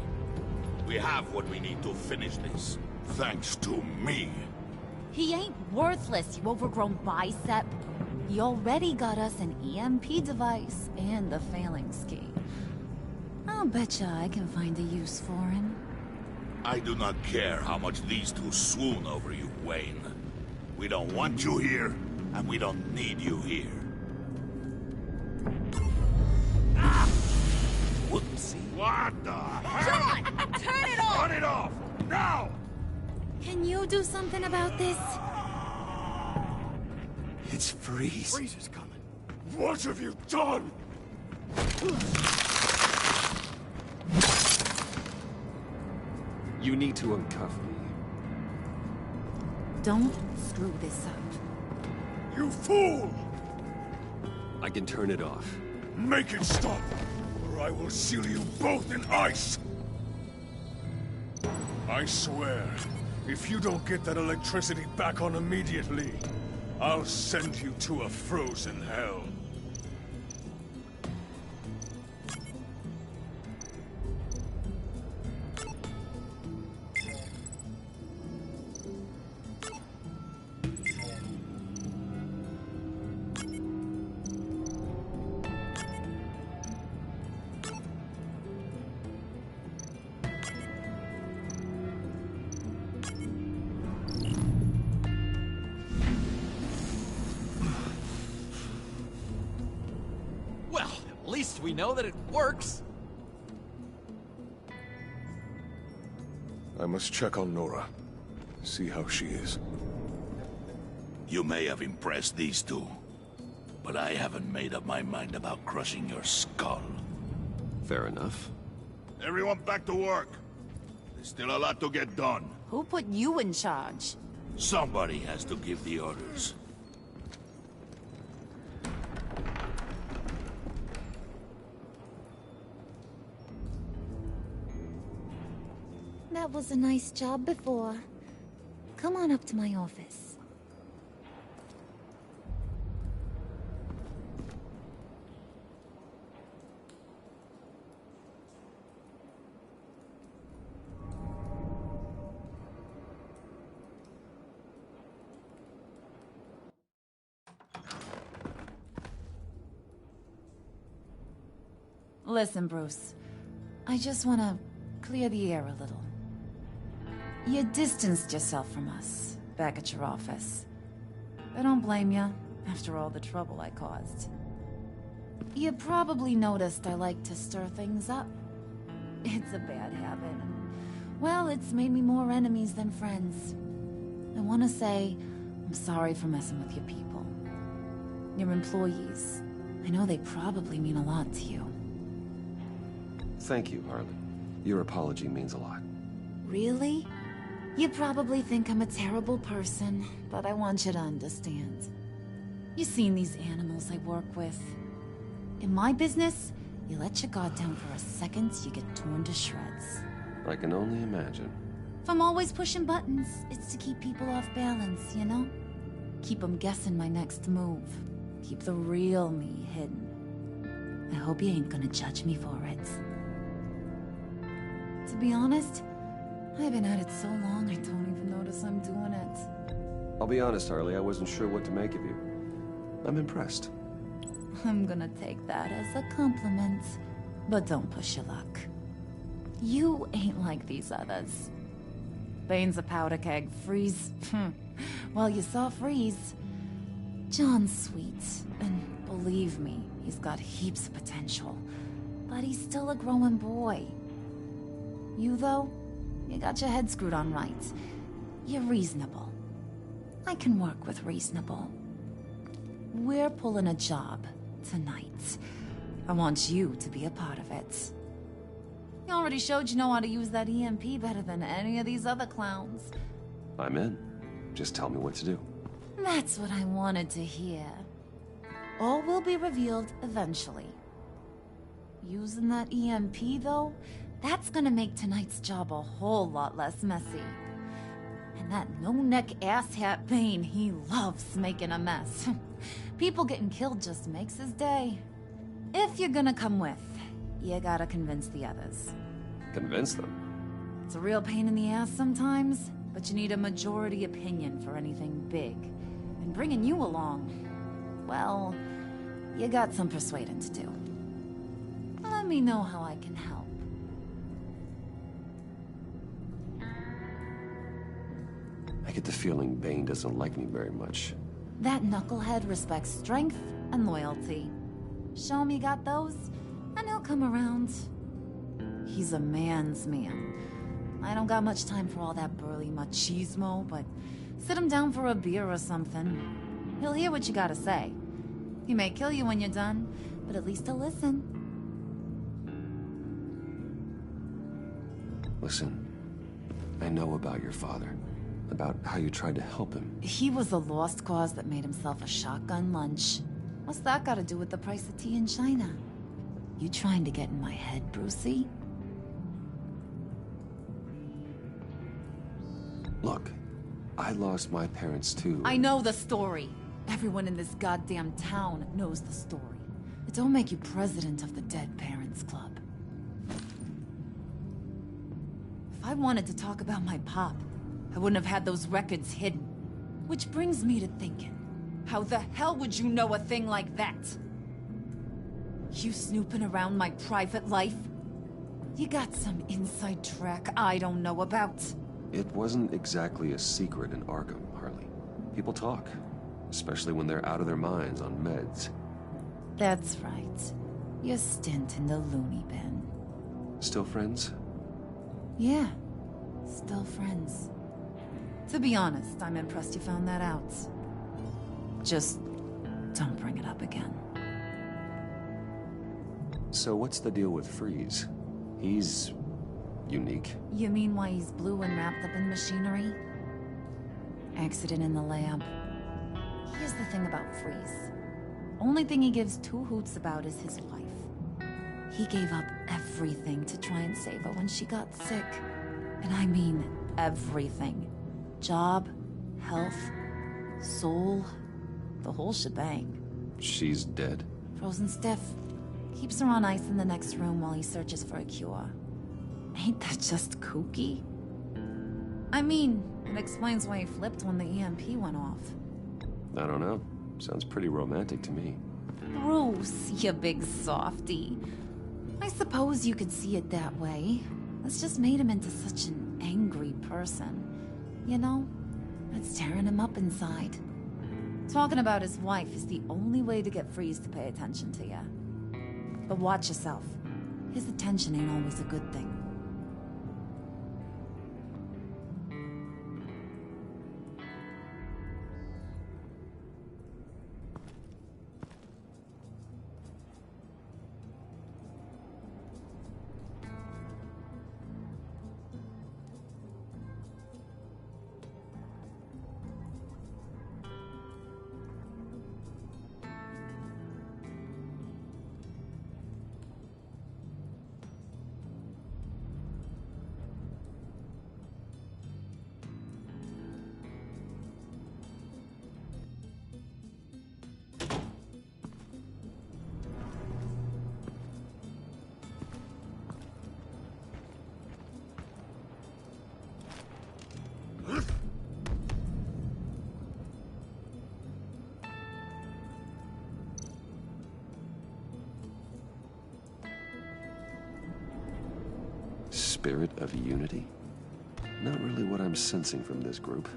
We have what we need to finish this. Thanks to me. He ain't worthless, you overgrown bicep. He already got us an EMP device and the failing ski. I'll betcha I can find a use for him. I do not care how much these two swoon over you, Wayne. We don't want you here, and we don't need you here. Ah! Whoopsie. What the heck? John! Turn it off! Turn it off! Now! Can you do something about this? It's Freeze. Freeze is coming. What have you done? You need to uncuff me. Don't screw this up. You fool! I can turn it off. Make it stop, or I will seal you both in ice! I swear, if you don't get that electricity back on immediately, I'll send you to a frozen hell. At least we know that it works. I must check on Nora. See how she is. You may have impressed these two, but I haven't made up my mind about crushing your skull. Fair enough. Everyone back to work. There's still a lot to get done. Who put you in charge? Somebody has to give the orders. That was a nice job before. Come on up to my office. Listen, Bruce. I just want to clear the air a little. You distanced yourself from us back at your office. I don't blame you, after all the trouble I caused. You probably noticed I like to stir things up. It's a bad habit. Well, it's made me more enemies than friends. I want to say I'm sorry for messing with your people. Your employees. I know they probably mean a lot to you. Thank you, Harley. Your apology means a lot. Really? You probably think I'm a terrible person, but I want you to understand. You've seen these animals I work with. In my business, you let your guard down for a second, you get torn to shreds. I can only imagine. If I'm always pushing buttons, it's to keep people off balance, you know? Keep them guessing my next move. Keep the real me hidden. I hope you ain't gonna judge me for it. To be honest, I've been at it so long I don't even notice I'm doing it. I'll be honest, Harley, I wasn't sure what to make of you. I'm impressed. I'm gonna take that as a compliment. But don't push your luck. You ain't like these others. Bane's a powder keg. Freeze. Well, you saw Freeze. John's sweet, and believe me, he's got heaps of potential. But he's still a growing boy. You, though, you got your head screwed on right. You're reasonable. I can work with reasonable. We're pulling a job tonight. I want you to be a part of it. You already showed you know how to use that EMP better than any of these other clowns. I'm in. Just tell me what to do. That's what I wanted to hear. All will be revealed eventually. Using that EMP, though, that's gonna make tonight's job a whole lot less messy. And that no-neck asshat Bane, he loves making a mess. People getting killed just makes his day. If you're gonna come with, you gotta convince the others. Convince them? It's a real pain in the ass sometimes, but you need a majority opinion for anything big. And bringing you along, well, you got some persuading to do. Let me know how I can help. I get the feeling Bane doesn't like me very much. That knucklehead respects strength and loyalty. Show him you got those, and he'll come around. He's a man's man. I don't got much time for all that burly machismo, but sit him down for a beer or something. He'll hear what you gotta say. He may kill you when you're done, but at least he'll listen. Listen, I know about your father. About how you tried to help him. He was a lost cause that made himself a shotgun lunch. What's that got to do with the price of tea in China? You trying to get in my head, Brucey? Look, I lost my parents too. I know the story. Everyone in this goddamn town knows the story. It don't make you president of the Dead Parents Club. If I wanted to talk about my pop, I wouldn't have had those records hidden. Which brings me to thinking, how the hell would you know a thing like that? You snooping around my private life? You got some inside track I don't know about. It wasn't exactly a secret in Arkham, Harley. People talk, especially when they're out of their minds on meds. That's right. Your stint in the loony bin. Still friends? Yeah, still friends. To be honest, I'm impressed you found that out. Just don't bring it up again. So what's the deal with Freeze? He's unique. You mean why he's blue and wrapped up in machinery? Accident in the lab. Here's the thing about Freeze. Only thing he gives two hoots about is his wife. He gave up everything to try and save her when she got sick. And I mean everything. Job, health, soul, the whole shebang. She's dead. Frozen stiff. Keeps her on ice in the next room while he searches for a cure. Ain't that just kooky? I mean, it explains why he flipped when the EMP went off. I don't know. Sounds pretty romantic to me. Bruce, you big softy. I suppose you could see it that way. It's just made him into such an angry person. You know, it's tearing him up inside. Talking about his wife is the only way to get Freeze to pay attention to you. But watch yourself. His attention ain't always a good thing. Spirit of unity? Not really what I'm sensing from this group.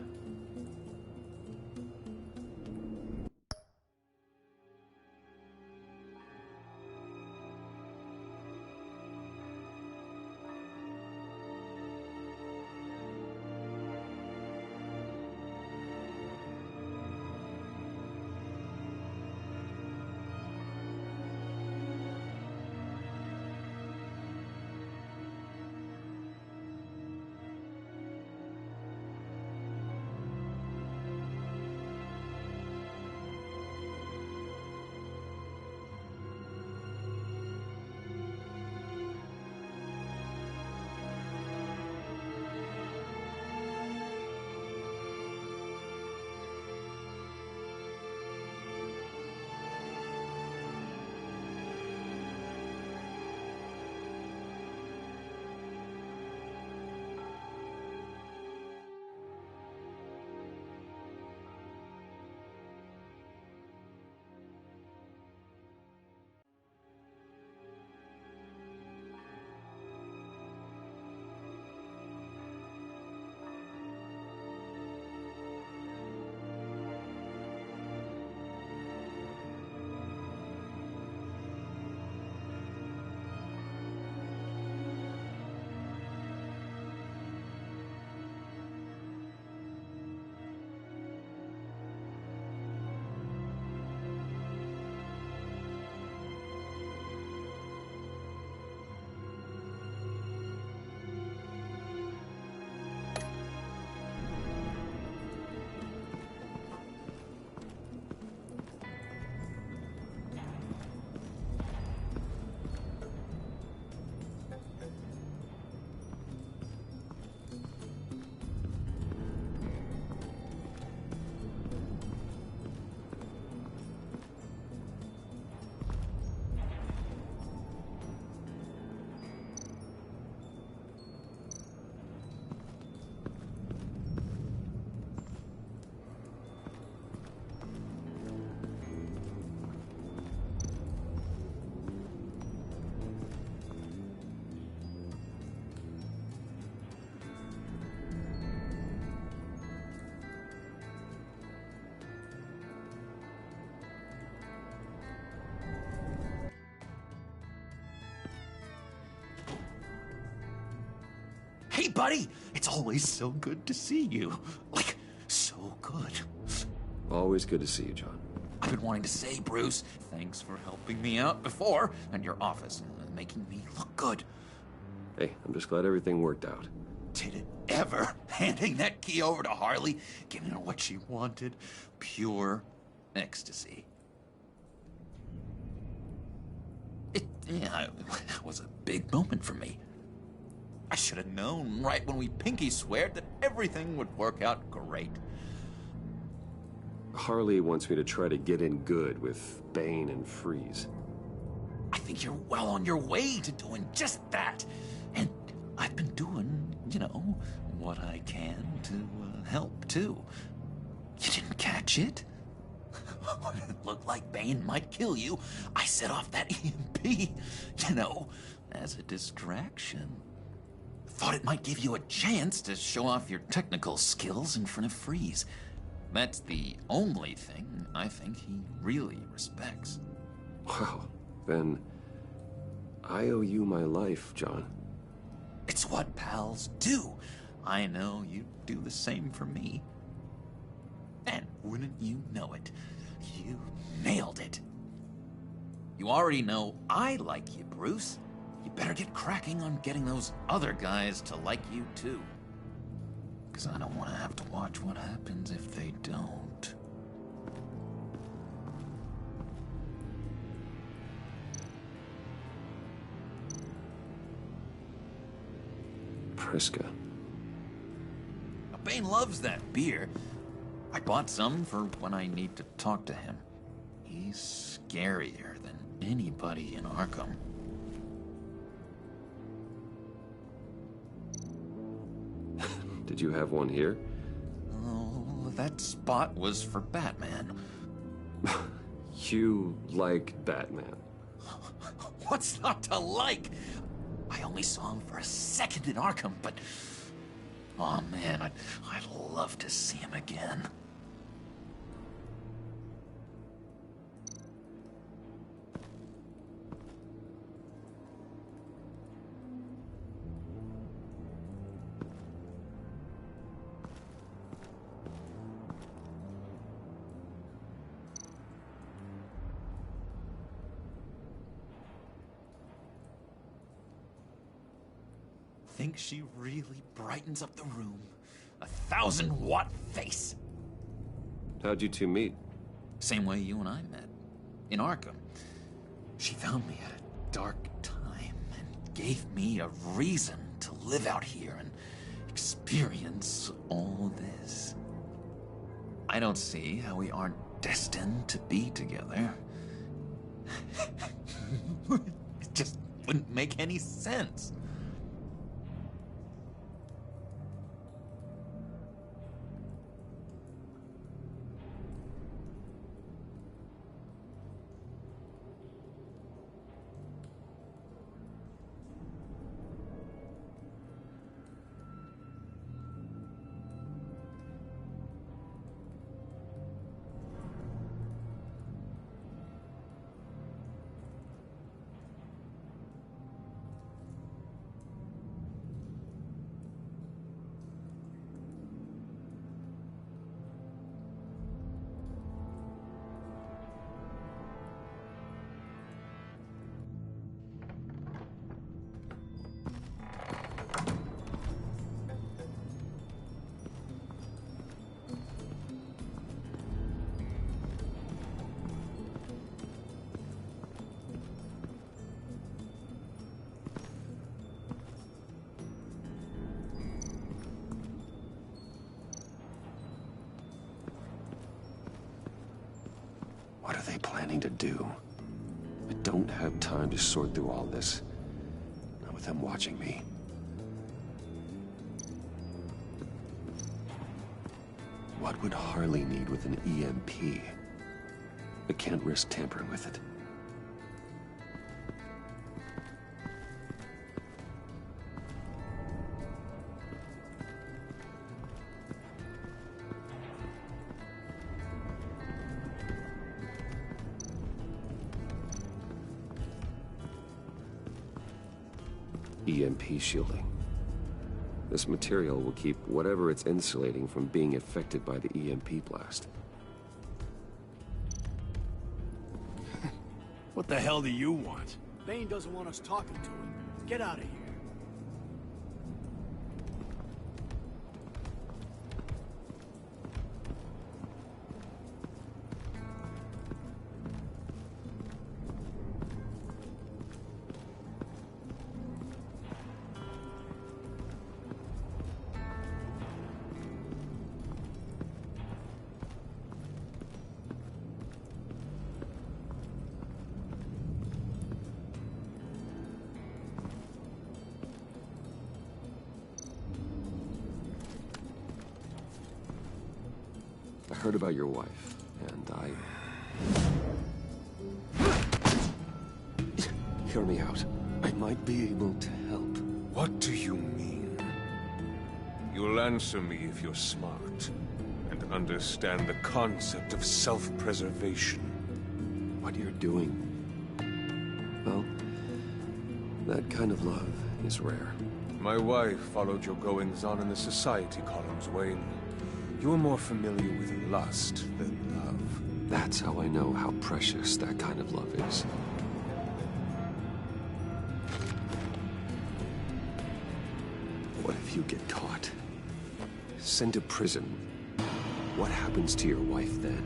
Hey, buddy! It's always so good to see you. Like, so good. Always good to see you, John. I've been wanting to say, Bruce, thanks for helping me out before, and your office, making me look good. Hey, I'm just glad everything worked out. Did it ever? Handing that key over to Harley, giving her what she wanted. Pure ecstasy. It was a big moment for me. I should have known right when we pinky sweared that everything would work out great. Harley wants me to try to get in good with Bane and Freeze. I think you're well on your way to doing just that. And I've been doing, what I can to help, too. You didn't catch it? When it looked like Bane might kill you, I set off that EMP, you know, as a distraction. Thought it might give you a chance to show off your technical skills in front of Freeze. That's the only thing I think he really respects. Wow, then I owe you my life, John. It's what pals do. I know you do the same for me. And wouldn't you know it, you nailed it. You already know I like you, Bruce. You better get cracking on getting those other guys to like you too. 'Cause I don't want to have to watch what happens if they don't. Priska. Bane loves that beer. I bought some for when I need to talk to him. He's scarier than anybody in Arkham. Did you have one here? Oh, that spot was for Batman. You like Batman? What's not to like? I only saw him for a second in Arkham, but... oh man, I'd love to see him again. Think she really brightens up the room. 1,000-watt face. How'd you two meet? Same way you and I met. In Arkham. She found me at a dark time and gave me a reason to live out here and experience all this. I don't see how we aren't destined to be together. It just wouldn't make any sense. What are they planning to do? I don't have time to sort through all this. Not with them watching me. What would Harley need with an EMP? I can't risk tampering with it. EMP shielding. This material will keep whatever it's insulating from being affected by the EMP blast. What the hell do you want? Bane doesn't want us talking to him. Get out of here. I heard about your wife, and I Hear me out. I might be able to help. What do you mean? You'll answer me if you're smart and understand the concept of self-preservation. What you're doing, well, that kind of love is rare. My wife followed your goings-on in the society columns, Wayne. You're more familiar with lust than love. That's how I know how precious that kind of love is. What if you get caught? Sent to prison? What happens to your wife then?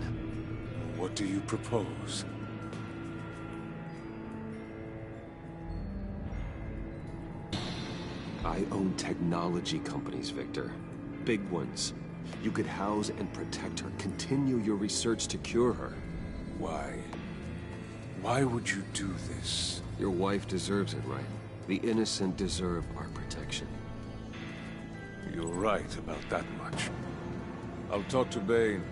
What do you propose? I own technology companies, Victor. Big ones. You could house and protect her, continue your research to cure her. Why? Why would you do this? Your wife deserves it, right? The innocent deserve our protection. You're right about that much. I'll talk to Bane.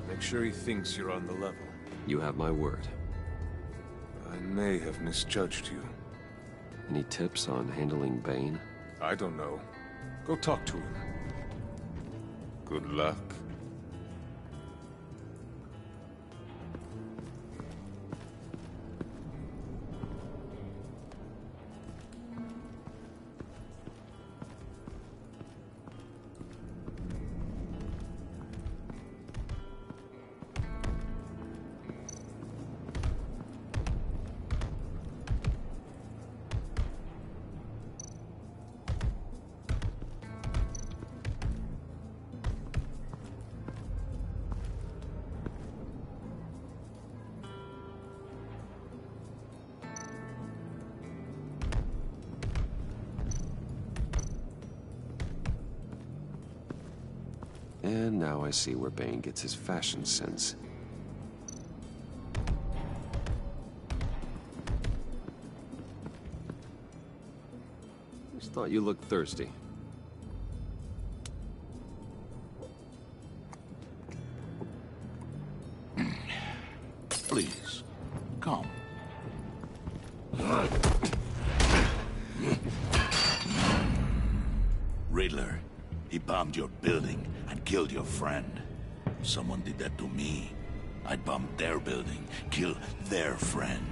Make sure he thinks you're on the level. You have my word. I may have misjudged you. Any tips on handling Bane? I don't know. Go talk to him. Good luck. And now I see where Bane gets his fashion sense. Just thought you looked thirsty. Please, come. Riddler, he bombed your building and killed your friend. Someone did that to me. I'd bomb their building, kill their friend.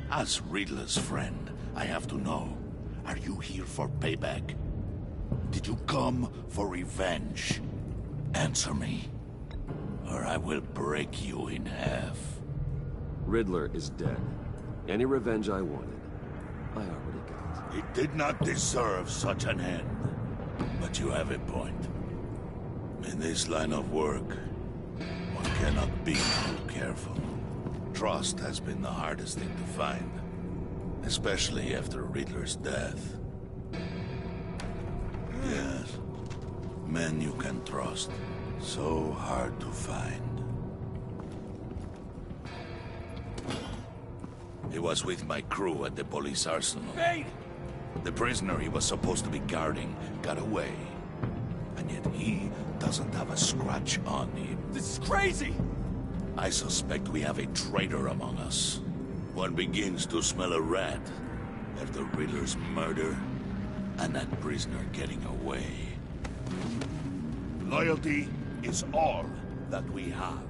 As Riddler's friend, I have to know, are you here for payback? Did you come for revenge? Answer me, or I will break you in half. Riddler is dead. Any revenge I wanted, I already got. He did not deserve such an end. But you have a point. In this line of work, one cannot be too careful. Trust has been the hardest thing to find, especially after Riddler's death. Yes, men you can trust, so hard to find. He was with my crew at the police arsenal. Hey! The prisoner he was supposed to be guarding got away. And yet he doesn't have a scratch on him. This is crazy! I suspect we have a traitor among us. One begins to smell a rat after Riddler's murder and that prisoner getting away. Loyalty is all that we have.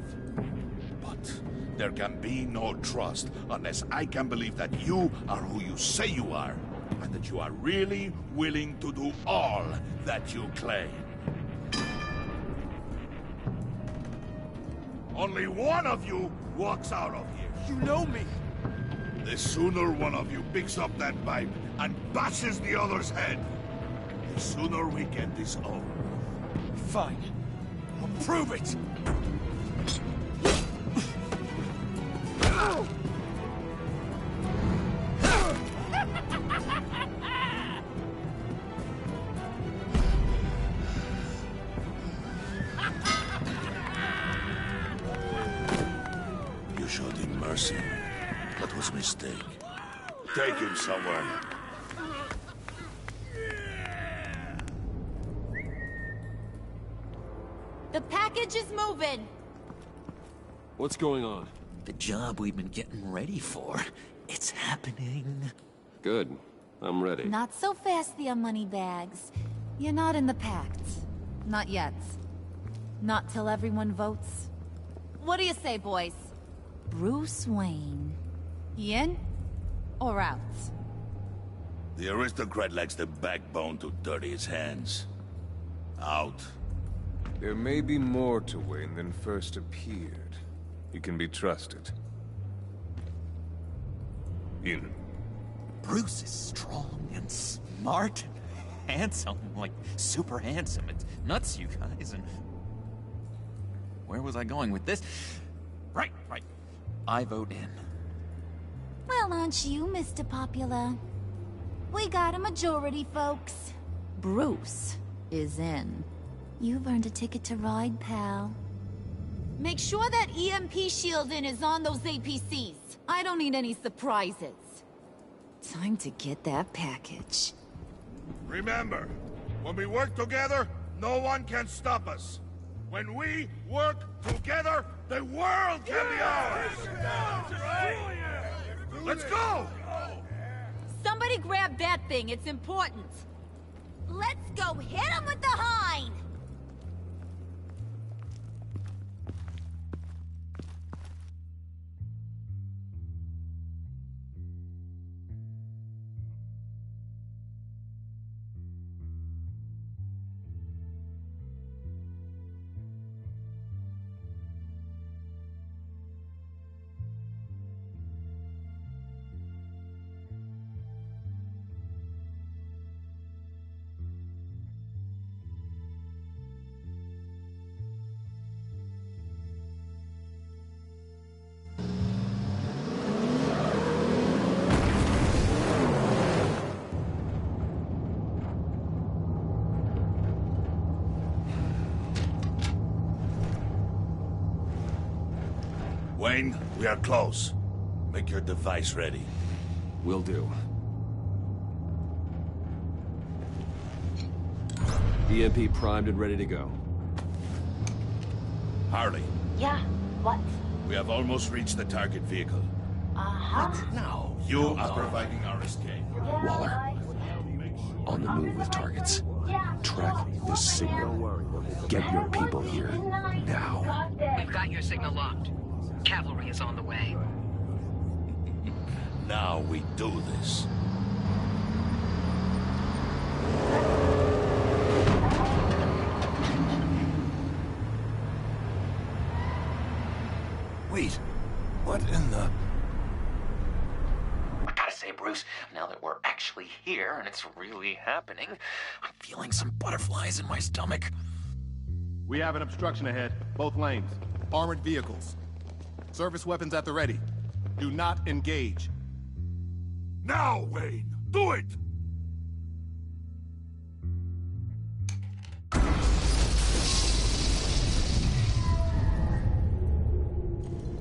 But there can be no trust unless I can believe that you are who you say you are, and that you are really willing to do all that you claim. Only one of you walks out of here. You know me! The sooner one of you picks up that pipe and bashes the other's head, the sooner we get this over. Fine. I'll prove it! You showed him mercy. That was a mistake. Take him somewhere. The package is moving. What's going on? The job we've been getting ready for. It's happening. Good. I'm ready. Not so fast there, Moneybags. You're not in the pact. Not yet. Not till everyone votes. What do you say, boys? Bruce Wayne. In or out? The aristocrat lacks the backbone to dirty his hands. Out. There may be more to Wayne than first appeared. He can be trusted. In. Bruce is strong and smart and handsome, like super handsome. It's nuts, you guys, and... Where was I going with this? Right. I vote in. Well, aren't you, Mr. Popular? We got a majority, folks. Bruce is in. You've earned a ticket to ride, pal. Make sure that EMP shielding is on those APCs. I don't need any surprises. Time to get that package. Remember, when we work together, no one can stop us. When we work together, the world can be ours! Let's go! Somebody grab that thing, it's important. Let's go hit him with the hind! Wayne, we are close. Make your device ready. Will do. EMP primed and ready to go. Harley. Yeah, what? We have almost reached the target vehicle. Uh-huh. Now, you are providing our escape. Waller. On the move with targets. Track this signal. Get your people here. Now. We've got your signal locked. Cavalry is on the way. Now we do this. Wait, what in the... I gotta say, Bruce, now that we're actually here and it's really happening, I'm feeling some butterflies in my stomach. We have an obstruction ahead, both lanes. Armored vehicles. Service weapons at the ready. Do not engage. Now, Wayne! Do it!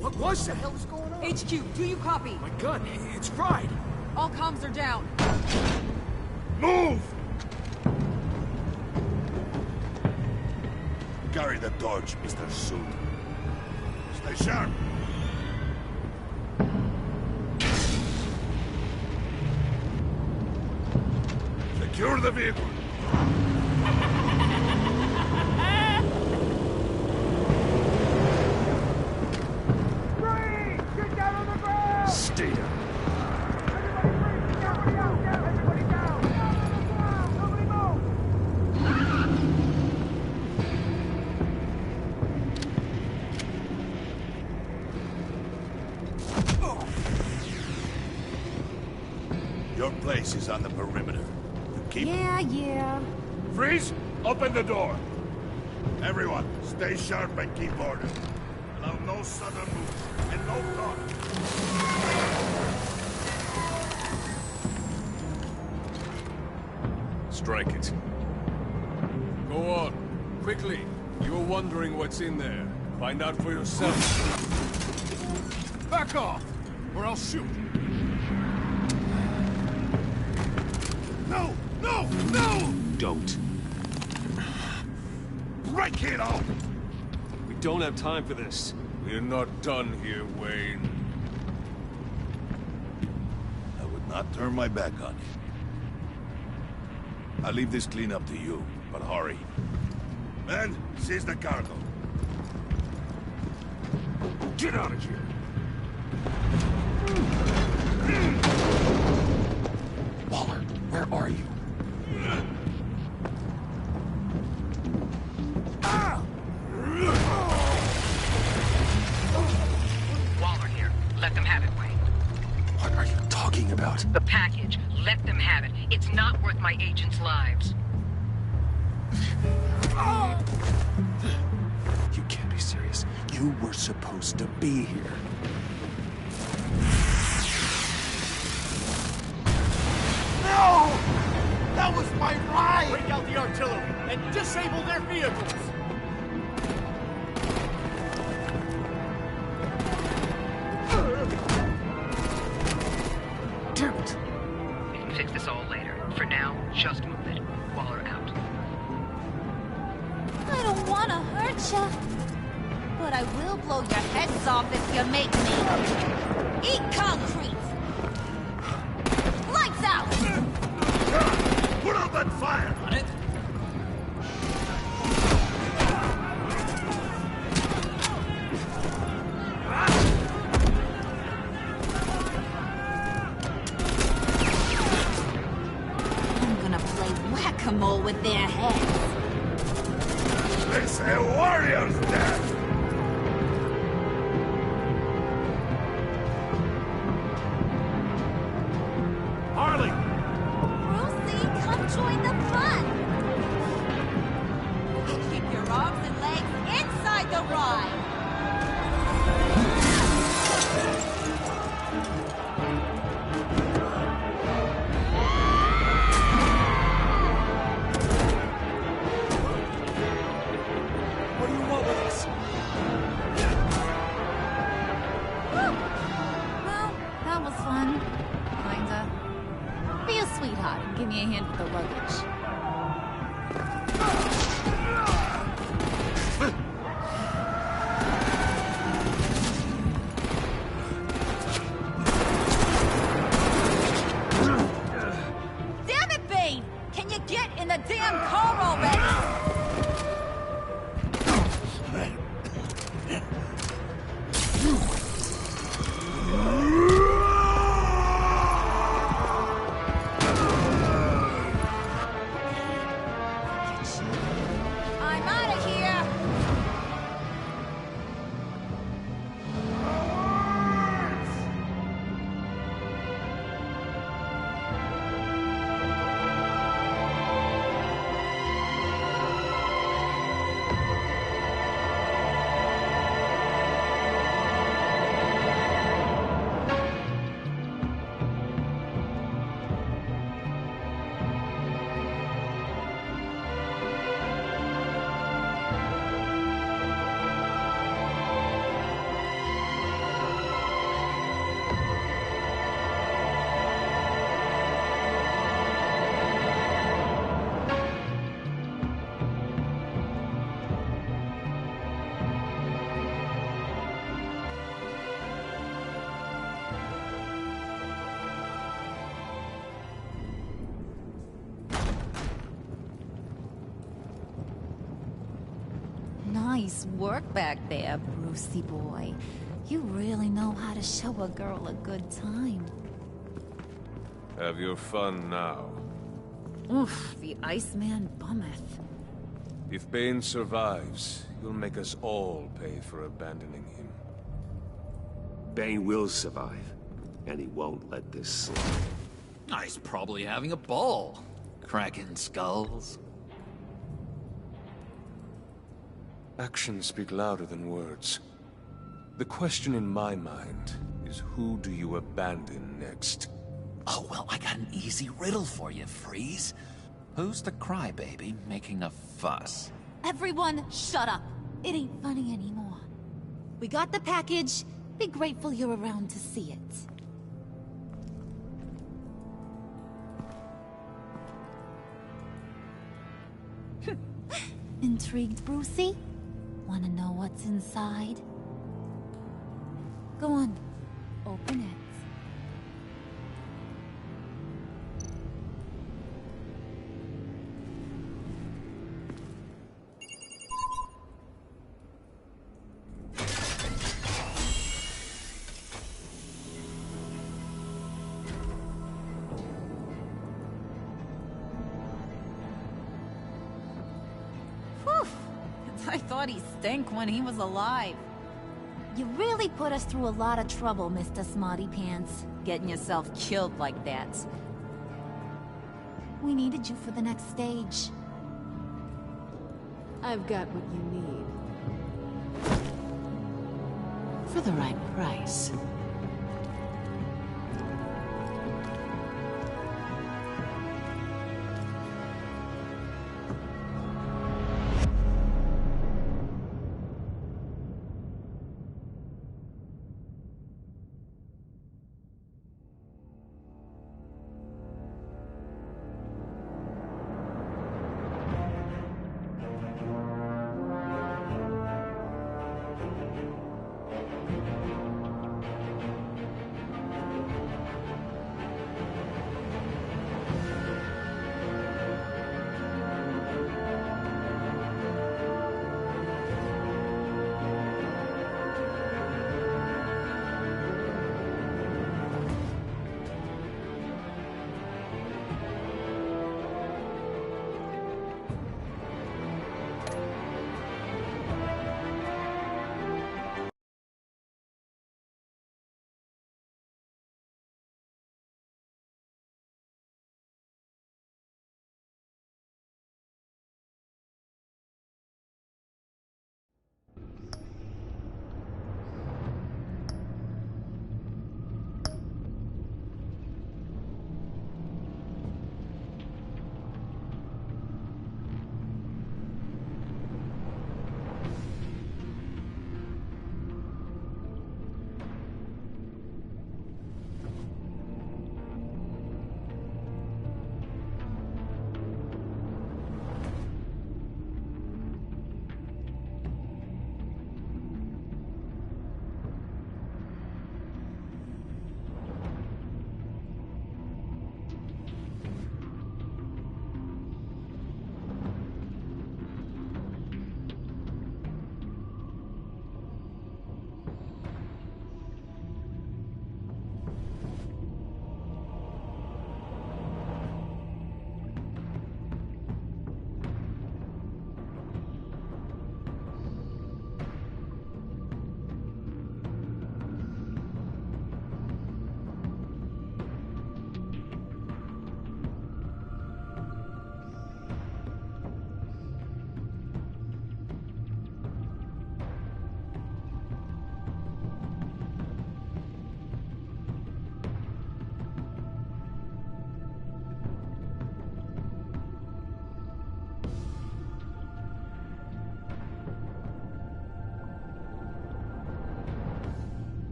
What was that? What the hell is going on? HQ, do you copy? My gun, it's fried. All comms are down. Move! Carry the torch, Mr. Suit. Stay sharp. Secure the vehicle. Stay down. Your place is on the perimeter. You keep... Yeah. Freeze! Open the door! Everyone, stay sharp and keep order. Allow no sudden moves, and no talk. Strike it. Go on. Quickly. You were wondering what's in there. Find out for yourself. Back off, or I'll shoot. No! No! No! Don't. Break it off! We don't have time for this. We're not done here, Wayne. I would not turn my back on you. I'll leave this cleanup to you, but hurry. Men, seize the cargo. Get out of here! Waller, where are you? Waller here. Let them have it, Wayne. What are you talking about? The package. Let them have it. It's not worth my agents' lives. You can't be serious. You were supposed to be here. No! That was my ride! Break out the artillery and disable their vehicles! Damn it! We can fix this all later. For now, just move it. Waller out. I don't want to hurt ya, but I will blow your heads off if you make me. Eat concrete! Lights out! Put out that fire! On it? I'm gonna play whack-a-mole with their heads. They say warrior's dead! Harley! Brucey, come join the fun! Keep your arms and legs inside the ride! What do you want with us? Whew. Well, that was fun. Kinda. Be a sweetheart and give me a hand with the luggage. Damn it, Bane! Can you get in the damn car already? I'm out of here! Nice work back there, Brucey boy. You really know how to show a girl a good time. Have your fun now. Oof, the Iceman bummeth. If Bane survives, you'll make us all pay for abandoning him. Bane will survive, and he won't let this slip. He's probably having a ball. Cracking skulls. Actions speak louder than words. The question in my mind is, who do you abandon next? Oh, well, I got an easy riddle for you, Freeze. Who's the crybaby making a fuss? Everyone, shut up. It ain't funny anymore. We got the package. Be grateful you're around to see it. Intrigued, Brucey? Wanna know what's inside? Go on. Open it. Whew! I thought he stank when he was alive. You really put us through a lot of trouble, Mr. Smarty Pants. Getting yourself killed like that. We needed you for the next stage. I've got what you need. For the right price.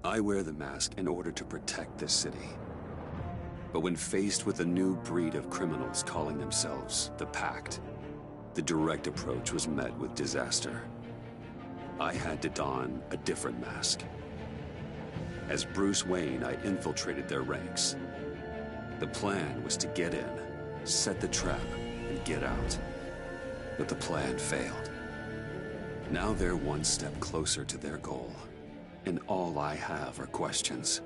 I wear the mask in order to protect this city. But when faced with a new breed of criminals calling themselves the Pact, The direct approach was met with disaster. I had to don a different mask. As Bruce Wayne, I infiltrated their ranks. The plan was to get in, set the trap, and get out. But the plan failed. Now they're one step closer to their goal. And all I have are questions.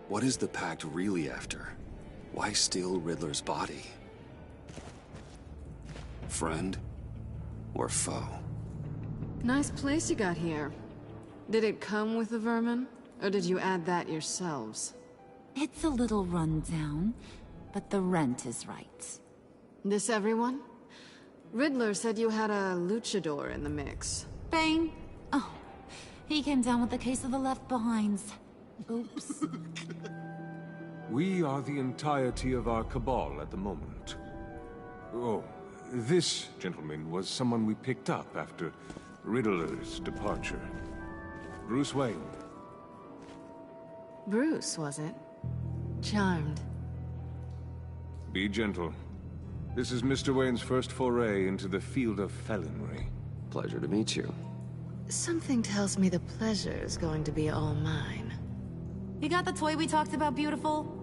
What is the Pact really after? Why steal Riddler's body? Friend or foe? Nice place you got here. Did it come with the vermin? Or did you add that yourselves? It's a little run down, but the rent is right. This everyone? Riddler said you had a luchador in the mix. Bane? Oh, he came down with a case of the left behinds. Oops. We are the entirety of our cabal at the moment. Oh, this gentleman was someone we picked up after Riddler's departure. Bruce Wayne. Bruce, was it? Charmed. Be gentle. This is Mr. Wayne's first foray into the field of felonry. Pleasure to meet you. Something tells me the pleasure is going to be all mine. You got the toy we talked about, beautiful?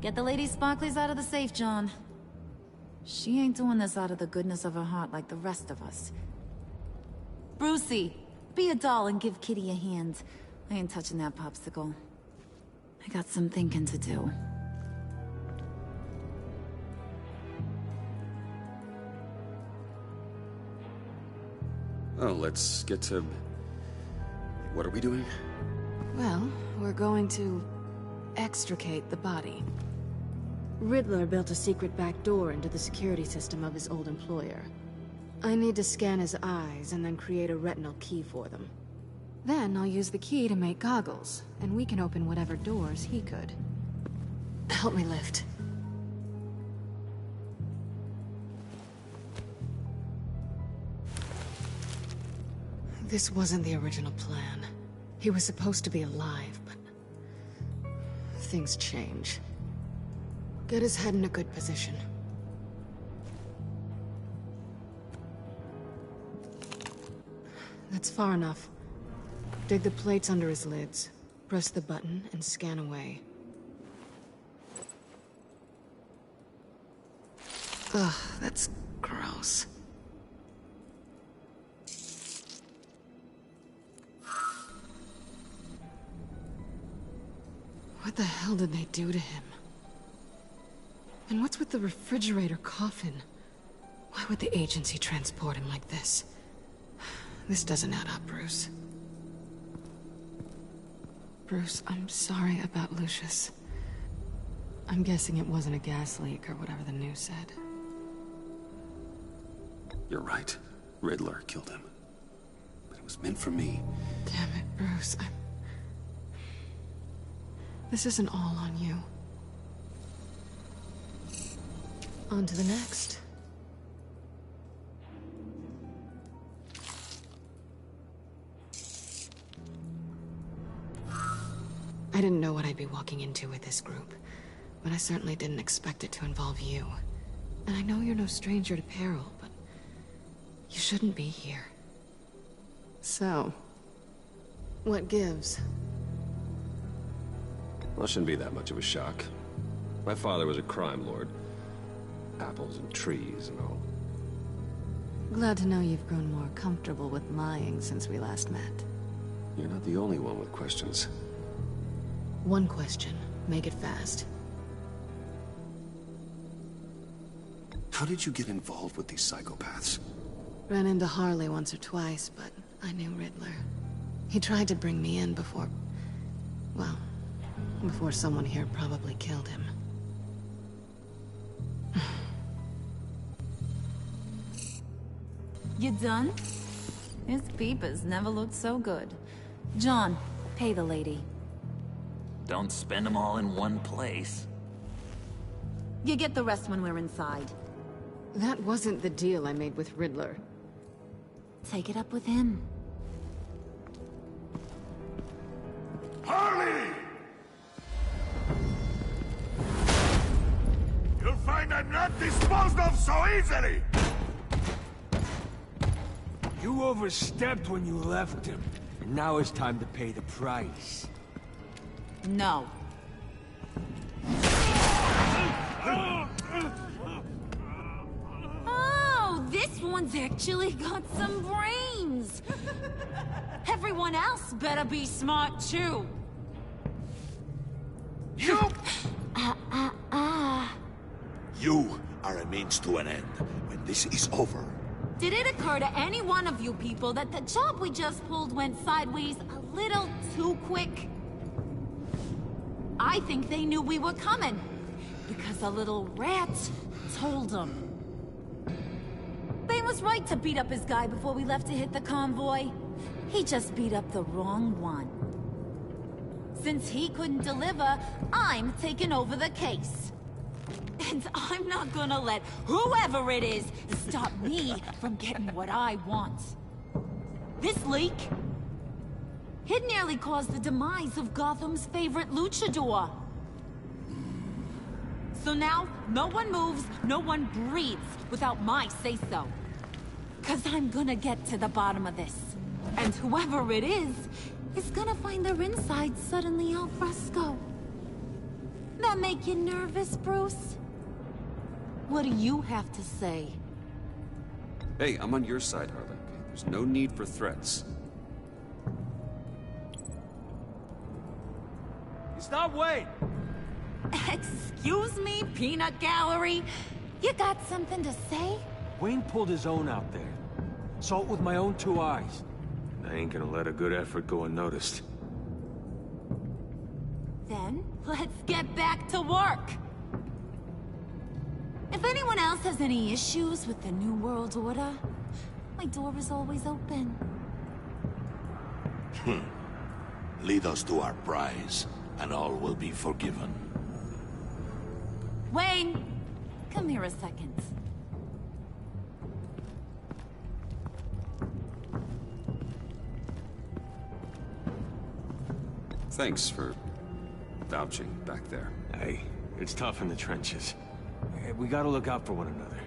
Get the lady sparklies out of the safe, John. She ain't doing this out of the goodness of her heart like the rest of us. Brucey, be a doll and give Kitty a hand. I ain't touching that popsicle. I got some thinking to do. Oh, let's get to... What are we doing? Well, we're going to extricate the body. Riddler built a secret back door into the security system of his old employer. I need to scan his eyes and then create a retinal key for them. Then I'll use the key to make goggles, and we can open whatever doors he could. Help me lift. This wasn't the original plan. He was supposed to be alive, but things change. Get his head in a good position. That's far enough. Dig the plates under his lids. Press the button and scan away. Ugh, that's gross. What the hell did they do to him? And what's with the refrigerator coffin? Why would the agency transport him like this? This doesn't add up, Bruce. Bruce, I'm sorry about Lucius. I'm guessing it wasn't a gas leak or whatever the news said. You're right. Riddler killed him. But it was meant for me. Damn it, Bruce. This isn't all on you. On to the next. I didn't know what I'd be walking into with this group, but I certainly didn't expect it to involve you. And I know you're no stranger to peril, but you shouldn't be here. So, what gives? Well, it shouldn't be that much of a shock. My father was a crime lord. Apples and trees and all. Glad to know you've grown more comfortable with lying since we last met. You're not the only one with questions. One question. Make it fast. How did you get involved with these psychopaths? Ran into Harley once or twice, but I knew Riddler. He tried to bring me in before... well, before someone here probably killed him. You done? His peepers never looked so good. John, pay the lady. Don't spend them all in one place. You get the rest when we're inside. That wasn't the deal I made with Riddler. Take it up with him. Harley! You'll find I'm am not disposed of so easily! You overstepped when you left him. And now it's time to pay the price. No. Oh, this one's actually got some brains. Everyone else better be smart too. You! You are a means to an end. When this is over, Did it occur to any one of you people that the job we just pulled went sideways a little too quick? I think they knew we were coming, because a little rat told them. Bane was right to beat up his guy before we left to hit the convoy. He just beat up the wrong one. Since he couldn't deliver, I'm taking over the case. And I'm not gonna let whoever it is stop me from getting what I want. This leak, it nearly caused the demise of Gotham's favorite luchador. So now, no one moves, no one breathes without my say-so. 'Cause I'm gonna get to the bottom of this. And whoever it is gonna find their insides suddenly al fresco. That make you nervous, Bruce? What do you have to say? Hey, I'm on your side, Harley. Okay? There's no need for threats. Stop Wayne! Excuse me, peanut gallery? You got something to say? Wayne pulled his own out there. Saw it with my own 2 eyes. I ain't gonna let a good effort go unnoticed. Then, let's get back to work. If anyone else has any issues with the New World Order, my door is always open. lead us to our prize, and all will be forgiven. Wayne, come here a second. Thanks for vouching back there. Hey, it's tough in the trenches. We gotta look out for one another.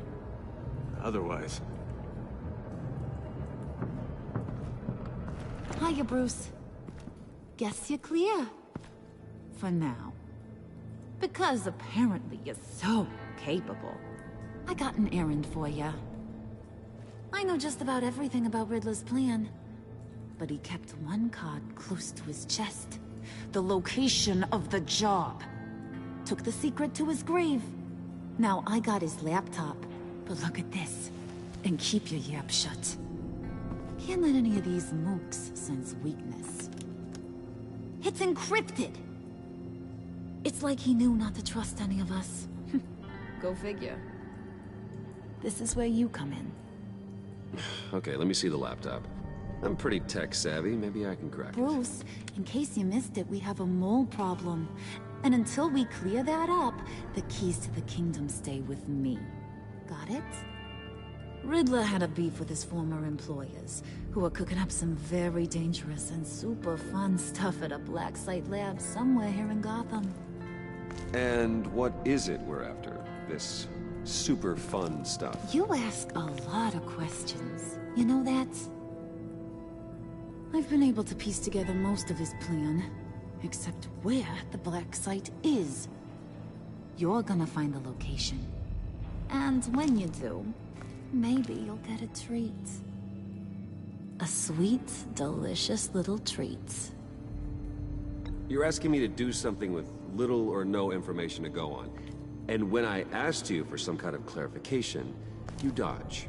Otherwise... Hiya, Bruce. Guess you're clear. For now. Because apparently you're so capable. I got an errand for you. I know just about everything about Riddler's plan. But he kept one card close to his chest. The location of the job. Took the secret to his grave. Now I got his laptop. But look at this. And keep your yap shut. Can't let any of these mooks sense weakness. It's encrypted. It's like he knew not to trust any of us. Go figure. This is where you come in. Okay, let me see the laptop. I'm pretty tech savvy. Maybe I can crack it. Bruce, in case you missed it, we have a mole problem. And until we clear that up, the keys to the kingdom stay with me. Got it? Riddler had a beef with his former employers, who are cooking up some very dangerous and super fun stuff at a black site lab somewhere here in Gotham. And what is it we're after? This super fun stuff? You ask a lot of questions. You know that? I've been able to piece together most of his plan, except where the black site is. You're gonna find the location. And when you do, maybe you'll get a treat. A sweet, delicious little treat. You're asking me to do something with little or no information to go on. And when I asked you for some kind of clarification, you dodge.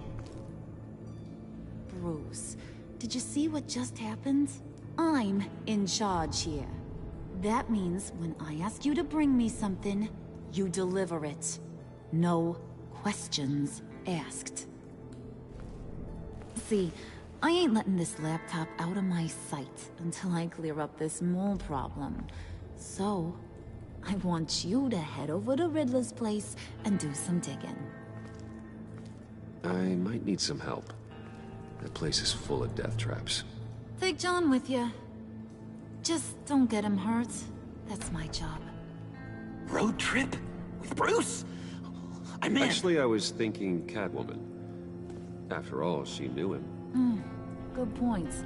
Bruce, did you see what just happened? I'm in charge here. That means when I ask you to bring me something, you deliver it. No questions asked. See, I ain't letting this laptop out of my sight until I clear up this mole problem. So, I want you to head over to Riddler's place and do some digging. I might need some help. That place is full of death traps. Take John with you. Just don't get him hurt. That's my job. Road trip? With Bruce? I meant... Actually, I was thinking Catwoman. After all, she knew him. Good points.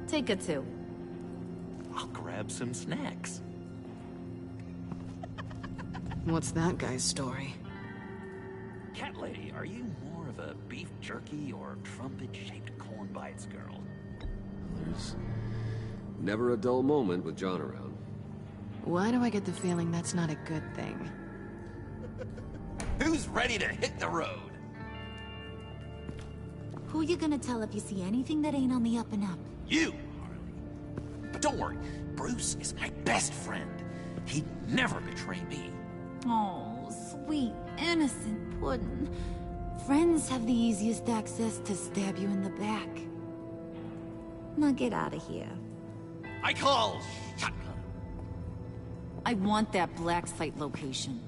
Take a two. I'll grab some snacks. What's that guy's story? Cat lady, are you more of a beef jerky or trumpet-shaped corn bites girl? There's never a dull moment with John around. Why do I get the feeling that's not a good thing? Who's ready to hit the road? Who you gonna tell if you see anything that ain't on the up and up? You, Harley. But don't worry, Bruce is my best friend. He'd never betray me. Oh, sweet, innocent Puddin'. Friends have the easiest access to stab you in the back. Now get out of here. I call shotgun. I want that black site location.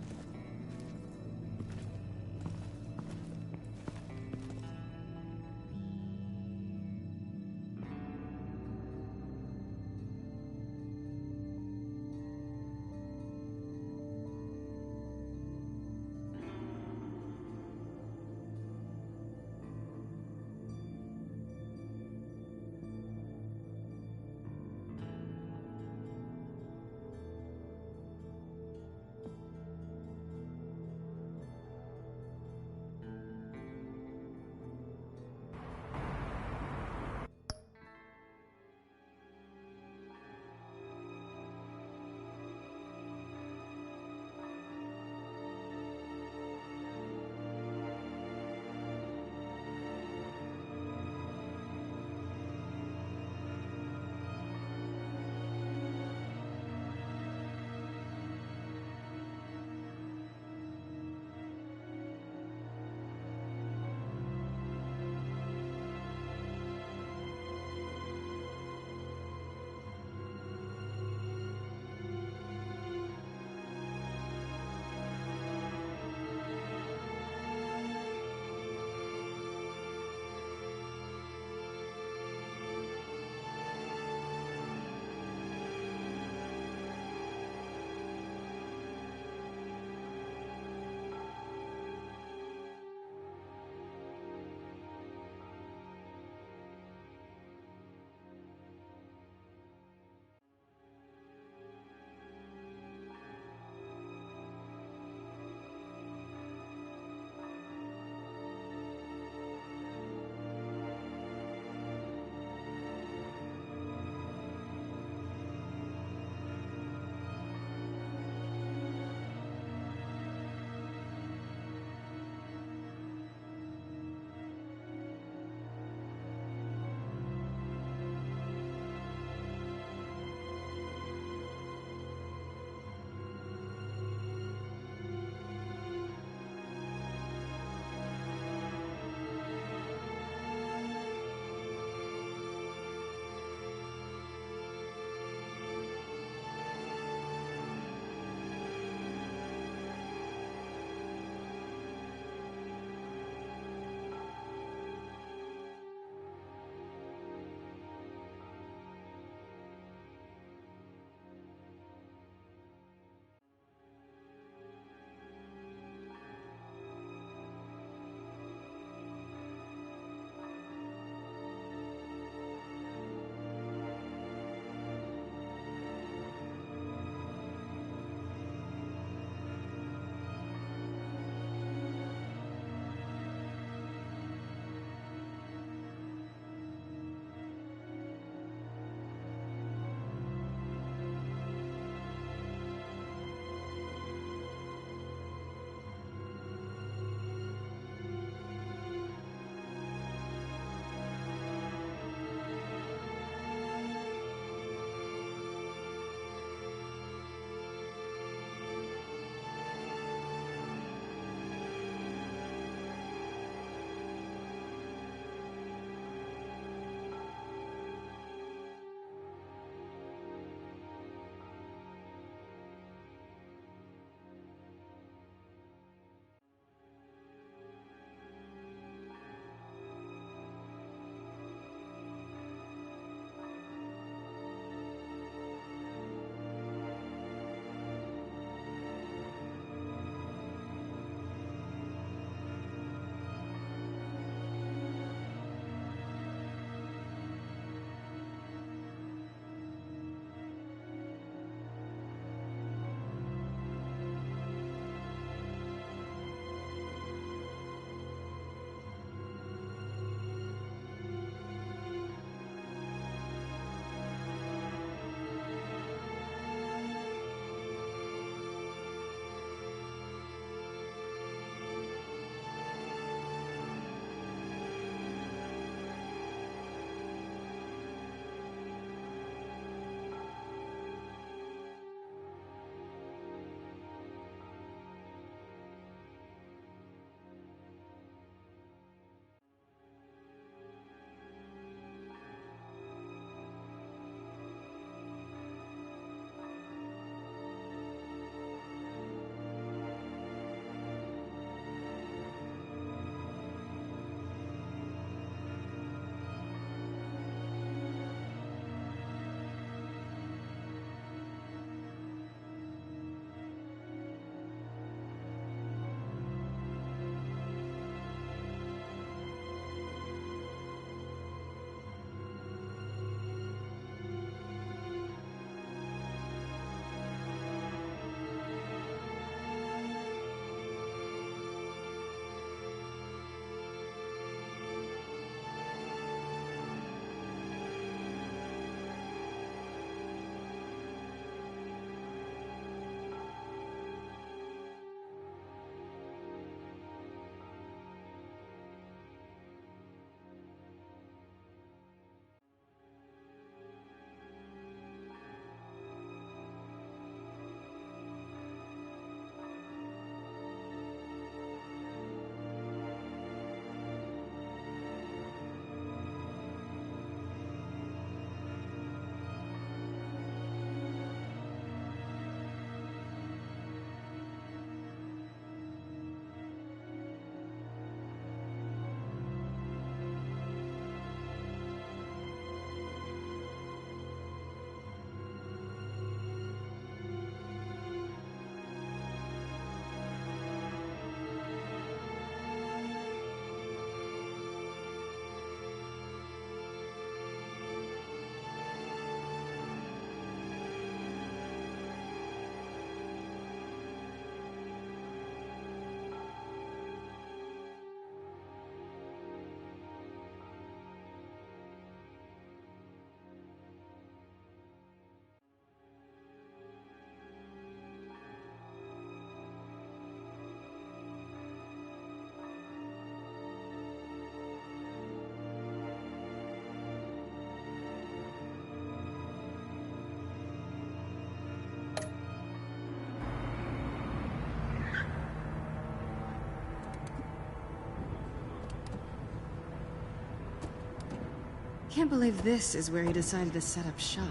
Can't believe this is where he decided to set up shop.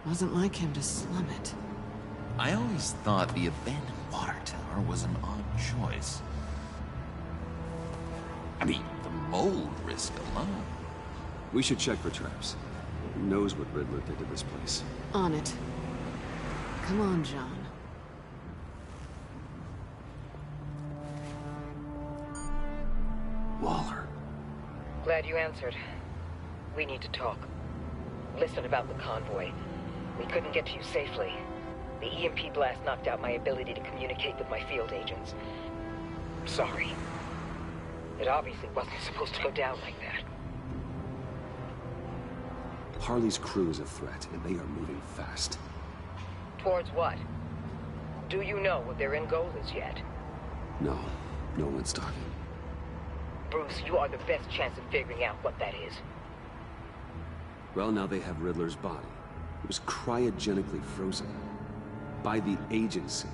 Wasn't like him to slum it. I always thought the abandoned water tower was an odd choice. I mean, the mold risk alone. We should check for traps. Who knows what Riddler did to this place? On it. Come on, John. Waller. Glad you answered. We need to talk. Listen about the convoy. We couldn't get to you safely. The EMP blast knocked out my ability to communicate with my field agents. Sorry. It obviously wasn't supposed to go down like that. Harley's crew is a threat, and they are moving fast. Towards what? Do you know what their end goal is yet? No, no one's talking. Bruce, you are the best chance of figuring out what that is. Well, now they have Riddler's body. It was cryogenically frozen. By the agency.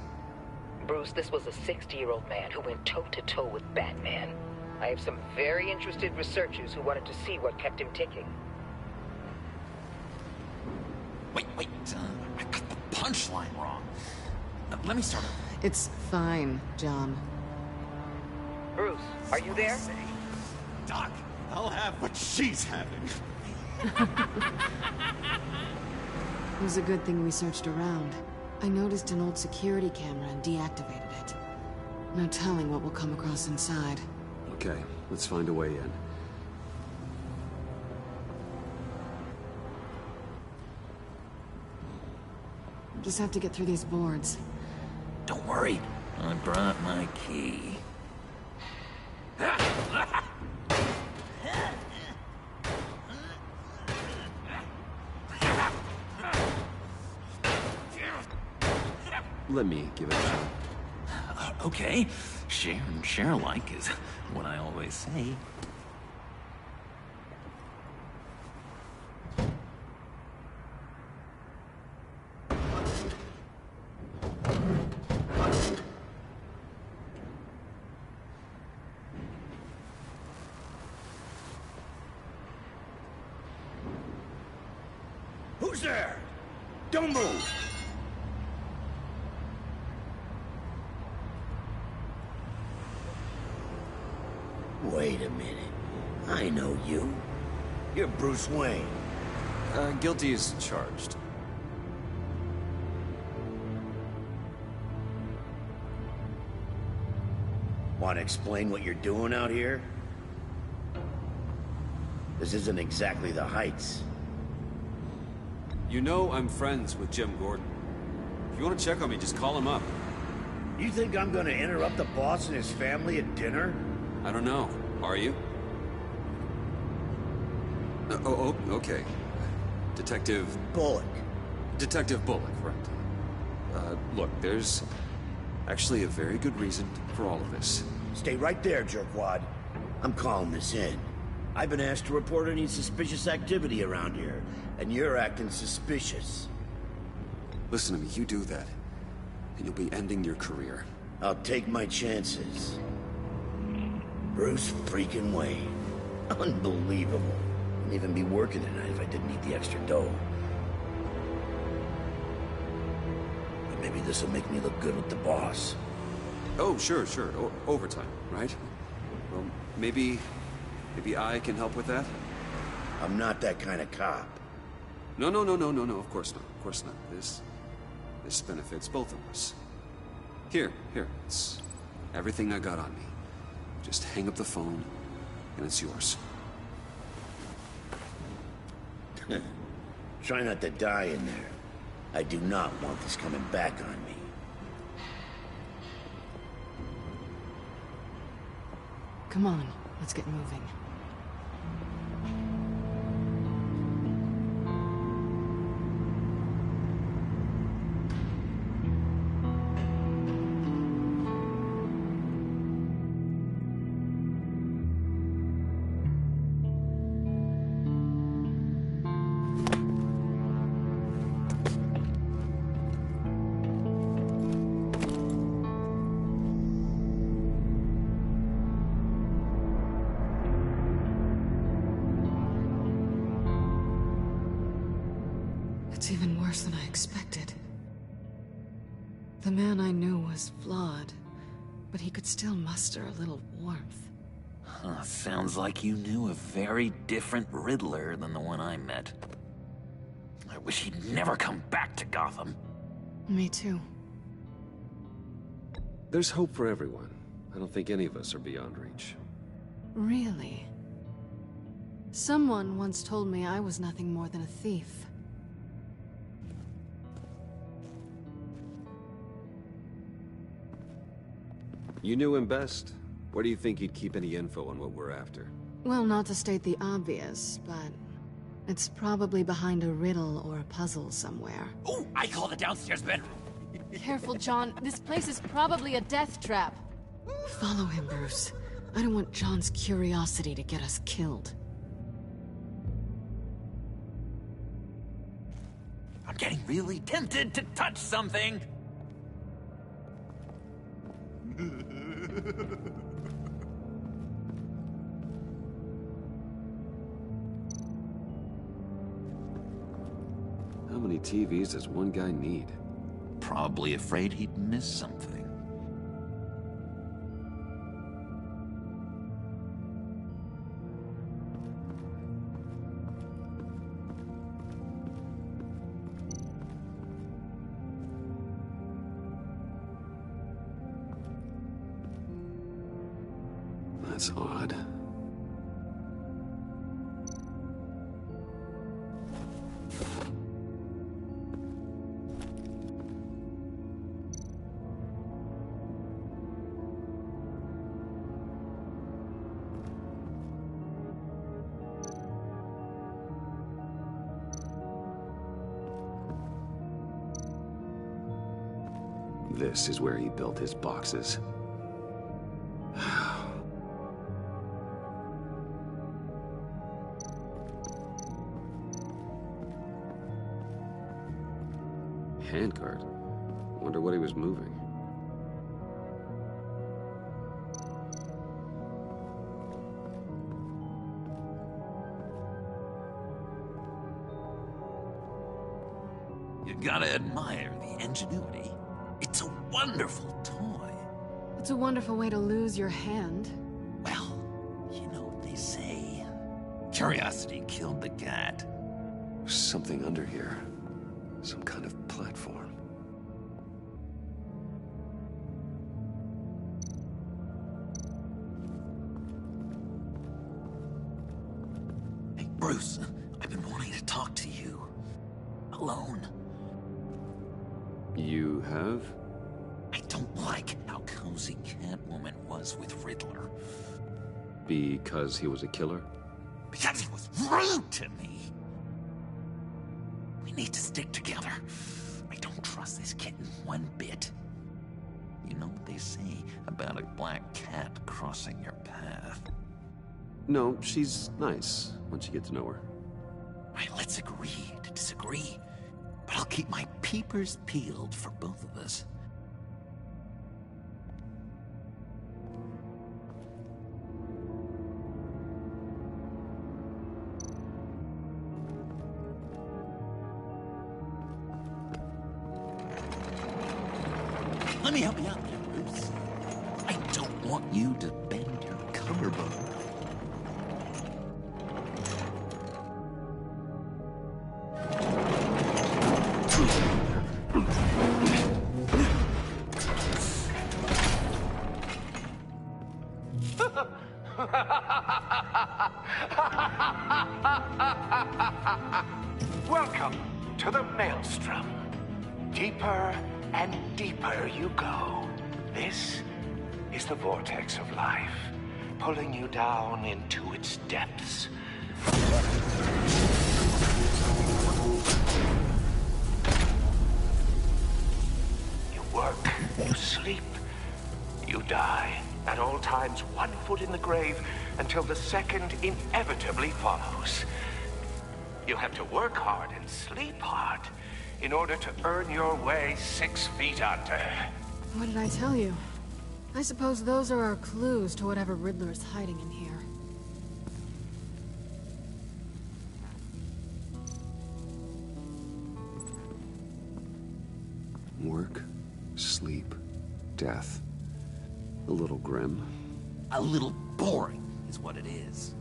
Bruce, this was a 60-year-old man who went toe-to-toe with Batman. I have some very interested researchers who wanted to see what kept him ticking. Wait, I got the punchline wrong. Let me start over. It's fine, John. Bruce, are you there? Doc, I'll have what she's having. It was a good thing we searched around. I noticed an old security camera and deactivated it. No telling what we'll come across inside. Okay, let's find a way in. Just have to get through these boards. Don't worry, I brought my key. Let me give it a shot. Okay, share and share alike is what I always say. Who's there? Don't move! Wait a minute. I know you. You're Bruce Wayne. Guilty as charged. Want to explain what you're doing out here? This isn't exactly the Heights. You know I'm friends with Jim Gordon. If you want to check on me, just call him up. You think I'm gonna interrupt the boss and his family at dinner? I don't know. Are you? Oh, okay. Detective... Bullock. Detective Bullock, right. Look, there's actually a very good reason for all of this. Stay right there, jerkwad. I'm calling this in. I've been asked to report any suspicious activity around here, and you're acting suspicious. Listen to me, you do that, and you'll be ending your career. I'll take my chances. Bruce freaking Wayne. Unbelievable. Wouldn't even be working tonight if I didn't need the extra dough. But maybe this'll make me look good with the boss. Oh, sure. Overtime, right? Well, maybe I can help with that? I'm not that kind of cop. No, of course not. This benefits both of us. Here, it's everything I got on me. Just hang up the phone, and it's yours. Try not to die in there. I do not want this coming back on me. Come on, let's get moving. It's even worse than I expected. The man I knew was flawed, but he could still muster a little warmth. Huh, sounds like you knew a very different Riddler than the one I met. I wish he'd never come back to Gotham. Me too. There's hope for everyone. I don't think any of us are beyond reach. Really? Someone once told me I was nothing more than a thief. You knew him best. Where do you think he'd keep any info on what we're after? Well, not to state the obvious, but it's probably behind a riddle or a puzzle somewhere. Oh, I call the downstairs bedroom. Careful, John. This place is probably a death trap. Follow him, Bruce. I don't want John's curiosity to get us killed. I'm getting really tempted to touch something. How many TVs does one guy need? Probably afraid he'd miss something. That's odd. This is where he built his boxes. Handcart. Wonder what he was moving. You gotta admire the ingenuity. It's a wonderful toy. It's a wonderful way to lose your hand. Well, you know what they say. Curiosity killed the cat. There's something under here. Some kind of platform. Hey, Bruce, I've been wanting to talk to you. Alone. You have? I don't like how cozy Catwoman was with Riddler. Because he was a killer? Because he was rude to me. We need to stick together. I don't trust this kitten one bit. You know what they say about a black cat crossing your path? No, she's nice once you get to know her. Right, let's agree to disagree. But I'll keep my peepers peeled for both of us. Let me help you out there, Bruce. I don't want you to bend your collarbone. Welcome to the Maelstrom. Deeper and deeper you go. This is the vortex of life, pulling you down into its depths. You work, you sleep, you die. At all times, 1 foot in the grave until the second inevitably follows. You have to work hard and sleep hard in order to earn your way 6 feet under. What did I tell you? I suppose those are our clues to whatever Riddler's hiding in here. Work, sleep, death. A little grim. A little boring is what it is.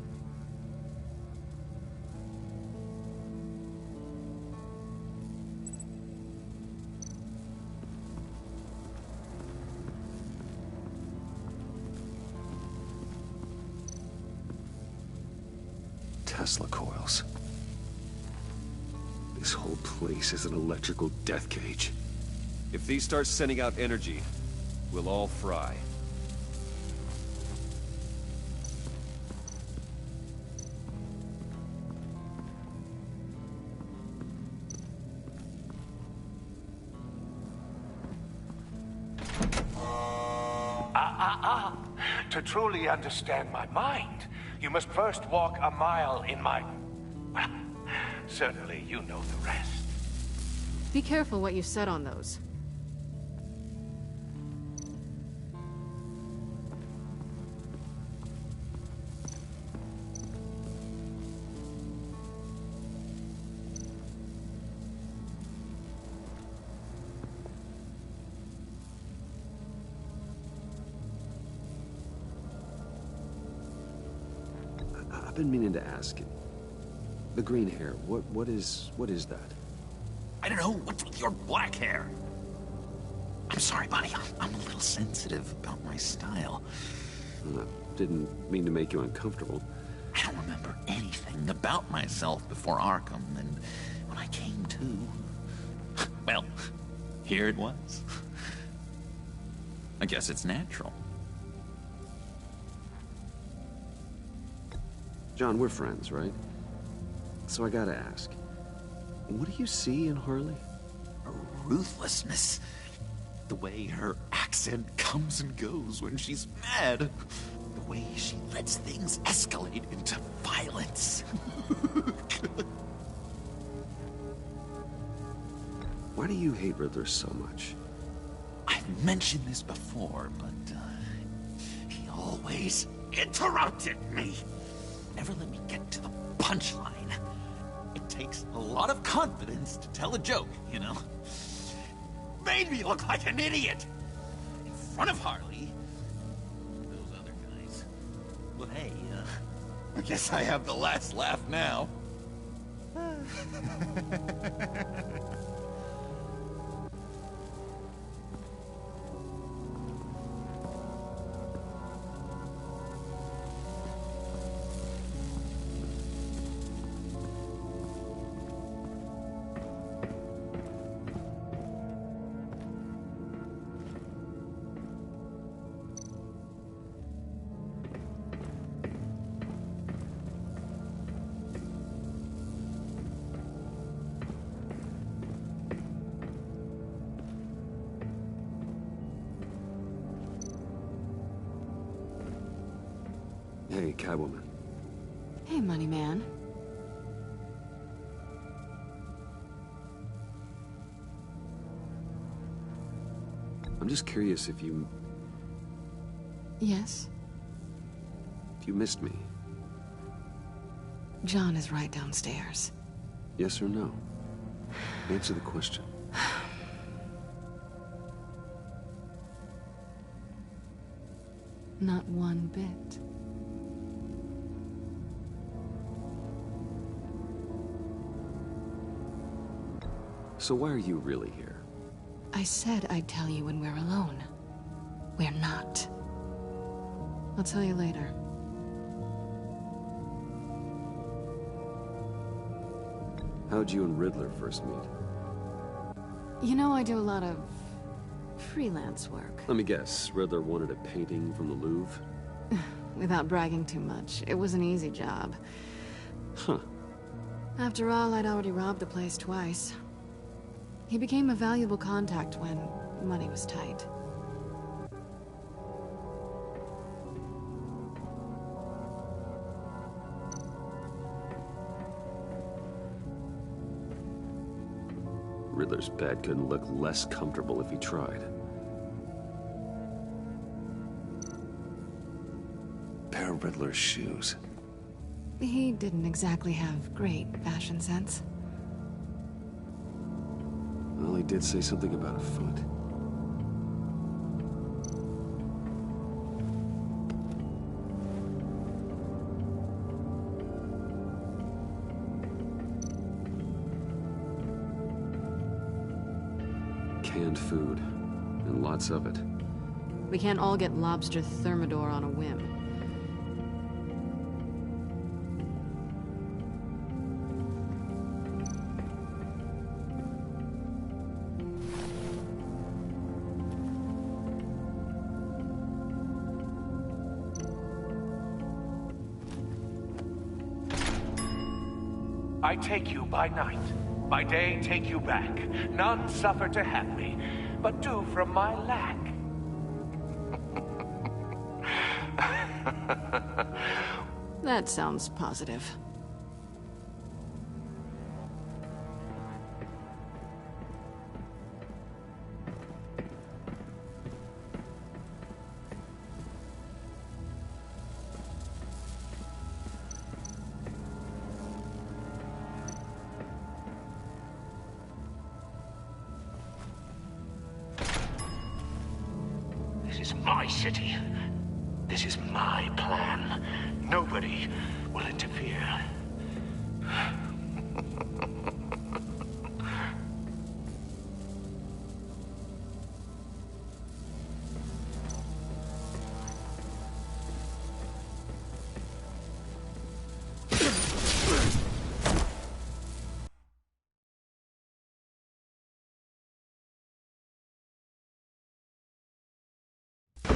Tesla coils. This whole place is an electrical death cage. If these start sending out energy, we'll all fry. To truly understand my mind, you must first walk a mile in my... Well, certainly you know the rest. Be careful what you set on those. I've been meaning to ask. The green hair, what is that? I don't know, what's with your black hair? I'm sorry, buddy, I'm a little sensitive about my style. Didn't mean to make you uncomfortable. I don't remember anything about myself before Arkham, and when I came to, well, here it was. I guess it's natural. John, we're friends, right? So I gotta ask, what do you see in Harley? A ruthlessness. The way her accent comes and goes when she's mad. The way she lets things escalate into violence. Why do you hate Riddler so much? I've mentioned this before, but he always interrupted me. Never let me get to the punchline. It takes a lot of confidence to tell a joke, you know? Made me look like an idiot! In front of Harley. Those other guys. Well, hey, I guess I have the last laugh now. Hey, Catwoman. Hey, money man. I'm just curious if you Yes? missed me. John is right downstairs. Yes or no? Answer the question. Not one bit. So why are you really here? I said I'd tell you when we're alone. We're not. I'll tell you later. How'd you and Riddler first meet? You know, I do a lot of freelance work. Let me guess, Riddler wanted a painting from the Louvre? Without bragging too much, it was an easy job. Huh. After all, I'd already robbed the place twice. He became a valuable contact when money was tight. Riddler's bed couldn't look less comfortable if he tried. Pair of Riddler's shoes. He didn't exactly have great fashion sense. Well, he did say something about a foot. Canned food. And lots of it. We can't all get lobster thermidor on a whim. I take you by night, by day take you back. None suffer to have me, but do from my lack. That sounds positive. This is my city. This is my plan. Nobody will interfere.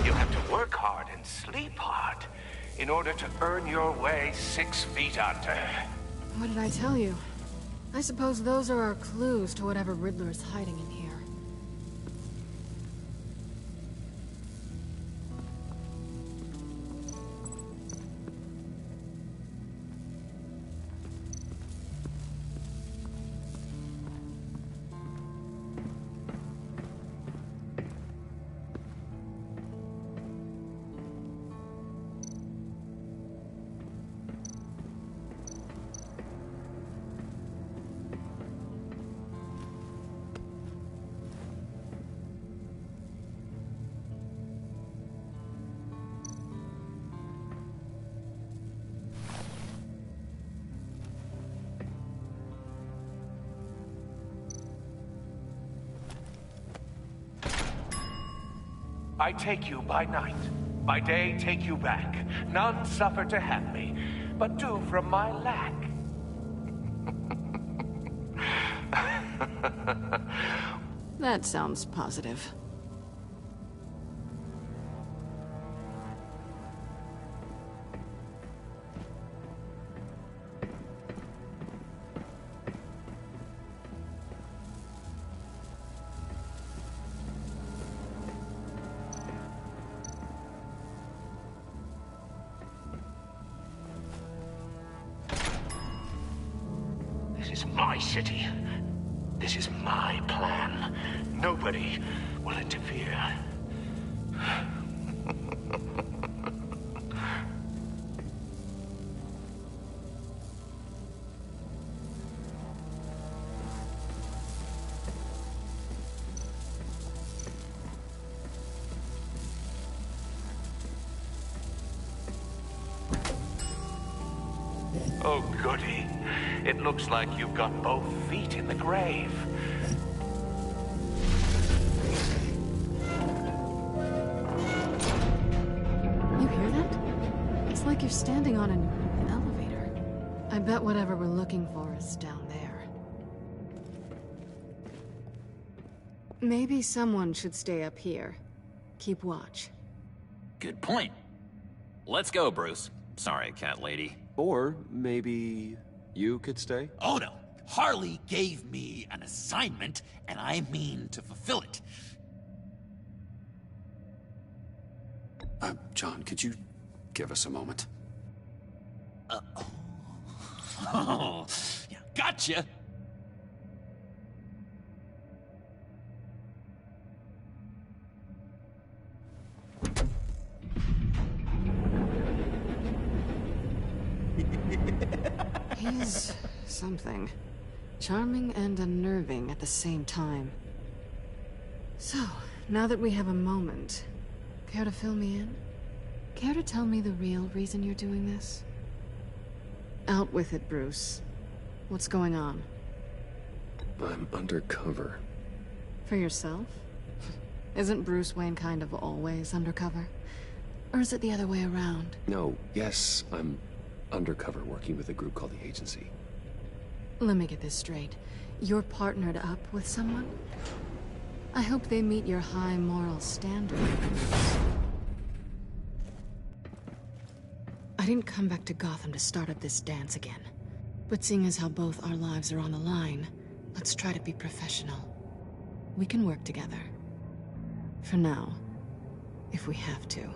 You have to work hard and sleep hard in order to earn your way 6 feet under. What did I tell you? I suppose those are our clues to whatever Riddler is hiding in here. I take you by night, by day take you back. None suffer to have me, but do from my lack. That sounds positive. This is my city. This is my plan. Nobody will interfere. Oh, goody. It looks like you've got both feet in the grave. You hear that? It's like you're standing on an elevator. I bet whatever we're looking for is down there. Maybe someone should stay up here. Keep watch. Good point. Let's go, Bruce. Sorry, cat lady. Or maybe you could stay? Oh no. Harley gave me an assignment, and I mean to fulfill it. John, could you give us a moment? Oh, yeah, gotcha. He's something. Charming and unnerving at the same time. So, now that we have a moment, care to fill me in? Care to tell me the real reason you're doing this? Out with it, Bruce. What's going on? I'm undercover. For yourself? Isn't Bruce Wayne kind of always undercover? Or is it the other way around? No, yes, I'm undercover working with a group called the Agency. Let me get this straight. You're partnered up with someone? I hope they meet your high moral standard. I didn't come back to Gotham to start up this dance again. But seeing as how both our lives are on the line, let's try to be professional. We can work together. For now. If we have to.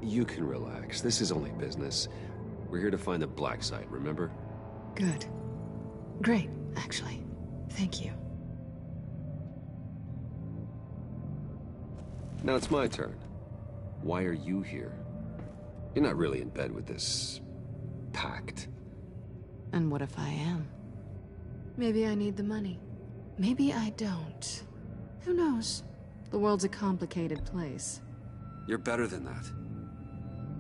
You can relax. This is only business. We're here to find the black site, remember? Good. Great, actually. Thank you. Now it's my turn. Why are you here? You're not really in bed with this... pact. And what if I am? Maybe I need the money. Maybe I don't. Who knows? The world's a complicated place. You're better than that.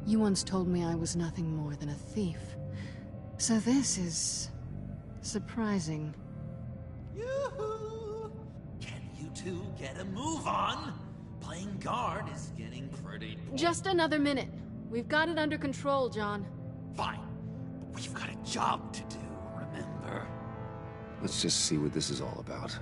You once told me I was nothing more than a thief. So this is... surprising. Yoo-hoo! Can you two get a move on? Playing guard is getting pretty... Just another minute. We've got it under control, John. Fine. But we've got a job to do, remember? Let's just see what this is all about.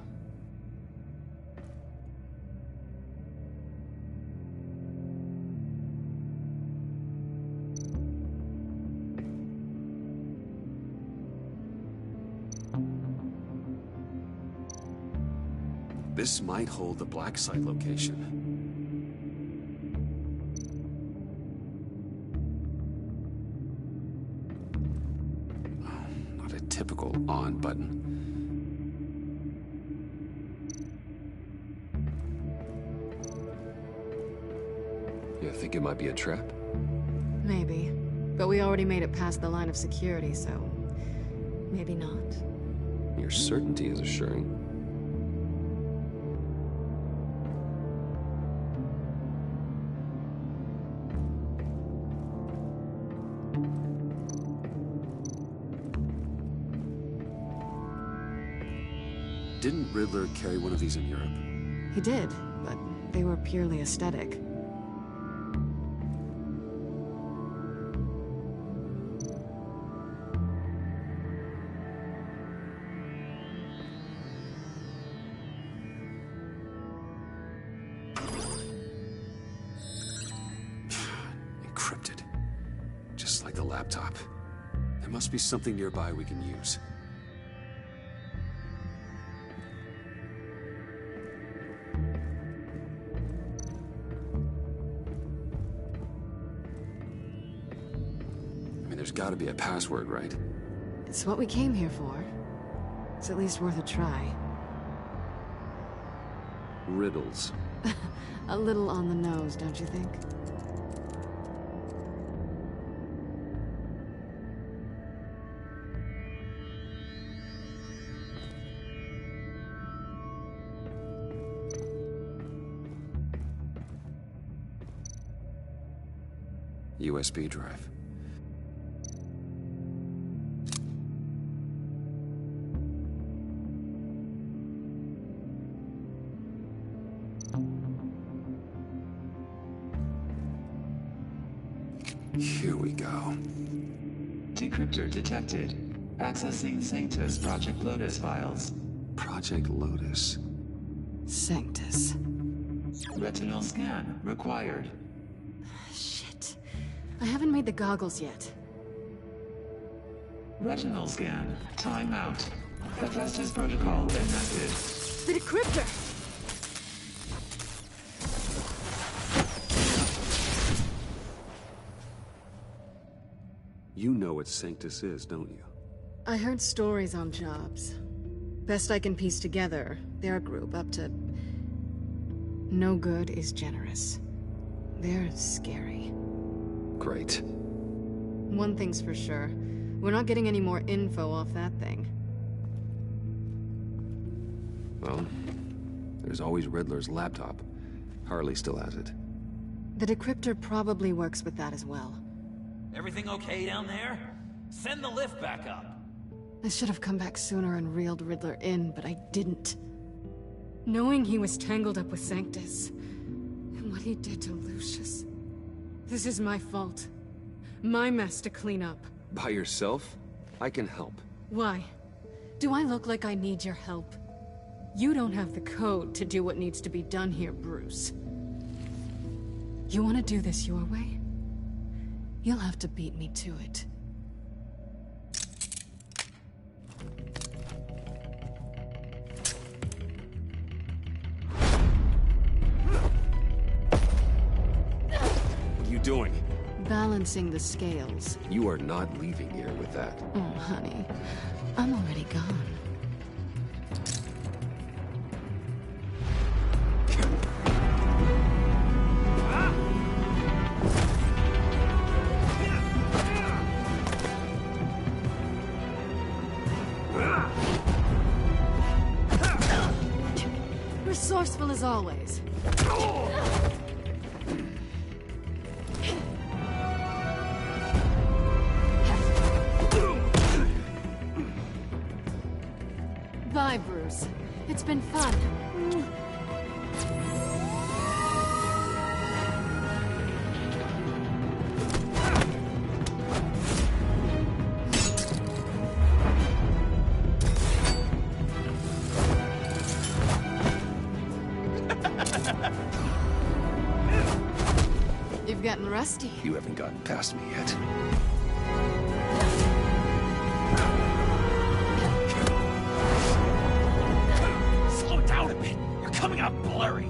This might hold the black site location. Oh, not a typical on button. You think it might be a trap? Maybe. But we already made it past the line of security, so... maybe not. Your certainty is assuring. Didn't Riddler carry one of these in Europe? He did, but they were purely aesthetic. Encrypted. Just like the laptop. There must be something nearby we can use. There's gotta be a password, right? It's what we came here for. It's at least worth a try. Riddles. A little on the nose, don't you think? USB drive. Here we go. Decryptor detected. Accessing Sanctus Project Lotus files. Project Lotus. Sanctus. Retinal scan required. Shit. I haven't made the goggles yet. Retinal scan. Timeout. Hephaestus protocol enacted. The decryptor! You know what Sanctus is, don't you? I heard stories on jobs. Best I can piece together, they're a group up to... no good is generous. They're scary. Great. One thing's for sure. We're not getting any more info off that thing. Well, There's always Riddler's laptop. Harley still has it. The decryptor probably works with that as well. Everything okay down there? Send the lift back up. I should have come back sooner and reeled Riddler in, but I didn't. Knowing he was tangled up with Sanctus, and what he did to Lucius. This is my fault. My mess to clean up. By yourself? I can help. Why? Do I look like I need your help? You don't have the code to do what needs to be done here, Bruce. You want to do this your way? You'll have to beat me to it. What are you doing? Balancing the scales. You are not leaving here with that. Oh, honey. I'm already gone. Resourceful as always. Bye, Bruce. It's been fun. You've gotten rusty. You haven't gotten past me yet. Slow down a bit. You're coming out blurry.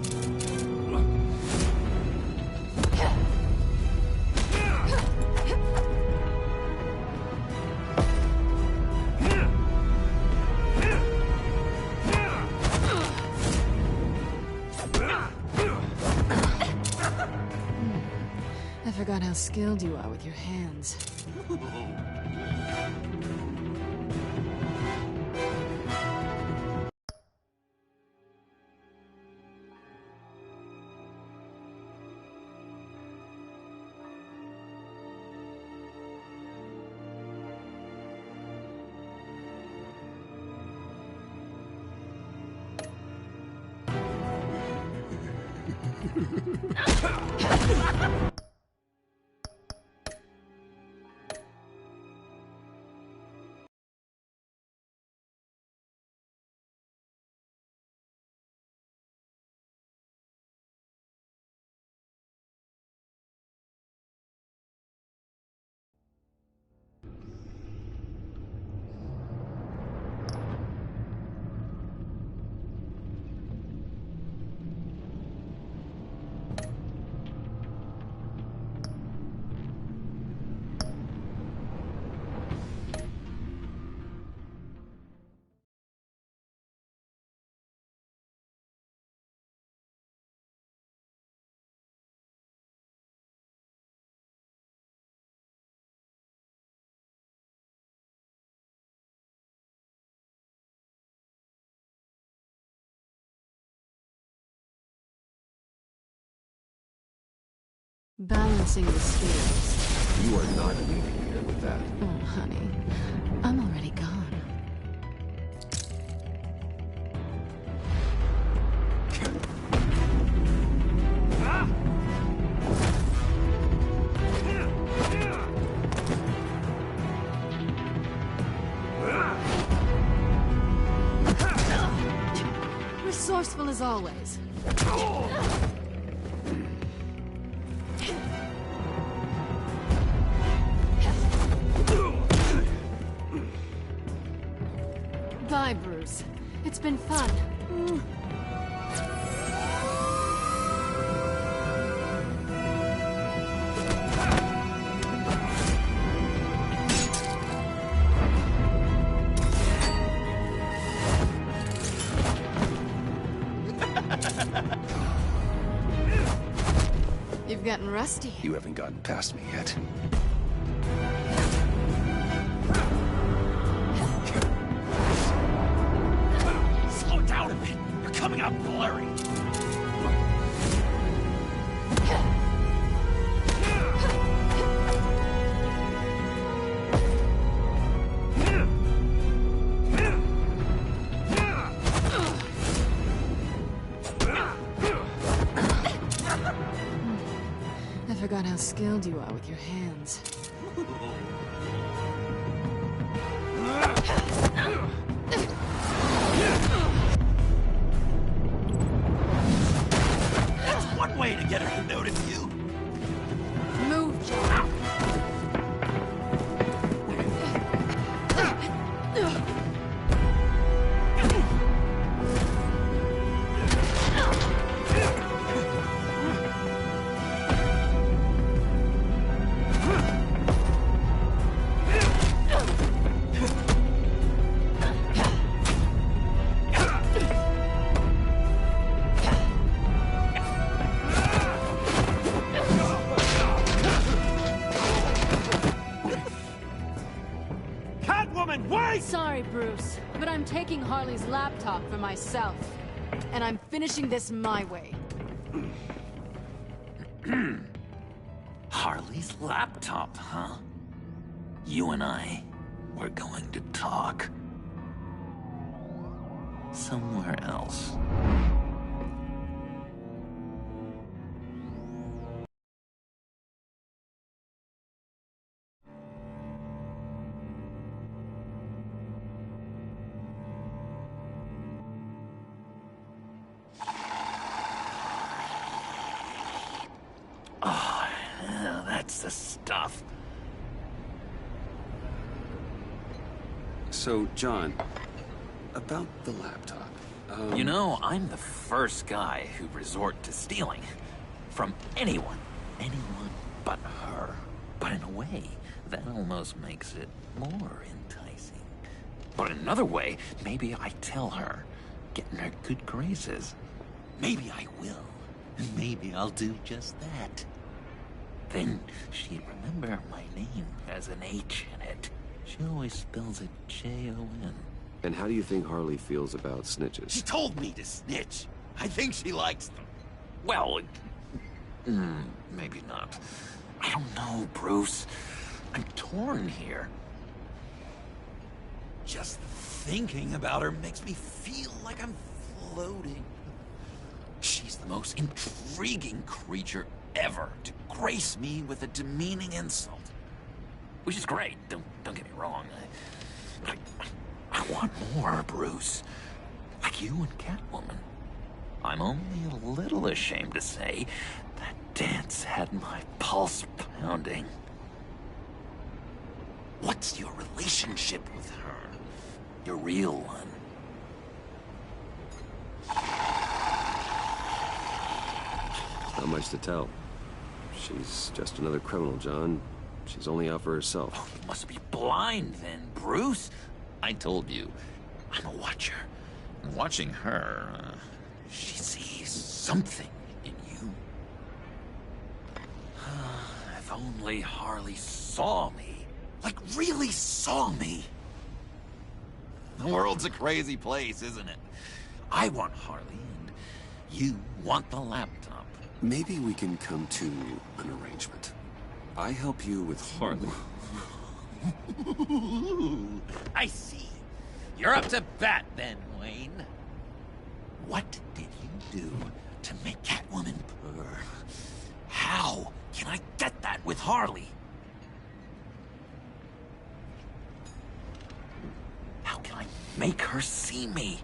I forgot how skilled you are with your hands. Balancing the scales. You are not leaving here with that. Oh, honey. I'm already gone. Resourceful as always. Bye, Bruce. It's been fun. You've gotten rusty. You haven't gotten past me yet. Slow down a bit. You're coming out blurry. I forgot how skilled you are with your hands. That's one way to get her to notice you. Move, John. Catwoman, wait! Sorry, Bruce, but I'm taking Harley's laptop for myself. And I'm finishing this my way. Harley's laptop, huh? You and I, we're going to talk. Somewhere else. Oh, yeah, that's the stuff. So, John, about the laptop. You know, I'm the first guy who'd resort to stealing. From anyone. Anyone but her. But in a way, that almost makes it more enticing. But in another way, maybe I tell her, get in her good graces. Maybe I will. And maybe I'll do just that. Then she'd remember my name has an H in it. She always spells it Jon. And how do you think Harley feels about snitches? She told me to snitch. I think she likes them. Well, maybe not. I don't know, Bruce. I'm torn here. Just thinking about her makes me feel like I'm floating. She's the most intriguing creature ever to grace me with a demeaning insult. Which is great, don't get me wrong. I want more, Bruce. Like you and Catwoman. I'm only a little ashamed to say that dance had my pulse pounding. What's your relationship with her? Your real one? Not much to tell. She's just another criminal, John. She's only out for herself. Oh, you must be blind then, Bruce. I told you, I'm a watcher. And watching her, she sees something in you. If only Harley saw me. Like, really saw me. The world's a crazy place, isn't it? I want Harley, and you want the laptop. Maybe we can come to an arrangement. I help you with Harley. I see. You're up to bat then, Wayne. What did you do to make Catwoman purr? How can I get that with Harley? How can I make her see me?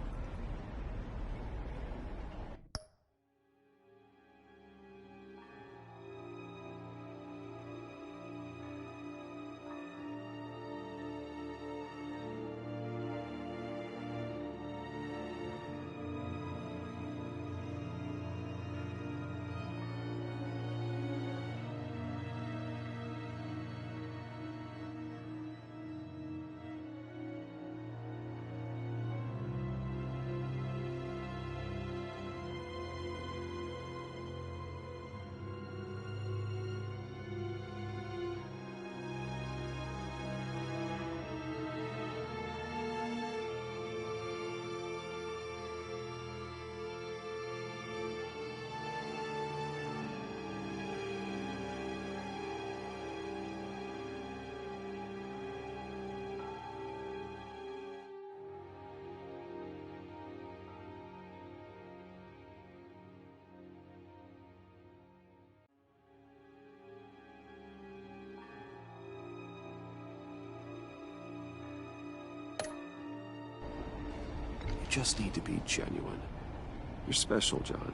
just need to be genuine. You're special, John.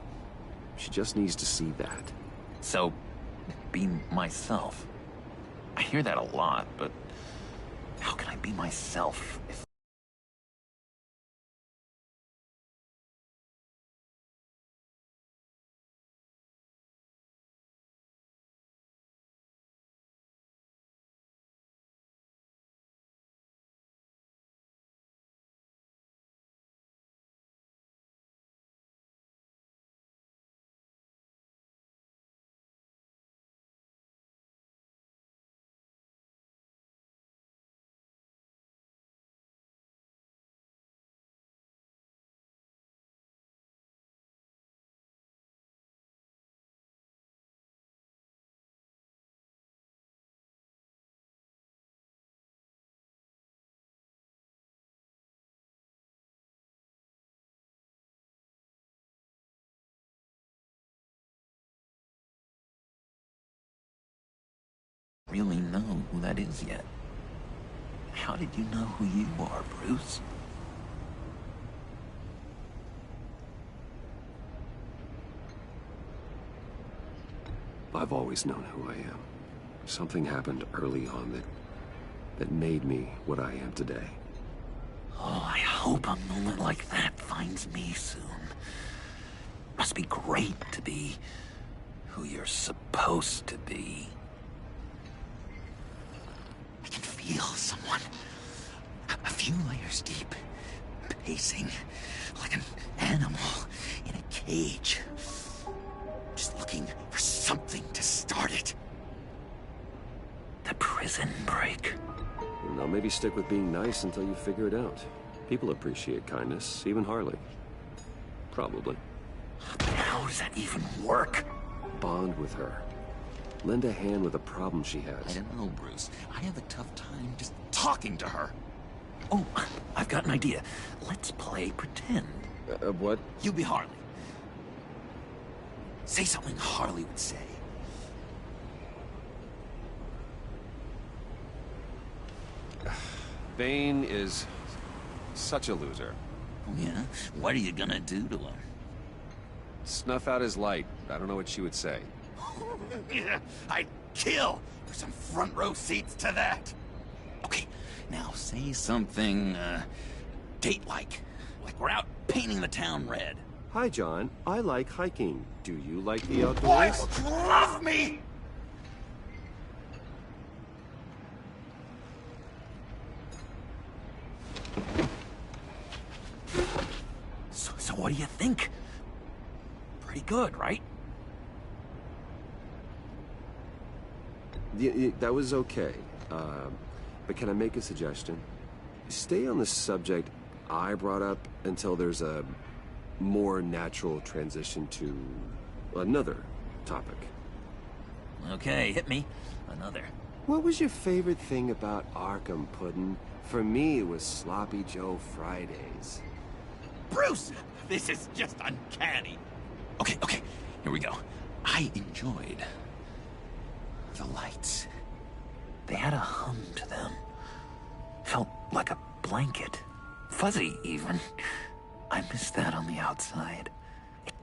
She just needs to see that. So, be myself. I hear that a lot, but how can I be myself if... really know who that is yet. How did you know who you are, Bruce? I've always known who I am. Something happened early on that made me what I am today. Oh, I hope a moment like that finds me soon. Must be great to be who you're supposed to be. I can feel someone a few layers deep, pacing like an animal in a cage. Just looking for something to start it. The prison break. Now maybe stick with being nice until you figure it out. People appreciate kindness, even Harley. Probably. But how does that even work? Bond with her. Lend a hand with a problem she has. I don't know, Bruce. I have a tough time just talking to her. Oh, I've got an idea. Let's play pretend. What? You be Harley. Say something Harley would say. Bane is such a loser. Oh, yeah? What are you gonna do to him? Snuff out his light. I don't know what she would say. Yeah, I'd kill for some front row seats to that. Okay, now say something, date-like. Like we're out painting the town red. Hi, John. I like hiking. Do you like the outdoors? Boys, love me! So what do you think? Pretty good, right? Yeah, that was okay. But can I make a suggestion? Stay on the subject I brought up until there's a more natural transition to another topic. Okay, hit me. Another. What was your favorite thing about Arkham, Puddin'? For me, it was Sloppy Joe Fridays. Bruce! This is just uncanny. Okay, here we go. I enjoyed the lights. They had a hum to them. Felt like a blanket. Fuzzy, even. I miss that on the outside.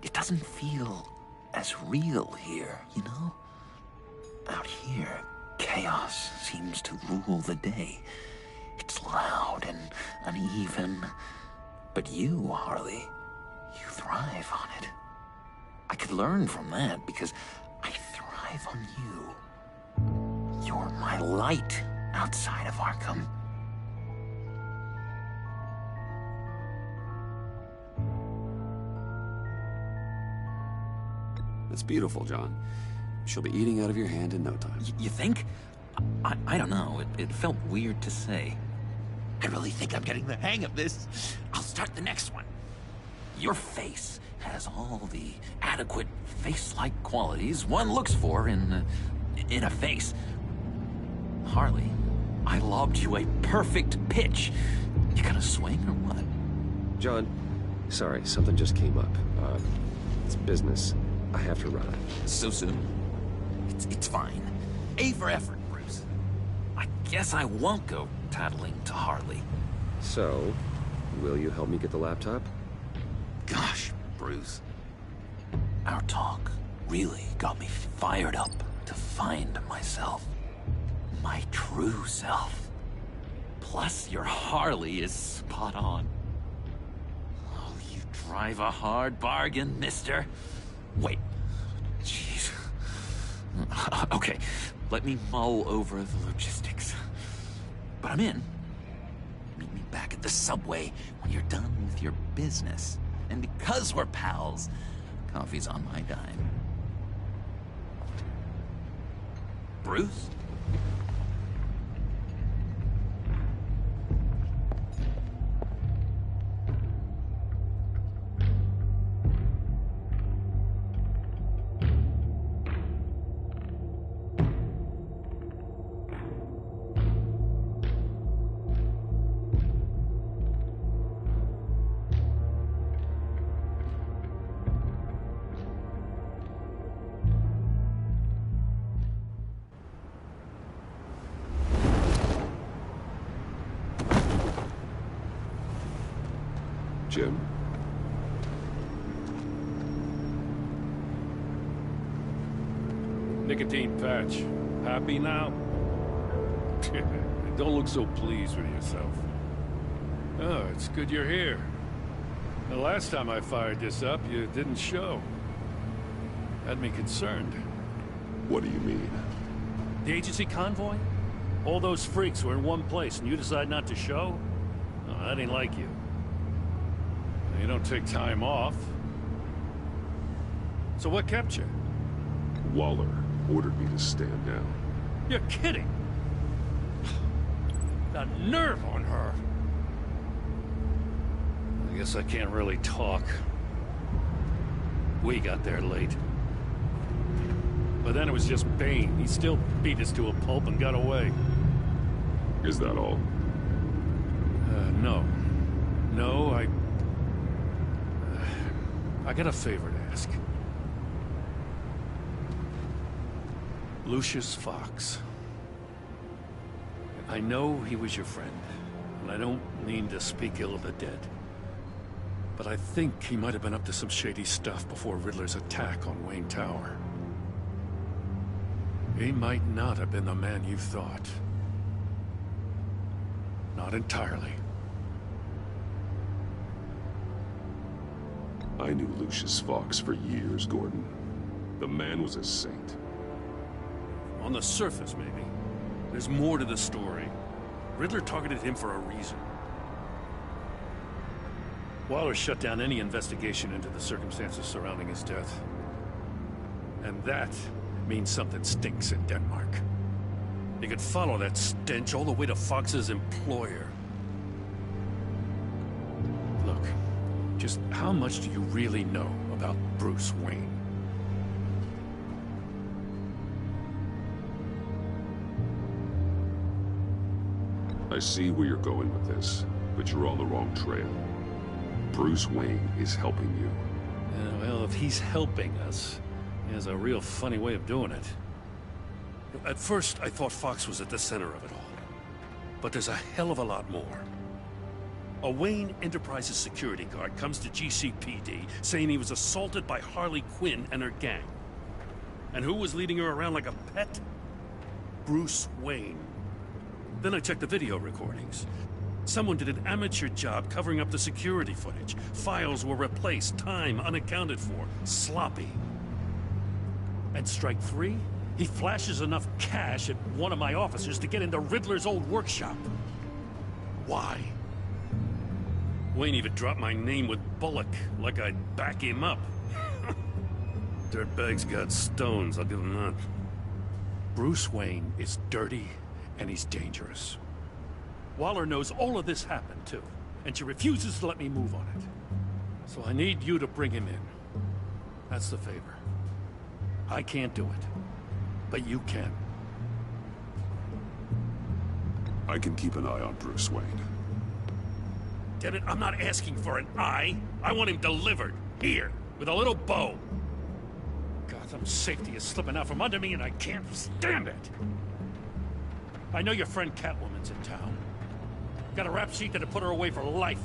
It doesn't feel as real here, you know? Out here, chaos seems to rule the day. It's loud and uneven. But you, Harley, you thrive on it. I could learn from that because I thrive on you. You're my light outside of Arkham. That's beautiful, John. She'll be eating out of your hand in no time. You think? I don't know. It felt weird to say. I really think I'm getting the hang of this. I'll start the next one. Your face has all the adequate face-like qualities one looks for in a face. Harley, I lobbed you a perfect pitch. You gonna swing or what? John, sorry, something just came up. It's business. I have to run. So soon? It's fine. A for effort, Bruce. I guess I won't go tattling to Harley. So, Will you help me get the laptop? Gosh, Bruce. Our talk really got me fired up to find myself. My true self. Plus, your Harley is spot on. Oh, you drive a hard bargain, mister. Wait. Jeez. Okay, let me mull over the logistics. But I'm in. Meet me back at the subway when you're done with your business. And because we're pals, coffee's on my dime. Bruce? Jim? Nicotine patch. Happy now? Don't look so pleased with yourself. Oh, it's good you're here. The last time I fired this up, you didn't show. Had me concerned. What do you mean? The agency convoy? All those freaks were in one place, and you decide not to show? Oh, that ain't like you. You don't take time off. So what kept you? Waller ordered me to stand down. You're kidding! The nerve on her! I guess I can't really talk. We got there late. But then it was just Bane. He still beat us to a pulp and got away. Is that all? No. No, I got a favor to ask. Lucius Fox. I know he was your friend, and I don't mean to speak ill of the dead. But I think he might have been up to some shady stuff before Riddler's attack on Wayne Tower. He might not have been the man you thought. Not entirely. I knew Lucius Fox for years, Gordon. The man was a saint. On the surface, maybe. There's more to the story. Riddler targeted him for a reason. Waller shut down any investigation into the circumstances surrounding his death. And that means something stinks in Denmark. You could follow that stench all the way to Fox's employer. Look, just how much do you really know about Bruce Wayne? I see where you're going with this, but you're on the wrong trail. Bruce Wayne is helping you. Well, if he's helping us, he has a real funny way of doing it. At first, I thought Fox was at the center of it all. But there's a hell of a lot more. A Wayne Enterprises security guard comes to GCPD saying he was assaulted by Harley Quinn and her gang. And who was leading her around like a pet? Bruce Wayne. Then I checked the video recordings. Someone did an amateur job covering up the security footage. Files were replaced, time unaccounted for, sloppy. And strike three? He flashes enough cash at one of my officers to get into Riddler's old workshop. Why? Wayne even dropped my name with Bullock, like I'd back him up. Dirtbag's got stones, I'll give him that. Bruce Wayne is dirty, and he's dangerous. Waller knows all of this happened, too, and she refuses to let me move on it. So I need you to bring him in. That's the favor. I can't do it, but you can. I can keep an eye on Bruce Wayne. Damn it, I'm not asking for an eye. I want him delivered, here, with a little bow. Gotham's safety is slipping out from under me, and I can't stand it. I know your friend Catwoman's in town. Got a rap sheet that'll put her away for life.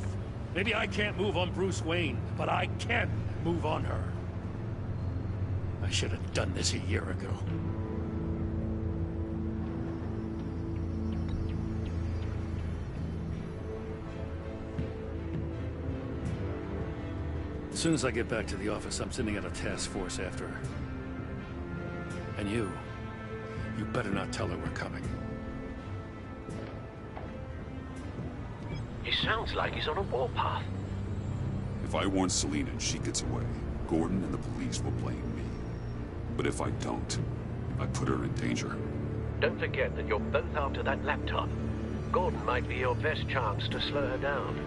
Maybe I can't move on Bruce Wayne, but I can move on her. I should have done this a year ago. As soon as I get back to the office, I'm sending out a task force after her. And you better not tell her we're coming. He sounds like he's on a warpath. If I warn Selina and she gets away, Gordon and the police will blame me. But if I don't, I put her in danger. Don't forget that you're both after that laptop. Gordon might be your best chance to slow her down.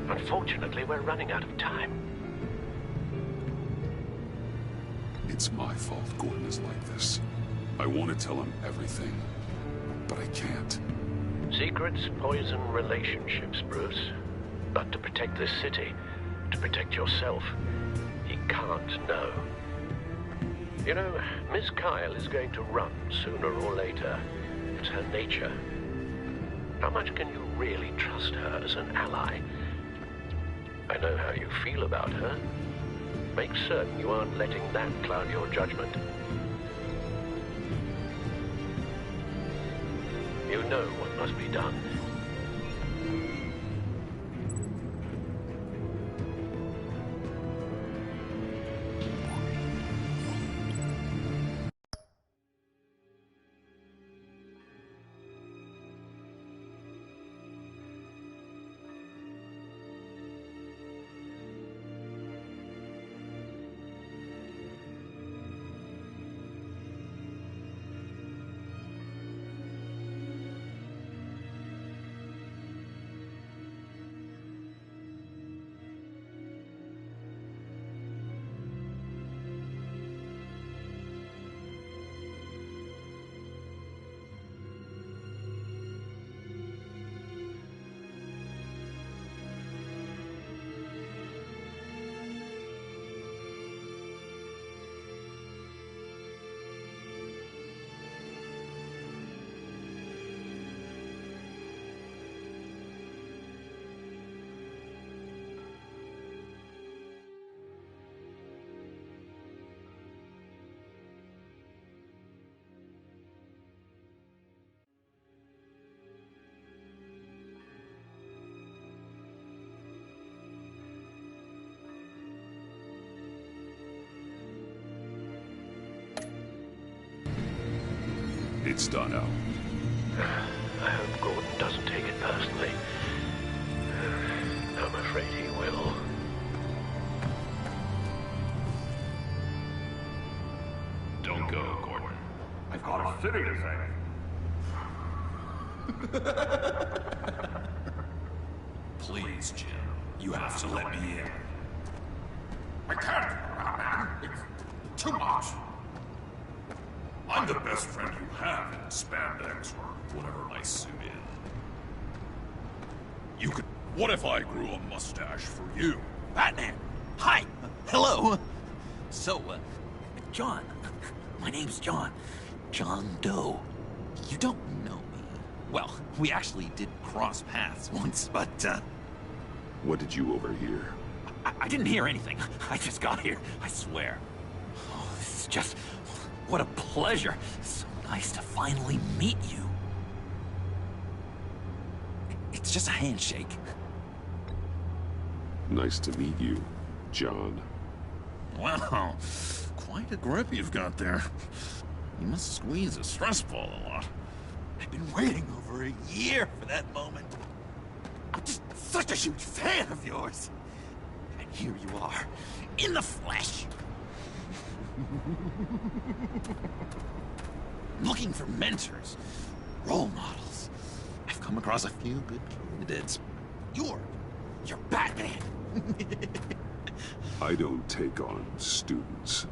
Unfortunately, we're running out of time. It's my fault Gordon is like this. I want to tell him everything, but I can't. Secrets poison relationships, Bruce. But to protect this city, to protect yourself, he can't know. You know, Miss Kyle is going to run sooner or later. It's her nature. How much can you really trust her as an ally? I know how you feel about her. Make certain you aren't letting that cloud your judgment. You know what must be done. It's done, Al. I hope Gordon doesn't take it personally. I'm afraid he will. Don't go, Gordon. I've got a city to save. Please, Jim. You have to let me in. I can't, man. It's too much. I'm the best friend you have in spandex or whatever my suit is. You could... What if I grew a mustache for you? Batman! Hi! Hello! So, John. My name's John. John Doe. You don't know me. Well, we actually did cross paths once, but, What did you overhear? I didn't hear anything. I just got here, I swear. Oh, this is just... What a pleasure. So nice to finally meet you. It's just a handshake. Nice to meet you, John. Wow, quite a grip you've got there. You must squeeze a stress ball a lot. I've been waiting over a year for that moment. I'm just such a huge fan of yours. And here you are, in the flesh. Looking for mentors, role models. I've come across a few good candidates. You're Batman. I don't take on students.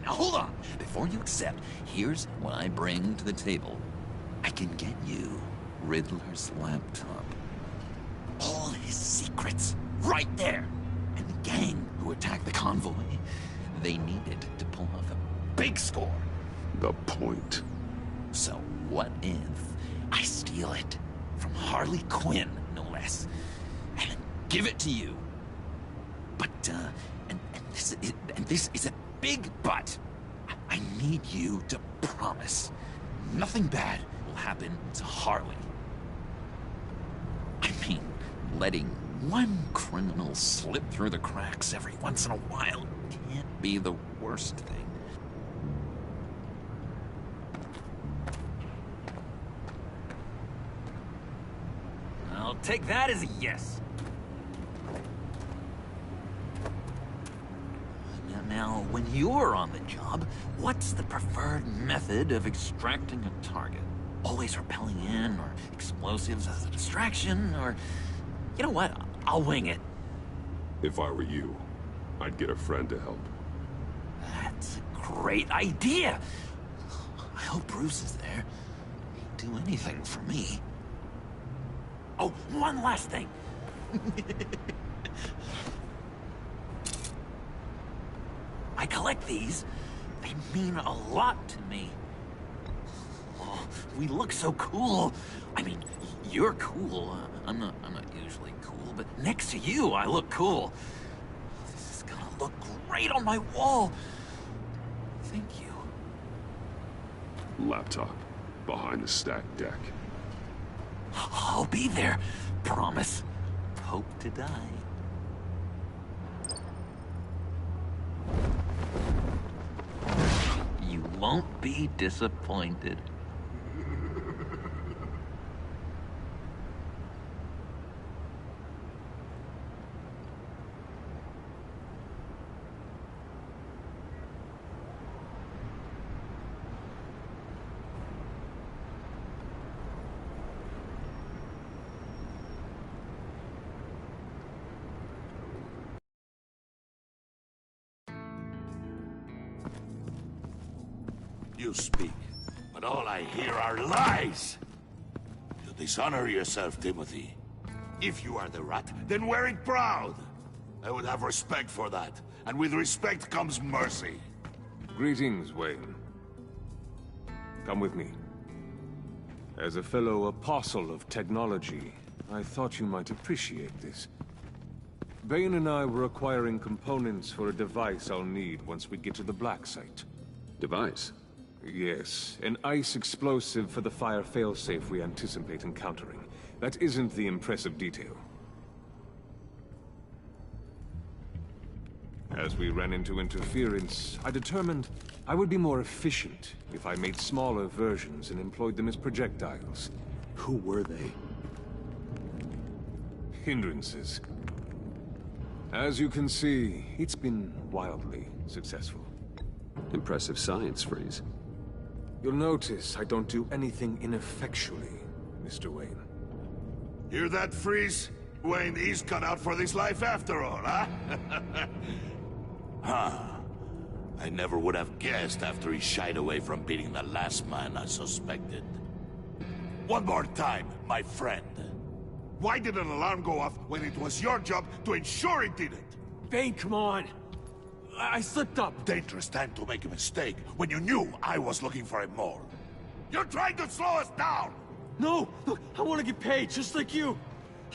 Now hold on. Before you accept, here's what I bring to the table. I can get you Riddler's laptop. All his secrets, right there. And the gang who attacked the convoy, they needed to pull off a big score. The point. So what if I steal it from Harley Quinn, no less, and give it to you. But, and this is a big but. I need you to promise nothing bad will happen to Harley. I mean, letting one criminal slip through the cracks every once in a while can't be the worst thing. I'll take that as a yes. Now, when you're on the job, what's the preferred method of extracting a target? Always rappelling in, or explosives as a distraction, or... You know what? I'll wing it. If I were you, I'd get a friend to help. That's a great idea! I hope Bruce is there. He'd do anything for me. Oh, one last thing! I collect these. They mean a lot to me. Oh, we look so cool. I mean, you're cool. I'm not usually cool, but next to you, I look cool. This is gonna look great on my wall. Thank you. Laptop. Behind the stacked deck. I'll be there. Promise. Hope to die. You won't be disappointed. You speak, but all I hear are lies! You dishonor yourself, Timothy. If you are the rat, then wear it proud! I would have respect for that, and with respect comes mercy. Greetings, Wayne. Come with me. As a fellow apostle of technology, I thought you might appreciate this. Bane and I were acquiring components for a device I'll need once we get to the Black Site. Device? Yes, an ice explosive for the fire failsafe we anticipate encountering. That isn't the impressive detail. As we ran into interference, I determined I would be more efficient if I made smaller versions and employed them as projectiles. Who were they? Hindrances. As you can see, it's been wildly successful. Impressive science, Freeze. You'll notice I don't do anything ineffectually, Mr. Wayne. Hear that, Freeze? Wayne is cut out for this life after all, huh? Huh. I never would have guessed after he shied away from beating the last man I suspected. One more time, my friend. Why did an alarm go off when it was your job to ensure it didn't? Bane, come on! I slipped up! Dangerous time to make a mistake when you knew I was looking for him more. You're trying to slow us down! No! Look, I want to get paid, just like you!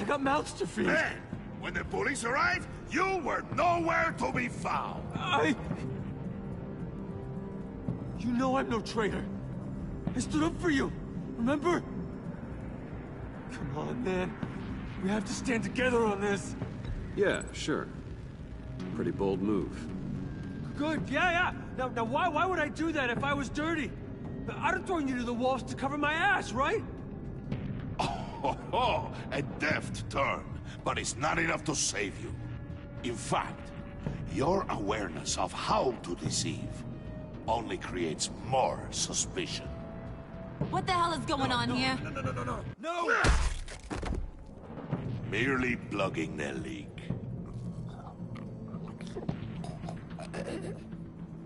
I got mouths to feed! Then, when the police arrived, you were nowhere to be found! You know I'm no traitor! I stood up for you, remember? Come on, man. We have to stand together on this! Yeah, sure. Pretty bold move. Good, yeah. Now why would I do that if I was dirty? I'd have thrown you to the wolves to cover my ass, right? Oh, a deft turn, but it's not enough to save you. In fact, your awareness of how to deceive only creates more suspicion. What the hell is going on here? No! Merely plugging the leak.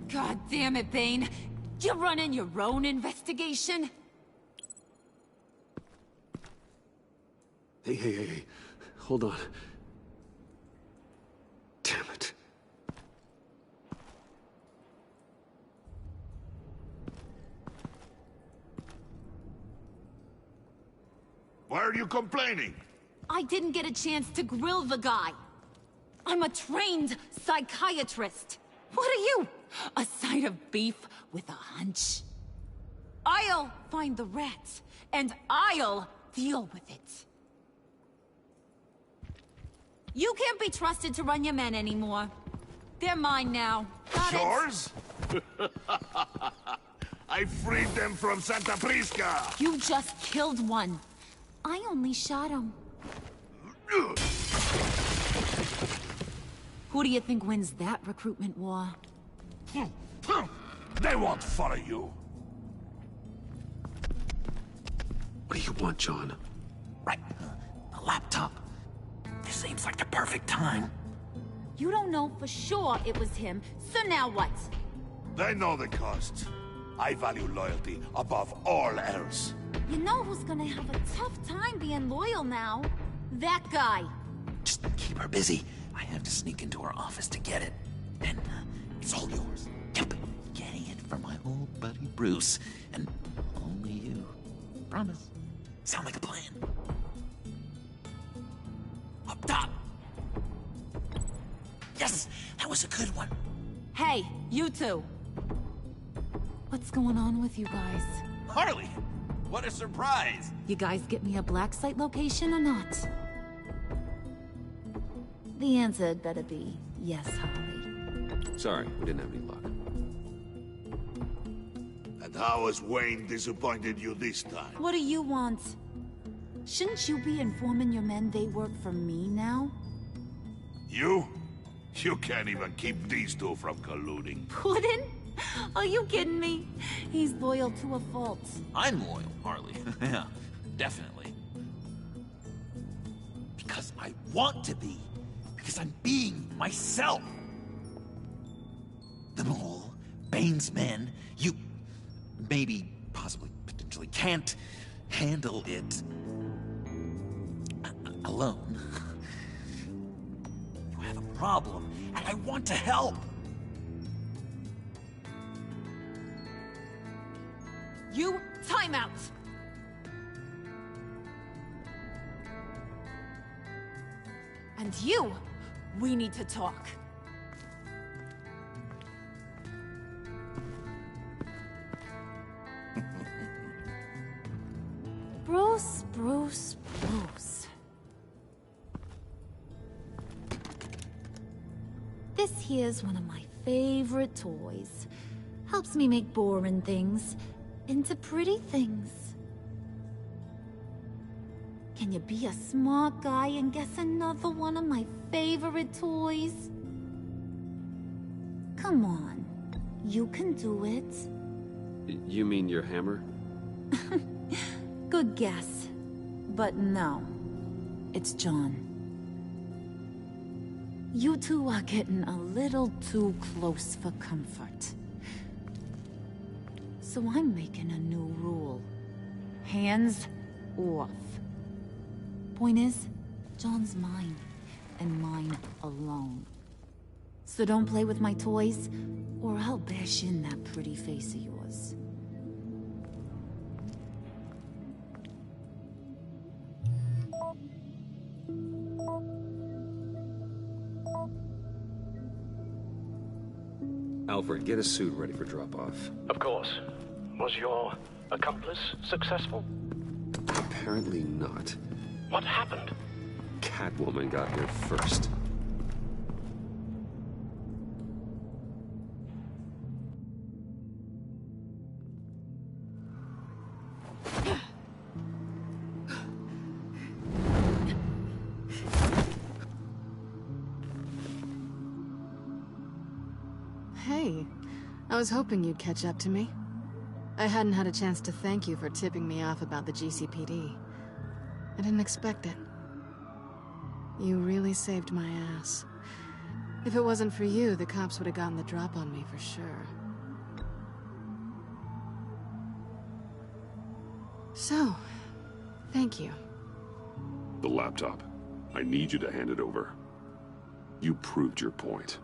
God damn it, Bane. You running your own investigation? Hey. Hold on. Damn it. Why are you complaining? I didn't get a chance to grill the guy. I'm a trained psychiatrist. What are you? A side of beef with a hunch? I'll find the rat, and I'll deal with it. You can't be trusted to run your men anymore. They're mine now. Got it? Yours? I freed them from Santa Prisca! You just killed one. I only shot him. Who do you think wins that recruitment war? They won't follow you. What do you want, John? Right. A laptop. This seems like the perfect time. You don't know for sure it was him, so now what? They know the cost. I value loyalty above all else. You know who's gonna have a tough time being loyal now? That guy. Just keep her busy. I have to sneak into her office to get it. And it's all yours. Yep. Getting it from my old buddy Bruce. And only you. Promise. Sound like a plan? Up top! Yes! That was a good one. Hey, you two. What's going on with you guys? Harley! What a surprise! You guys get me a black site location or not? The answer had better be yes, Harley. Sorry, we didn't have any luck. And how has Wayne disappointed you this time? What do you want? Shouldn't you be informing your men they work for me now? You? You can't even keep these two from colluding. Puddin'? Are you kidding me? He's loyal to a fault. I'm loyal, Harley. Yeah, definitely. Because I want to be. Because I'm being myself. The Mole, Bane's men, you maybe, possibly, potentially can't handle it alone. You have a problem, and I want to help. You, time out! And you, we need to talk. Bruce. This here's one of my favorite toys. Helps me make boring things into pretty things. Can you be a smart guy and guess another one of my favorite toys? Come on, you can do it. You mean your hammer? Good guess. But no, it's John. You two are getting a little too close for comfort. So I'm making a new rule. Hands off. Point is, John's mine, and mine alone. So don't play with my toys, or I'll bash in that pretty face of yours. Alfred, get a suit ready for drop-off. Of course. Was your accomplice successful? Apparently not. What happened? Catwoman got here first. Hey, I was hoping you'd catch up to me. I hadn't had a chance to thank you for tipping me off about the GCPD. I didn't expect it. You really saved my ass. If it wasn't for you, the cops would have gotten the drop on me for sure. So, thank you. The laptop. I need you to hand it over. You proved your point.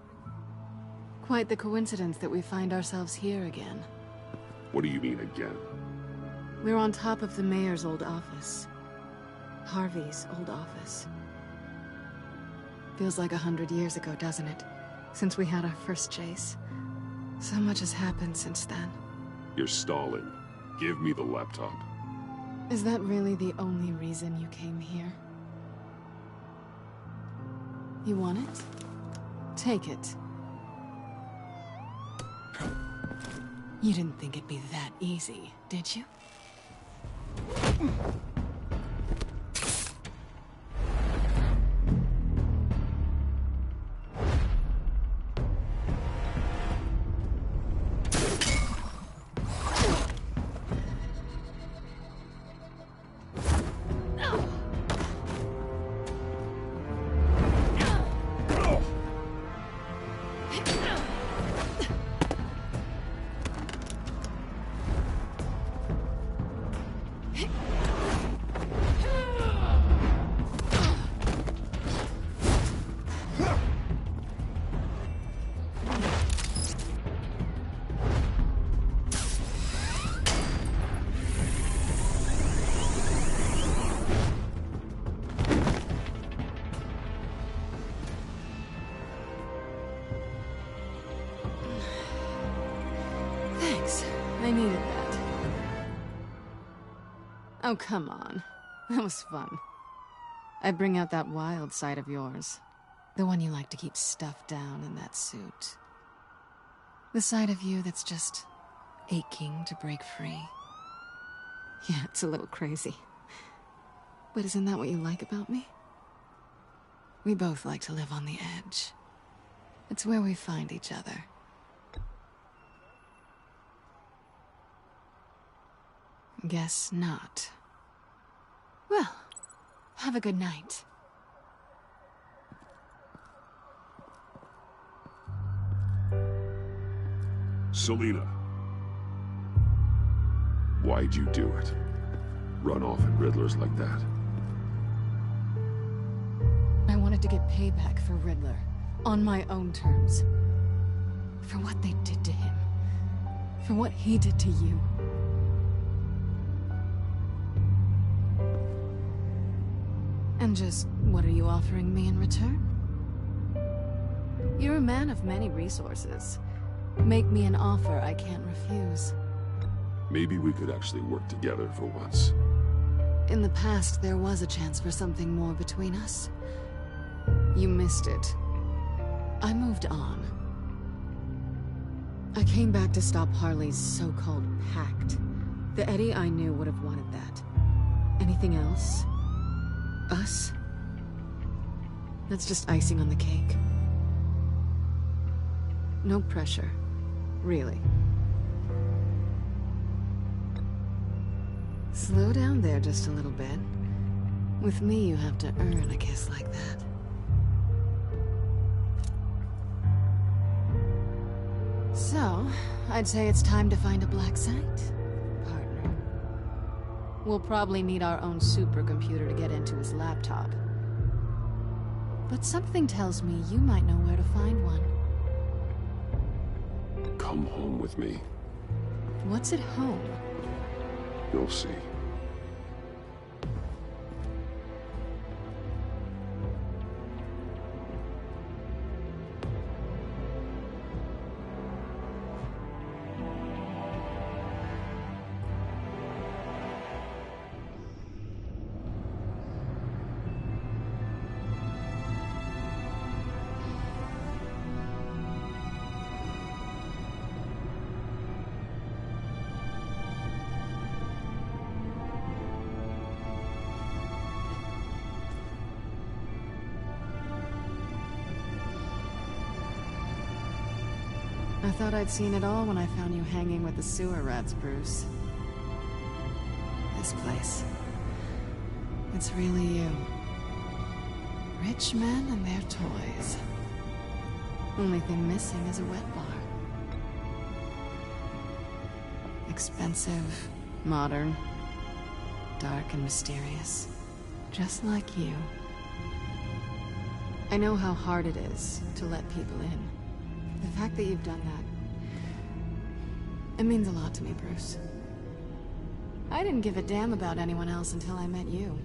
Quite the coincidence that we find ourselves here again. What do you mean again? We're on top of the mayor's old office. Harvey's old office. Feels like 100 years ago, doesn't it? Since we had our first chase. So much has happened since then. You're stalling. Give me the laptop. Is that really the only reason you came here? You want it? Take it. You didn't think it'd be that easy, did you? I needed that. Oh, come on. That was fun. I bring out that wild side of yours. The one you like to keep stuffed down in that suit. The side of you that's just aching to break free. Yeah, it's a little crazy. But isn't that what you like about me? We both like to live on the edge. It's where we find each other. Guess not. Well, have a good night. Selina. Why'd you do it? Run off at Riddlers like that? I wanted to get payback for Riddler. On my own terms. For what they did to him. For what he did to you. And just, what are you offering me in return? You're a man of many resources. Make me an offer I can't refuse. Maybe we could actually work together for once. In the past, there was a chance for something more between us. You missed it. I moved on. I came back to stop Harley's so-called pact. The Eddie I knew would have wanted that. Anything else? Us? That's just icing on the cake. No pressure. Really. Slow down there just a little bit. With me, you have to earn a kiss like that. So, I'd say it's time to find a black site, partner. We'll probably need our own supercomputer to get into his laptop. But something tells me you might know where to find one. Come home with me. What's at home? You'll see. I thought I'd seen it all when I found you hanging with the sewer rats, Bruce. This place. It's really you. Rich men and their toys. Only thing missing is a wet bar. Expensive, modern, dark and mysterious. Just like you. I know how hard it is to let people in. The fact that you've done that, it means a lot to me, Bruce. I didn't give a damn about anyone else until I met you.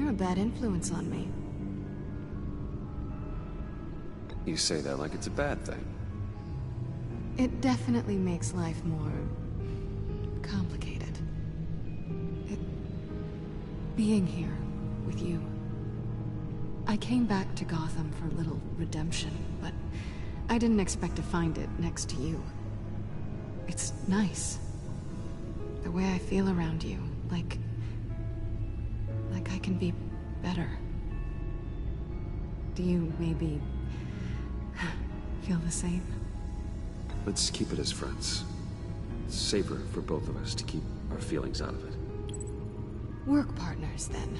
You're a bad influence on me. You say that like it's a bad thing. It definitely makes life more complicated. Being here with you. I came back to Gotham for a little redemption, but I didn't expect to find it next to you. It's nice. The way I feel around you, like I can be better. Do you maybe feel the same? Let's keep it as friends. It's safer for both of us to keep our feelings out of it. Work partners, then.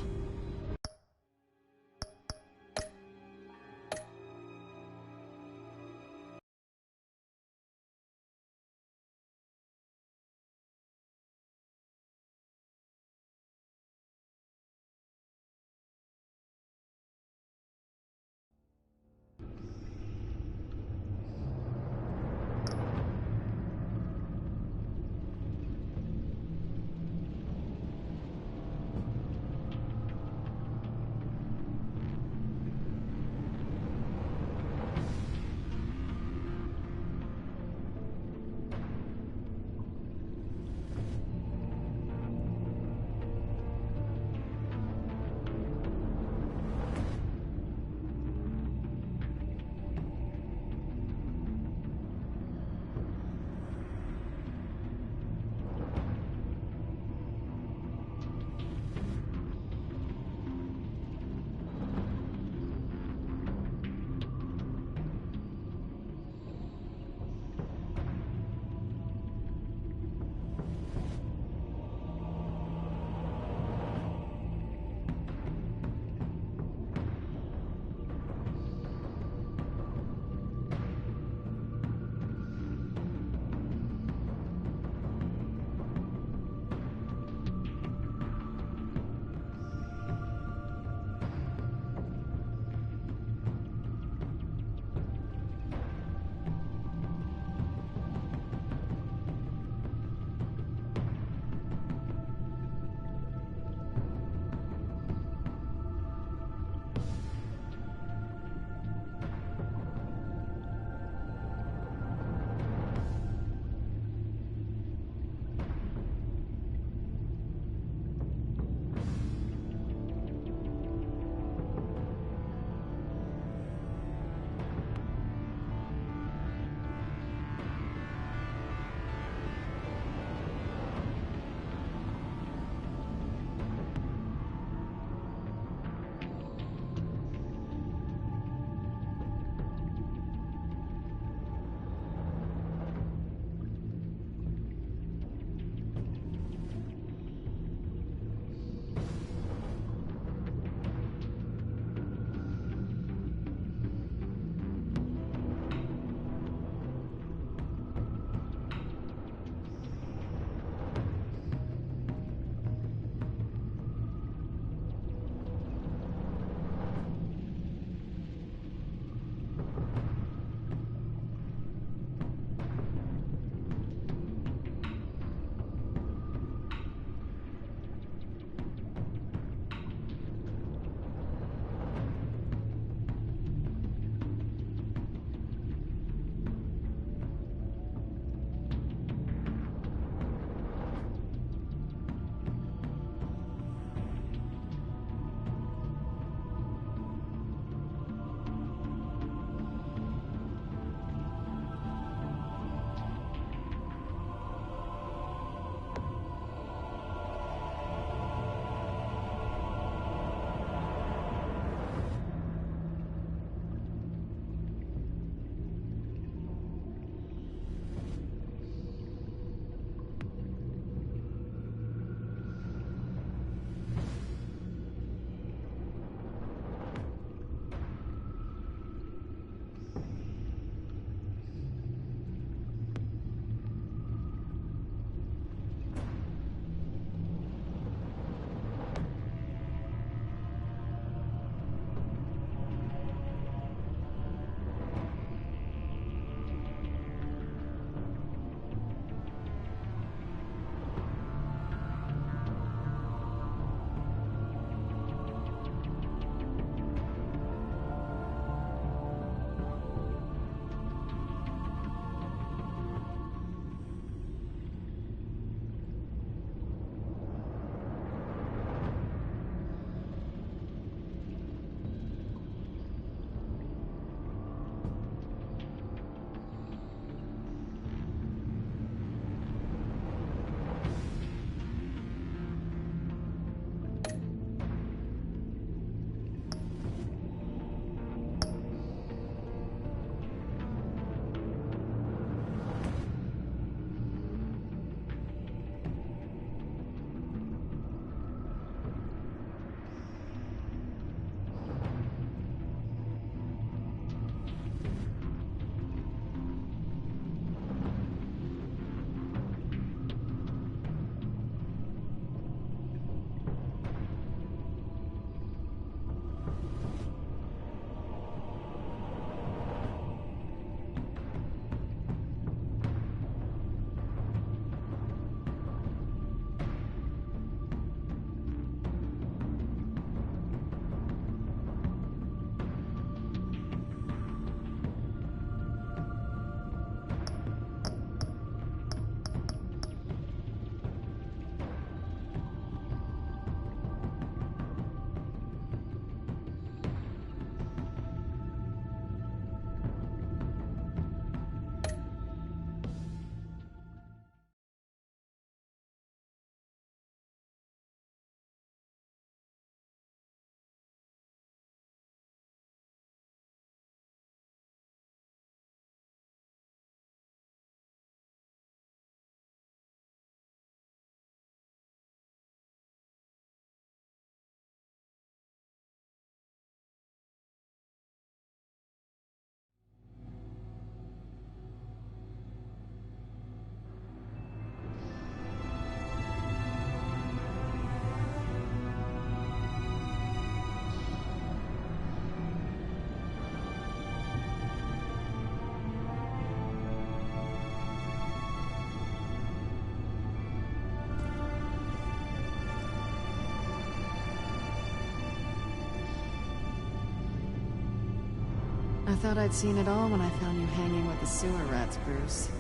thought I'd seen it all when I found you hanging with the sewer rats, Bruce.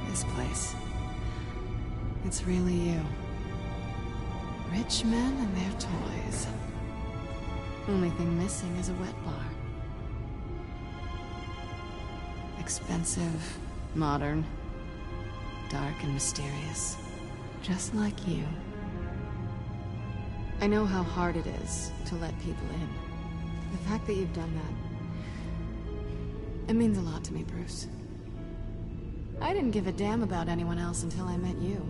This place. It's really you. Rich men and their toys. Only thing missing is a wet bar. Expensive, modern, dark and mysterious. Just like you. I know how hard it is to let people in. The fact that you've done that, it means a lot to me, Bruce. I didn't give a damn about anyone else until I met you.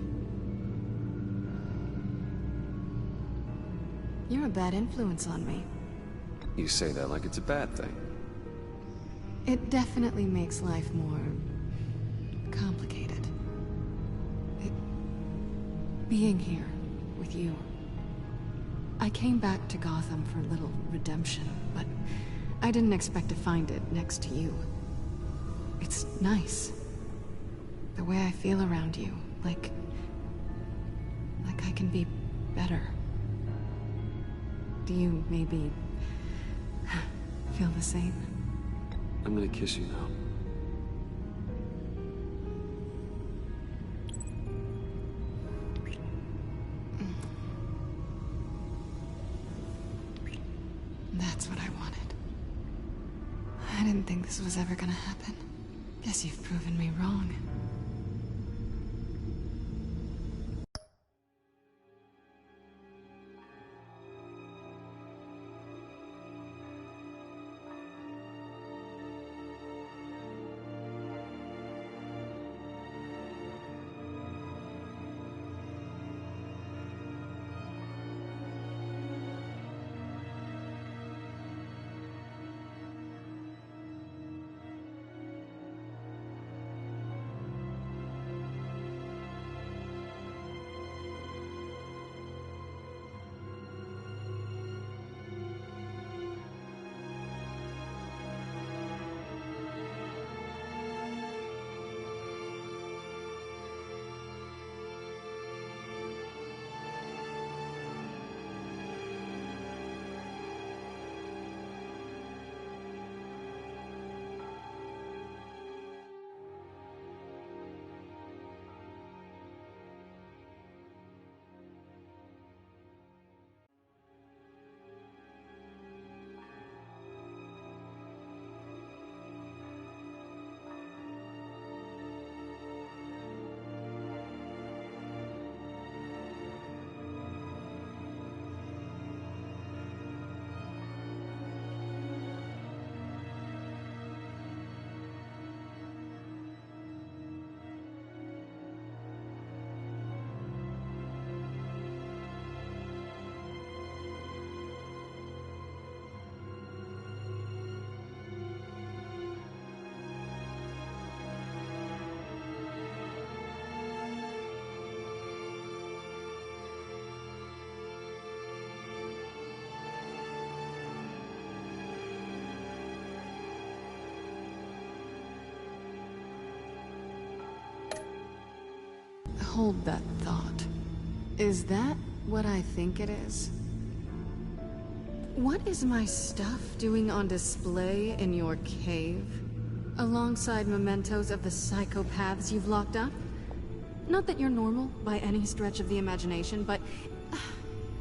You're a bad influence on me. You say that like it's a bad thing. It definitely makes life more complicated. Being here with you. I came back to Gotham for a little redemption, but I didn't expect to find it next to you. It's nice. The way I feel around you, like I can be better. Do you maybe feel the same? I'm gonna kiss you now. That's what I wanted. I didn't think this was ever gonna happen. Guess you've proven me wrong. Hold that thought. Is that what I think it is? What is my stuff doing on display in your cave? Alongside mementos of the psychopaths you've locked up? Not that you're normal by any stretch of the imagination, but...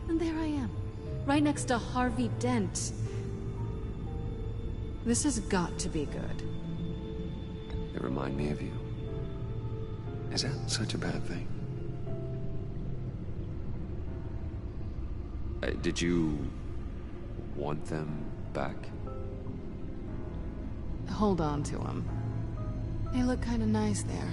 and there I am. Right next to Harvey Dent. This has got to be good. They remind me of you. Is that such a bad thing? Did you want them back? Hold on to them. They look kind of nice there.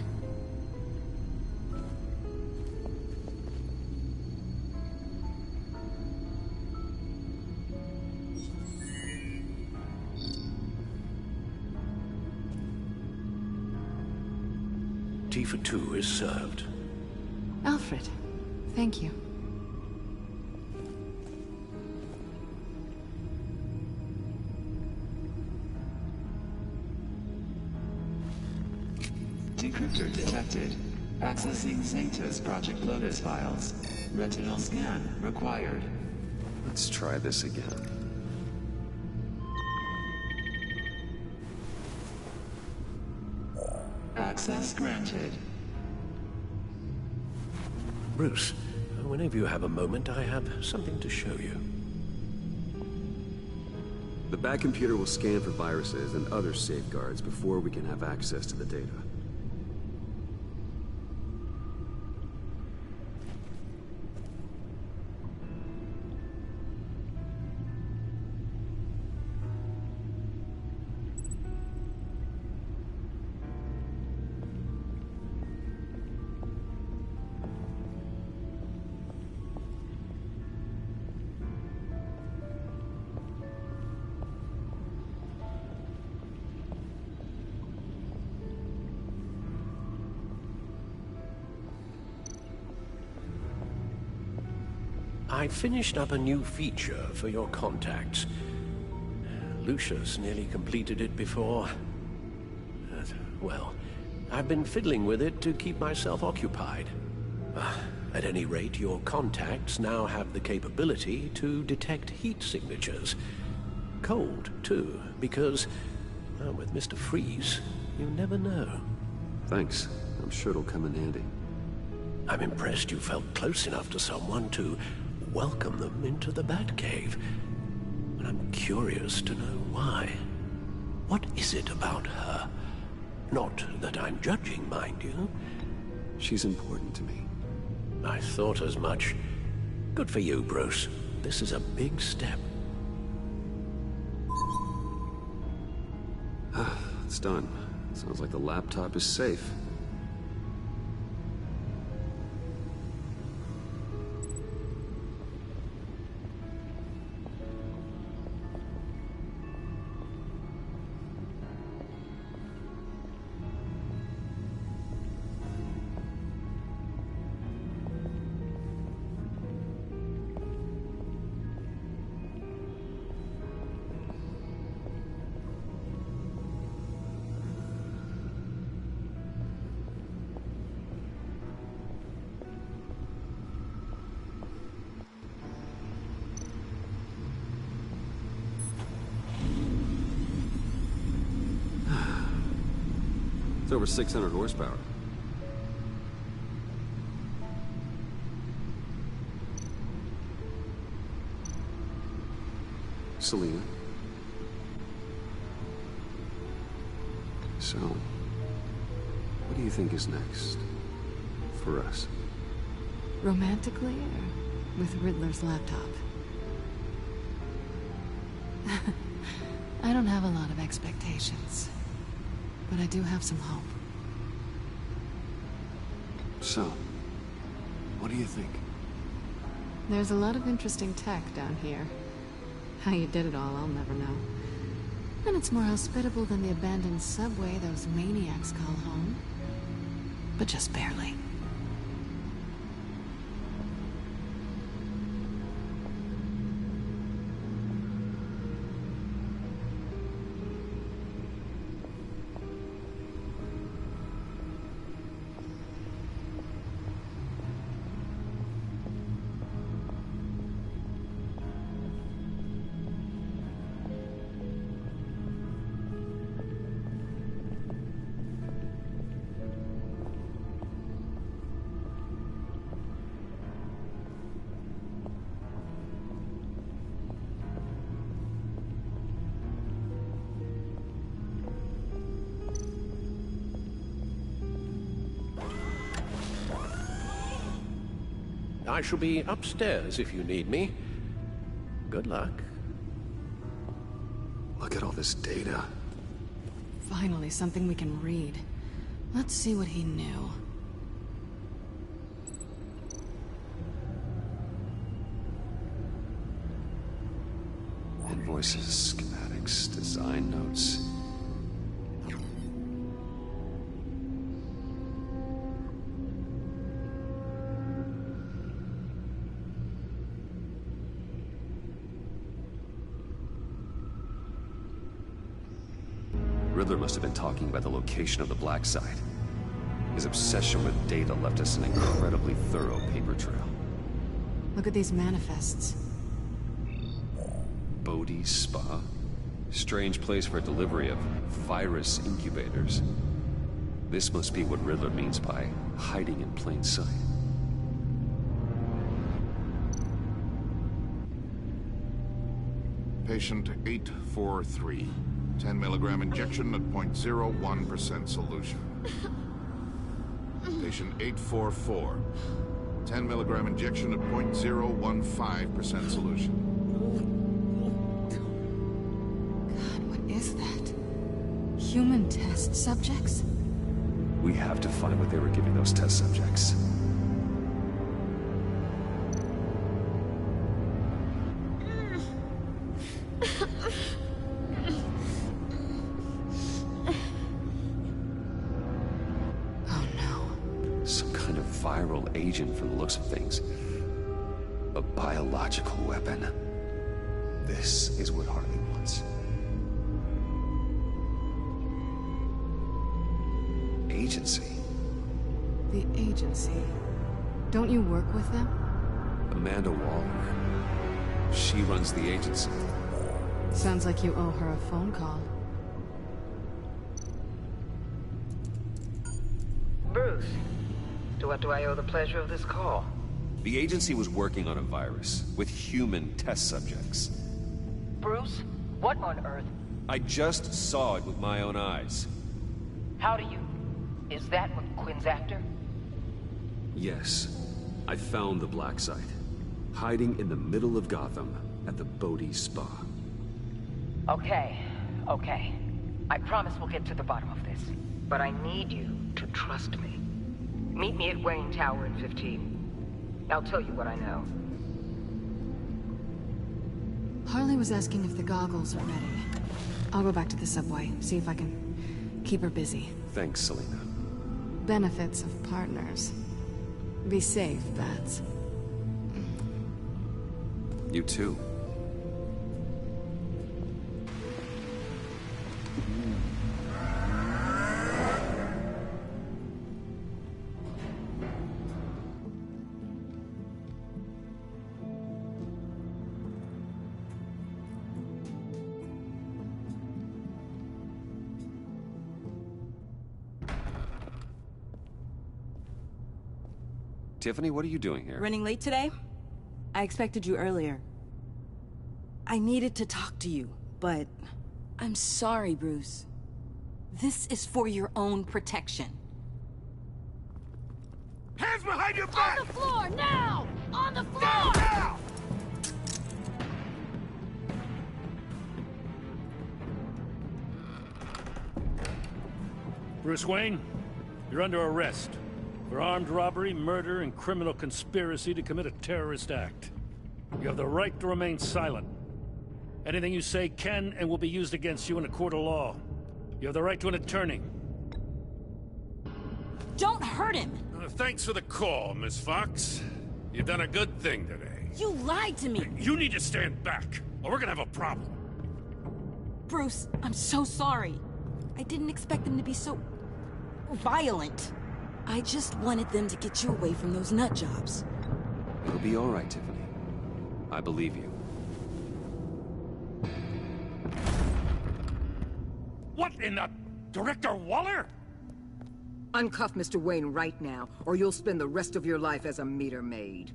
Tea for two is served. Alfred, thank you. Decryptor detected. Accessing Sanctus Project Lotus files. Retinal scan required. Let's try this again. Access granted. Bruce, whenever you have a moment, I have something to show you. The back computer will scan for viruses and other safeguards before we can have access to the data. I finished up a new feature for your contacts. Lucius nearly completed it before. Well, I've been fiddling with it to keep myself occupied. At any rate, your contacts now have the capability to detect heat signatures. Cold, too, because, well, with Mr. Freeze, you never know. Thanks. I'm sure it'll come in handy. I'm impressed you felt close enough to someone to welcome them into the Batcave. But I'm curious to know why. What is it about her? Not that I'm judging, mind you. She's important to me. I thought as much. Good for you, Bruce. This is a big step. It's done. Sounds like the laptop is safe. It's over 600 horsepower. Selena. So, what do you think is next? For us? Romantically, or with Riddler's laptop? I don't have a lot of expectations. But I do have some hope. So, what do you think? There's a lot of interesting tech down here. How you did it all, I'll never know. And it's more hospitable than the abandoned subway those maniacs call home. But just barely. I shall be upstairs if you need me. Good luck. Look at all this data. Finally, something we can read. Let's see what he knew. Invoices, schematics, design notes. Riddler must have been talking about the location of the black site. His obsession with data left us an incredibly thorough paper trail. Look at these manifests. Bodhi's Spa? Strange place for delivery of virus incubators. This must be what Riddler means by hiding in plain sight. Patient 843. 10 milligram injection at 0.01% solution. Patient 844. 10 milligram injection at 0.015% solution. God, what is that? Human test subjects? We have to find what they were giving those test subjects. Viral agent from the looks of things. A biological weapon. This is what Harley wants. Agency. The agency. Don't you work with them? Amanda Waller. She runs the agency. Sounds like you owe her a phone call. Bruce. To what do I owe the pleasure of this call? The agency was working on a virus with human test subjects. Bruce? What on earth? I just saw it with my own eyes. How do you... Is that what Quinn's after? Yes. I found the black site. Hiding in the middle of Gotham at the Bodhi Spa. Okay. I promise we'll get to the bottom of this. But I need you to trust me. Meet me at Wayne Tower in 15. I'll tell you what I know. Harley was asking if the goggles are ready. I'll go back to the subway, see if I can keep her busy. Thanks, Selena. Benefits of partners. Be safe, Bats. You too. Tiffany, what are you doing here? Running late today? I expected you earlier. I needed to talk to you, but... I'm sorry, Bruce. This is for your own protection. Hands behind your back! On the floor, now! On the floor! Now! Bruce Wayne, you're under arrest for armed robbery, murder, and criminal conspiracy to commit a terrorist act. You have the right to remain silent. Anything you say can and will be used against you in a court of law. You have the right to an attorney. Don't hurt him! Thanks for the call, Miss Fox. You've done a good thing today. You lied to me! You need to stand back, or we're gonna have a problem. Bruce, I'm so sorry. I didn't expect them to be so... violent. I just wanted them to get you away from those nut jobs. It'll be all right, Tiffany. I believe you. What in the... Director Waller? Uncuff Mr. Wayne right now, or you'll spend the rest of your life as a meter maid.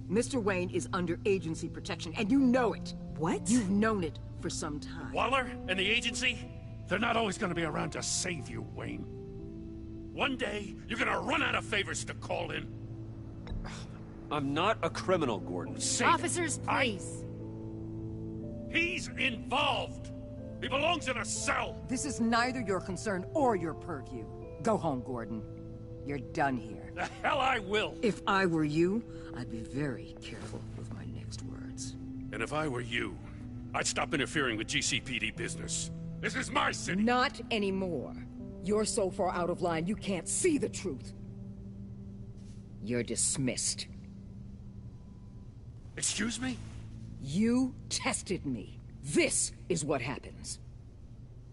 Mr. Wayne is under agency protection, and you know it. What? You've known it for some time. Waller and the agency? They're not always gonna be around to save you, Wayne. One day, you're gonna run out of favors to call in. I'm not a criminal, Gordon. Officers, please. He's involved. He belongs in a cell. This is neither your concern or your purview. Go home, Gordon. You're done here. The hell I will. If I were you, I'd be very careful with my next words. And if I were you, I'd stop interfering with GCPD business. This is my city. Not anymore. You're so far out of line, you can't see the truth. You're dismissed. Excuse me? You tested me. This is what happens.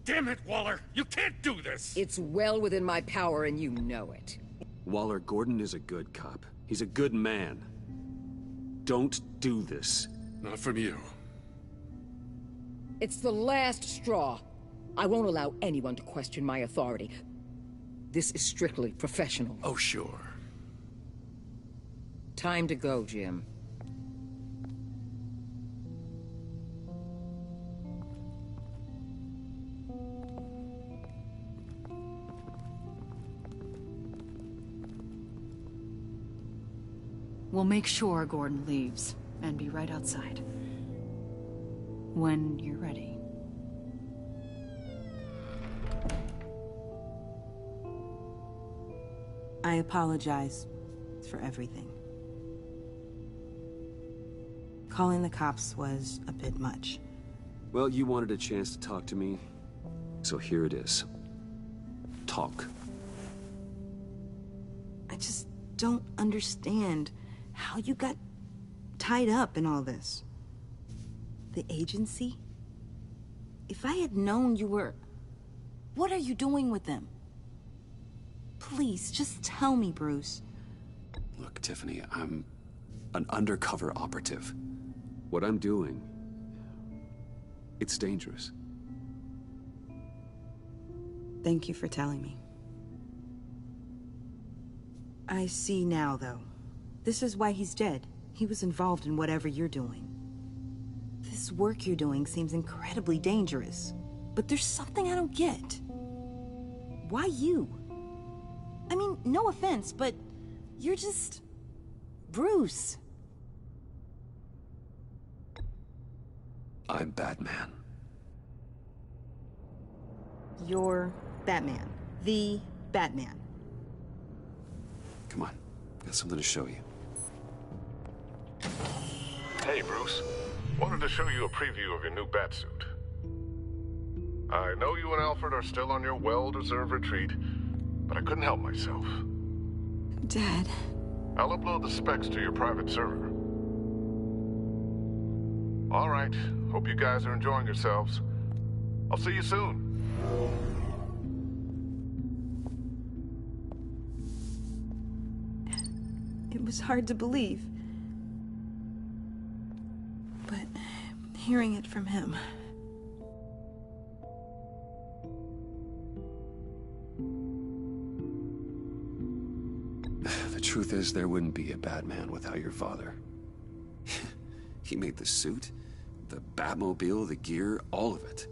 Damn it, Waller! You can't do this! It's well within my power and you know it. Waller, Gordon is a good cop. He's a good man. Don't do this. Not from you. It's the last straw. I won't allow anyone to question my authority. This is strictly professional. Oh, sure. Time to go, Jim. We'll make sure Gordon leaves, and be right outside. When you're ready. I apologize for everything. Calling the cops was a bit much. Well, you wanted a chance to talk to me, so here it is. Talk. I just don't understand how you got tied up in all this. The agency? If I had known you were... What are you doing with them? Please, just tell me, Bruce. Look, Tiffany, I'm an undercover operative. What I'm doing, it's dangerous. Thank you for telling me. I see now, though. This is why he's dead. He was involved in whatever you're doing. This work you're doing seems incredibly dangerous. But there's something I don't get. Why you? I mean, no offense, but you're just... Bruce. I'm Batman. You're Batman. The Batman. Come on, got something to show you. Hey, Bruce. Wanted to show you a preview of your new batsuit. I know you and Alfred are still on your well-deserved retreat, but I couldn't help myself. Dad. I'll upload the specs to your private server. All right. Hope you guys are enjoying yourselves. I'll see you soon. It was hard to believe. But hearing it from him... The truth is, there wouldn't be a Batman without your father. He made the suit, the Batmobile, the gear, all of it.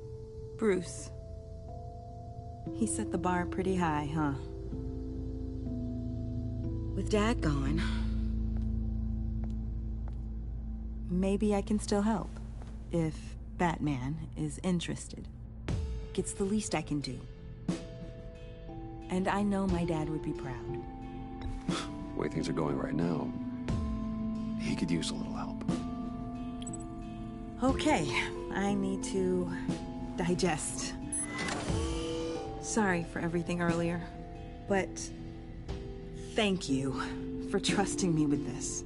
Bruce. He set the bar pretty high, huh? With Dad gone... maybe I can still help. If Batman is interested. It's the least I can do. And I know my dad would be proud. The way things are going right now, he could use a little help. Okay, I need to digest. Sorry for everything earlier, but thank you for trusting me with this.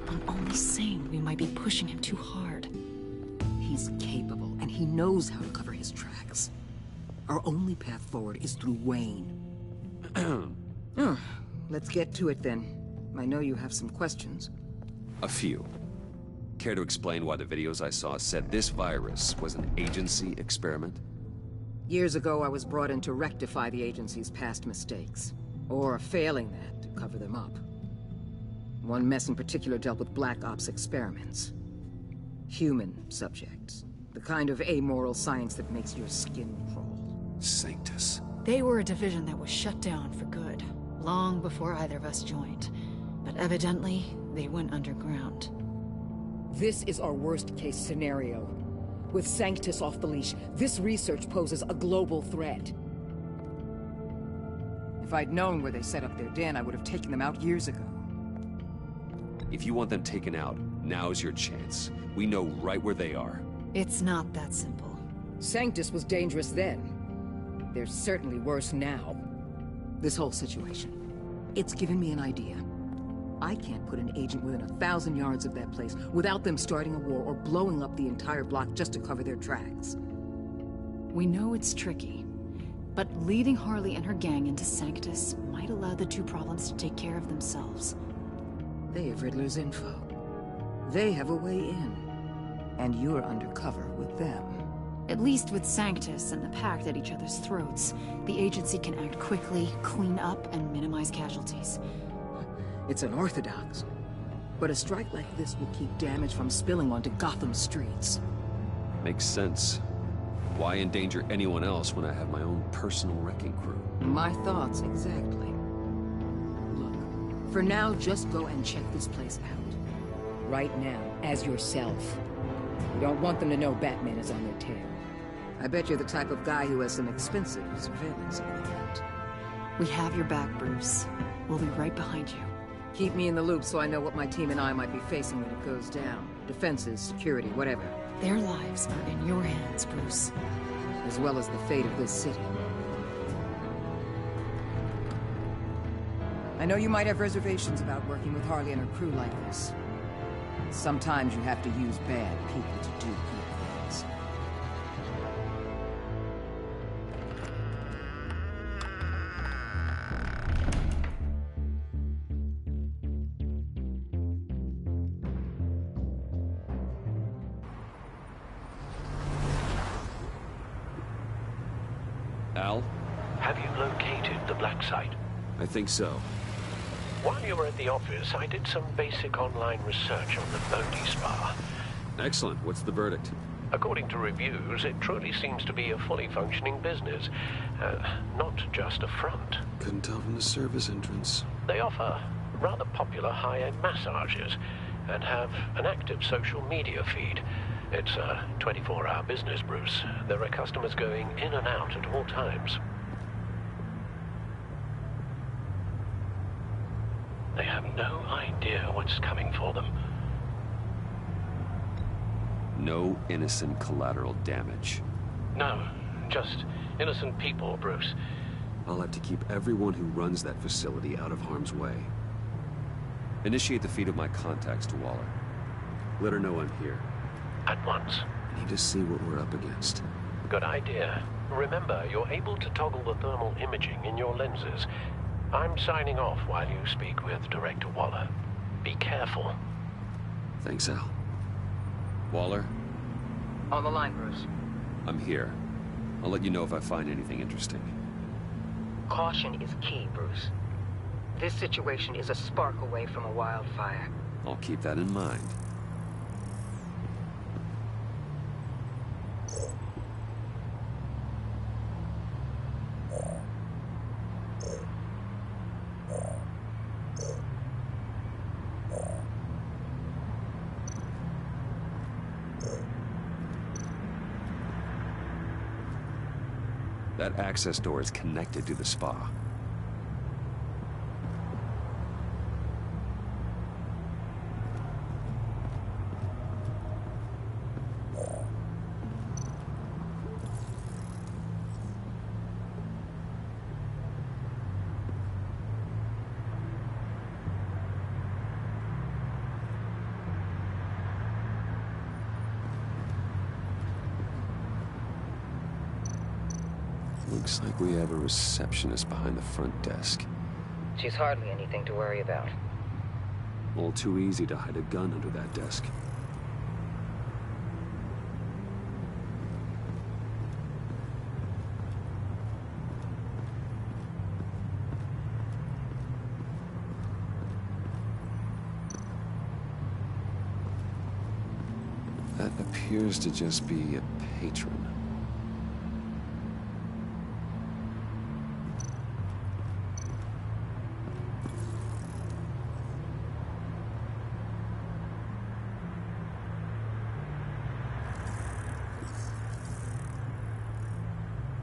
I'm only saying we might be pushing him too hard. He's capable, and he knows how to cover his tracks. Our only path forward is through Wayne. Let's get to it then. I know you have some questions. A few. Care to explain why the videos I saw said this virus was an agency experiment? Years ago, I was brought in to rectify the agency's past mistakes. Or, failing that, to cover them up. One mess in particular dealt with Black Ops experiments. Human subjects. The kind of amoral science that makes your skin crawl. Sanctus. They were a division that was shut down for good, long before either of us joined. But evidently, they went underground. This is our worst-case scenario. With Sanctus off the leash, this research poses a global threat. If I'd known where they set up their den, I would have taken them out years ago. If you want them taken out, now's your chance. We know right where they are. It's not that simple. Sanctus was dangerous then. They're certainly worse now. This whole situation, it's given me an idea. I can't put an agent within 1,000 yards of that place without them starting a war or blowing up the entire block just to cover their tracks. We know it's tricky, but leading Harley and her gang into Sanctus might allow the two problems to take care of themselves. They have Riddler's info. They have a way in. And you're undercover with them. At least with Sanctus and the Pact at each other's throats, the agency can act quickly, clean up, and minimize casualties. It's unorthodox. But a strike like this will keep damage from spilling onto Gotham streets. Makes sense. Why endanger anyone else when I have my own personal wrecking crew? My thoughts, exactly. Look, for now, just go and check this place out. Right now, as yourself. You don't want them to know Batman is on their tail. I bet you're the type of guy who has some expensive surveillance equipment. We have your back, Bruce. We'll be right behind you. Keep me in the loop so I know what my team and I might be facing when it goes down. Defenses, security, whatever. Their lives are in your hands, Bruce. As well as the fate of this city. I know you might have reservations about working with Harley and her crew like this. Sometimes you have to use bad people to do good things. Al? Have you located the black site? I think so. While you were at the office, I did some basic online research on the Monki Spa. Excellent. What's the verdict? According to reviews, it truly seems to be a fully functioning business. Not just a front. Couldn't tell from the service entrance. They offer rather popular high-end massages and have an active social media feed. It's a 24-hour business, Bruce. There are customers going in and out at all times. They have no idea what's coming for them. No innocent collateral damage. No, just innocent people, Bruce. I'll have to keep everyone who runs that facility out of harm's way. Initiate the feed of my contacts to Waller. Let her know I'm here. At once. I need to see what we're up against. Good idea. Remember, you're able to toggle the thermal imaging in your lenses. I'm signing off while you speak with Director Waller. Be careful. Thanks, Al. Waller? On the line, Bruce. I'm here. I'll let you know if I find anything interesting. Caution is key, Bruce. This situation is a spark away from a wildfire. I'll keep that in mind. That access door is connected to the spa. Looks like we have a receptionist behind the front desk. She's hardly anything to worry about. All too easy to hide a gun under that desk. That appears to just be a patron.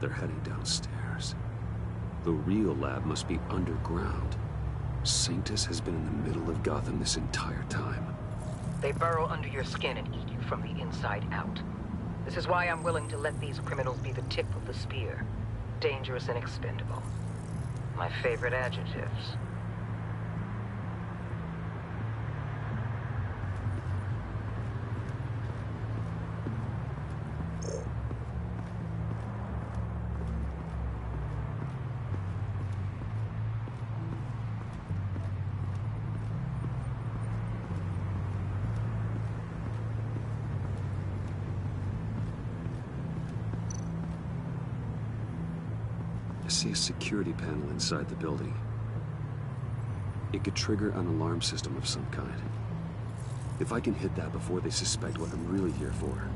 They're heading downstairs. The real lab must be underground. Sanctus has been in the middle of Gotham this entire time. They burrow under your skin and eat you from the inside out. This is why I'm willing to let these criminals be the tip of the spear. Dangerous and expendable. My favorite adjectives. see a security panel inside the building. It could trigger an alarm system of some kind. If I can hit that before they suspect what I'm really here for.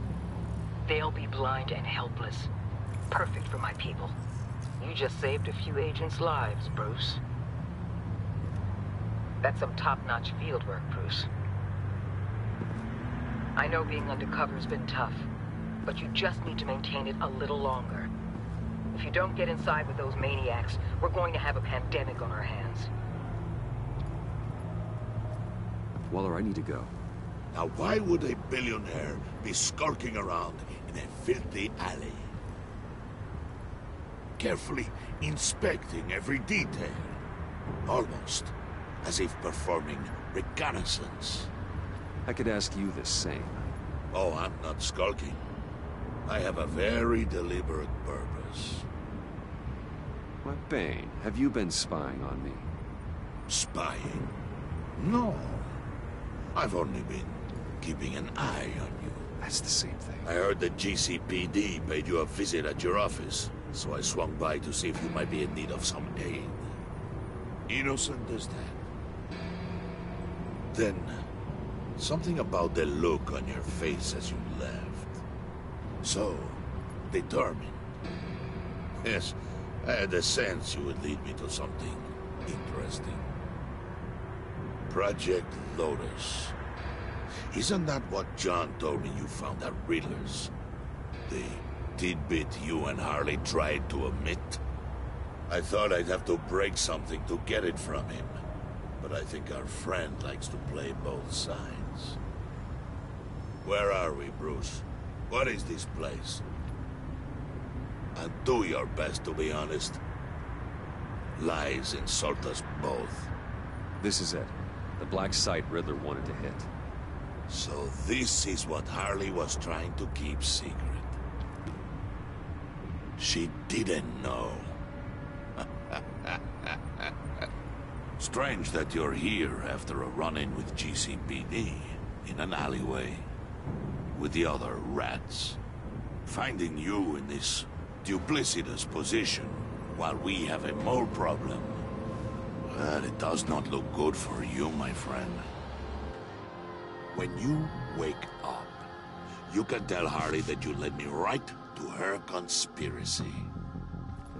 They'll be blind and helpless. Perfect for my people. You just saved a few agents' lives, Bruce. That's some top-notch field work, Bruce. I know being undercover's been tough, but you just need to maintain it a little longer. If you don't get inside with those maniacs, we're going to have a pandemic on our hands. Waller, I need to go. Now why would a billionaire be skulking around in a filthy alley? Carefully inspecting every detail. Almost as if performing reconnaissance. I could ask you the same. Oh, I'm not skulking. I have a very deliberate purpose. Why, Bane, have you been spying on me? Spying? No. I've only been keeping an eye on you. That's the same thing. I heard the GCPD paid you a visit at your office, so I swung by to see if you might be in need of some aid. Innocent as that. Then, something about the look on your face as you left. So, determined. Yes, I had a sense you would lead me to something interesting. Project Lotus. Isn't that what John told me you found at Riddler's? The tidbit you and Harley tried to omit? I thought I'd have to break something to get it from him. But I think our friend likes to play both sides. Where are we, Bruce? What is this place? And do your best to be honest. Lies insult us both. This is it. The black site Riddler wanted to hit. So this is what Harley was trying to keep secret. She didn't know. Strange that you're here after a run-in with GCPD, in an alleyway, with the other rats. Finding you in this duplicitous position, while we have a mole problem. Well, it does not look good for you, my friend. When you wake up, you can tell Harley that you led me right to her conspiracy.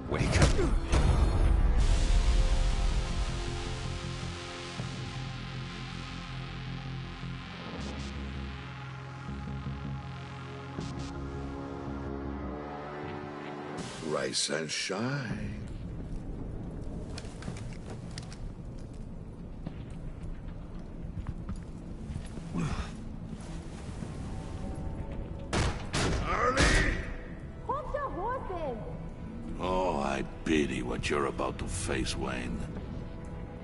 Wake up. Rise and shine. Harley! Hold your horses! Oh, I pity what you're about to face, Wayne.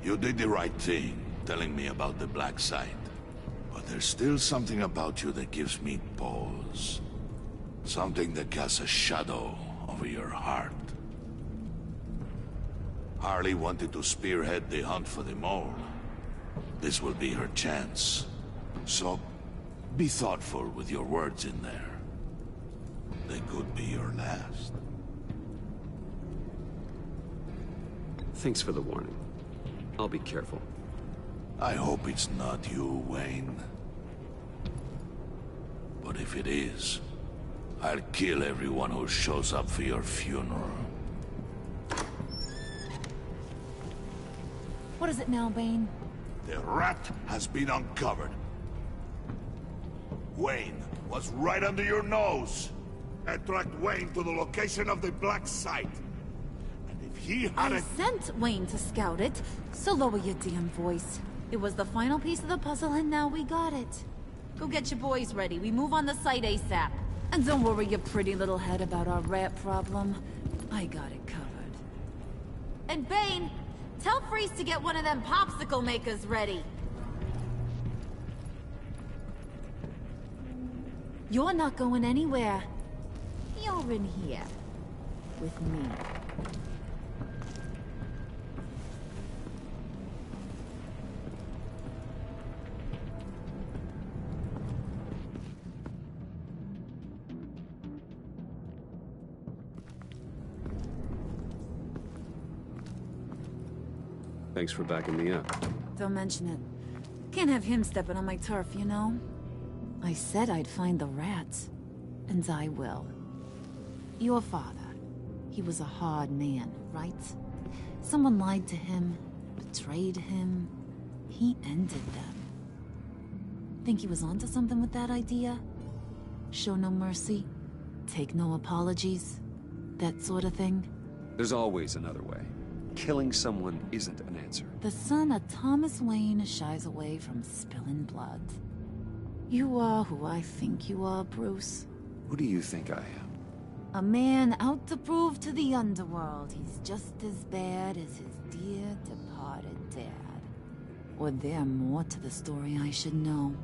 You did the right thing, telling me about the black site. But there's still something about you that gives me pause. Something that casts a shadow over your heart. Harley wanted to spearhead the hunt for the mole. This will be her chance. So, be thoughtful with your words in there. They could be your last. Thanks for the warning. I'll be careful. I hope it's not you, Wayne. But if it is, I'll kill everyone who shows up for your funeral. What is it now, Bane? The rat has been uncovered. Wayne was right under your nose. I tracked Wayne to the location of the black site. And if he had I sent Wayne to scout it, so lower your damn voice. It was the final piece of the puzzle, and now we got it. Go get your boys ready. We move on the site ASAP. And don't worry your pretty little head about our rat problem. I got it covered. And Bane, tell Freeze to get one of them popsicle makers ready. You're not going anywhere. You're in here. With me. Thanks for backing me up. Don't mention it. Can't have him stepping on my turf, you know? I said I'd find the rats. And I will. Your father. He was a hard man, right? Someone lied to him, betrayed him. He ended them. Think he was onto something with that idea? Show no mercy? Take no apologies? That sort of thing? There's always another way. Killing someone isn't an answer. The son of Thomas Wayne shies away from spilling blood. You are who I think you are, Bruce. Who do you think I am? A man out to prove to the underworld he's just as bad as his dear departed dad. Or there more to the story I should know.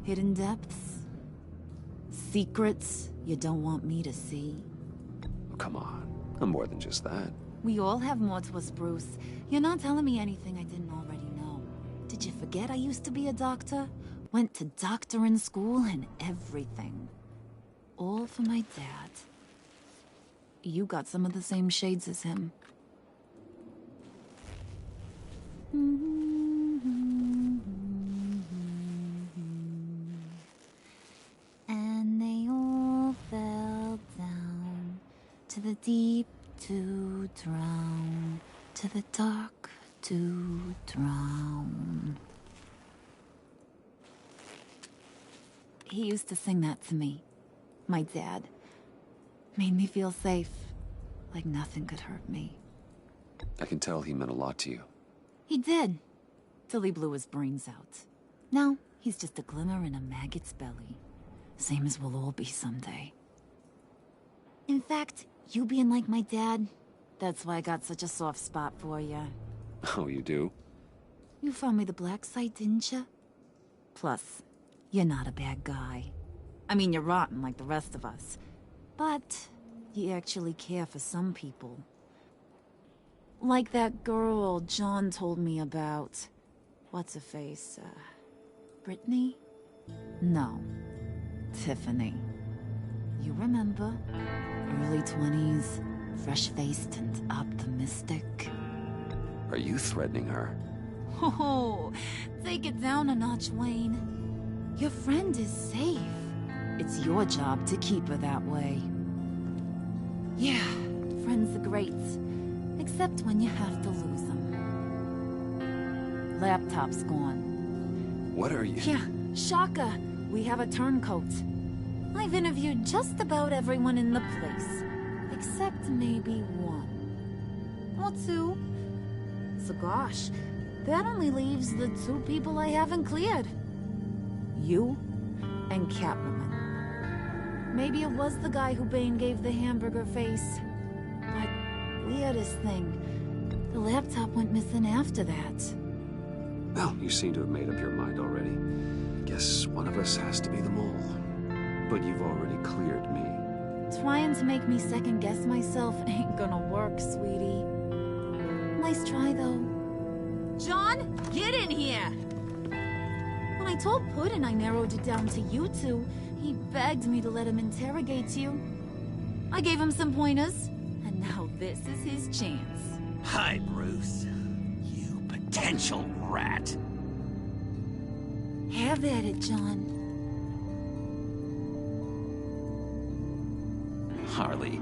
Hidden depths? Secrets you don't want me to see? Oh, come on. I'm more than just that. We all have more to us, Bruce. You're not telling me anything I didn't already know. Did you forget I used to be a doctor? Went to doctoring school and everything. All for my dad. You got some of the same shades as him. And they all fell down to the deep to drown, to the dark to drown. He used to sing that to me. My dad. Made me feel safe. Like nothing could hurt me. I can tell he meant a lot to you. He did. Till he blew his brains out. Now, he's just a glimmer in a maggot's belly. Same as we'll all be someday. In fact, you being like my dad, that's why I got such a soft spot for you. Oh, you do? You found me the black site, didn't you? Plus, you're not a bad guy. I mean, you're rotten like the rest of us. But you actually care for some people. Like that girl John told me about. What's her face? Brittany? No. Tiffany. You remember? Early 20s, fresh-faced and optimistic. Are you threatening her? Oh, take it down a notch, Wayne. Your friend is safe. It's your job to keep her that way. Yeah, friends are great. Except when you have to lose them. Laptop's gone. What are you... Yeah, shocker. We have a turncoat. I've interviewed just about everyone in the place. Except maybe one. Or two. So gosh, that only leaves the two people I haven't cleared. You and Catwoman. Maybe it was the guy who Bane gave the hamburger face. But weirdest thing, the laptop went missing after that. Well, you seem to have made up your mind already. Guess one of us has to be the mole. But you've already cleared me. Trying to make me second-guess myself ain't gonna work, sweetie. Nice try, though. John, get in here! When I told Puddin' I narrowed it down to you two, he begged me to let him interrogate you. I gave him some pointers, and now this is his chance. Hi, Bruce. You potential rat. Have at it, John. Harley,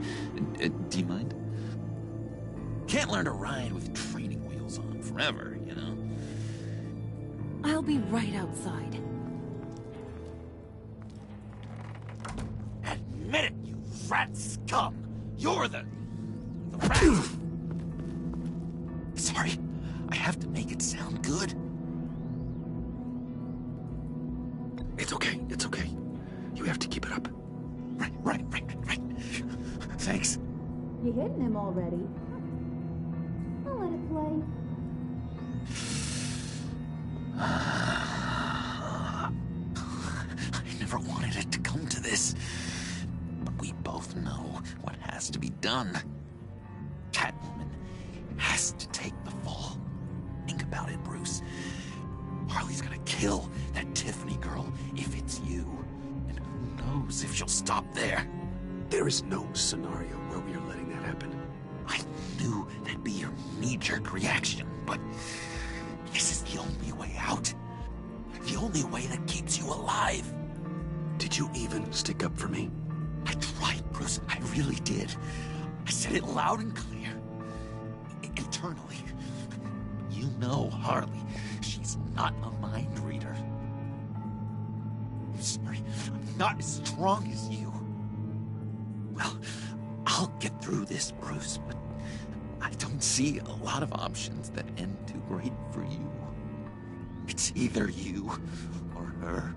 do you mind? Can't learn to ride with training wheels on forever, you know? I'll be right outside. Admit it, you rat scum! You're the rat! Sorry, I have to make it sound good. It's okay, it's okay. You have to keep it up. Right. Thanks. You hitting him already? I'll let it play. I never wanted it to come to this. But we both know what has to be done. Catwoman has to take the fall. Think about it, Bruce. Harley's gonna kill that Tiffany girl if it's you. And who knows if she'll stop there. There is no scenario where we are letting that happen. I knew that'd be your knee-jerk reaction, but this is the only way out. The only way that keeps you alive. Did you even stick up for me? I tried, Bruce. I really did. I said it loud and clear. Internally. You know Harley. She's not a mind reader. I'm sorry. I'm not as strong as you. Well, I'll get through this, Bruce, but I don't see a lot of options that end too great for you. It's either you or her.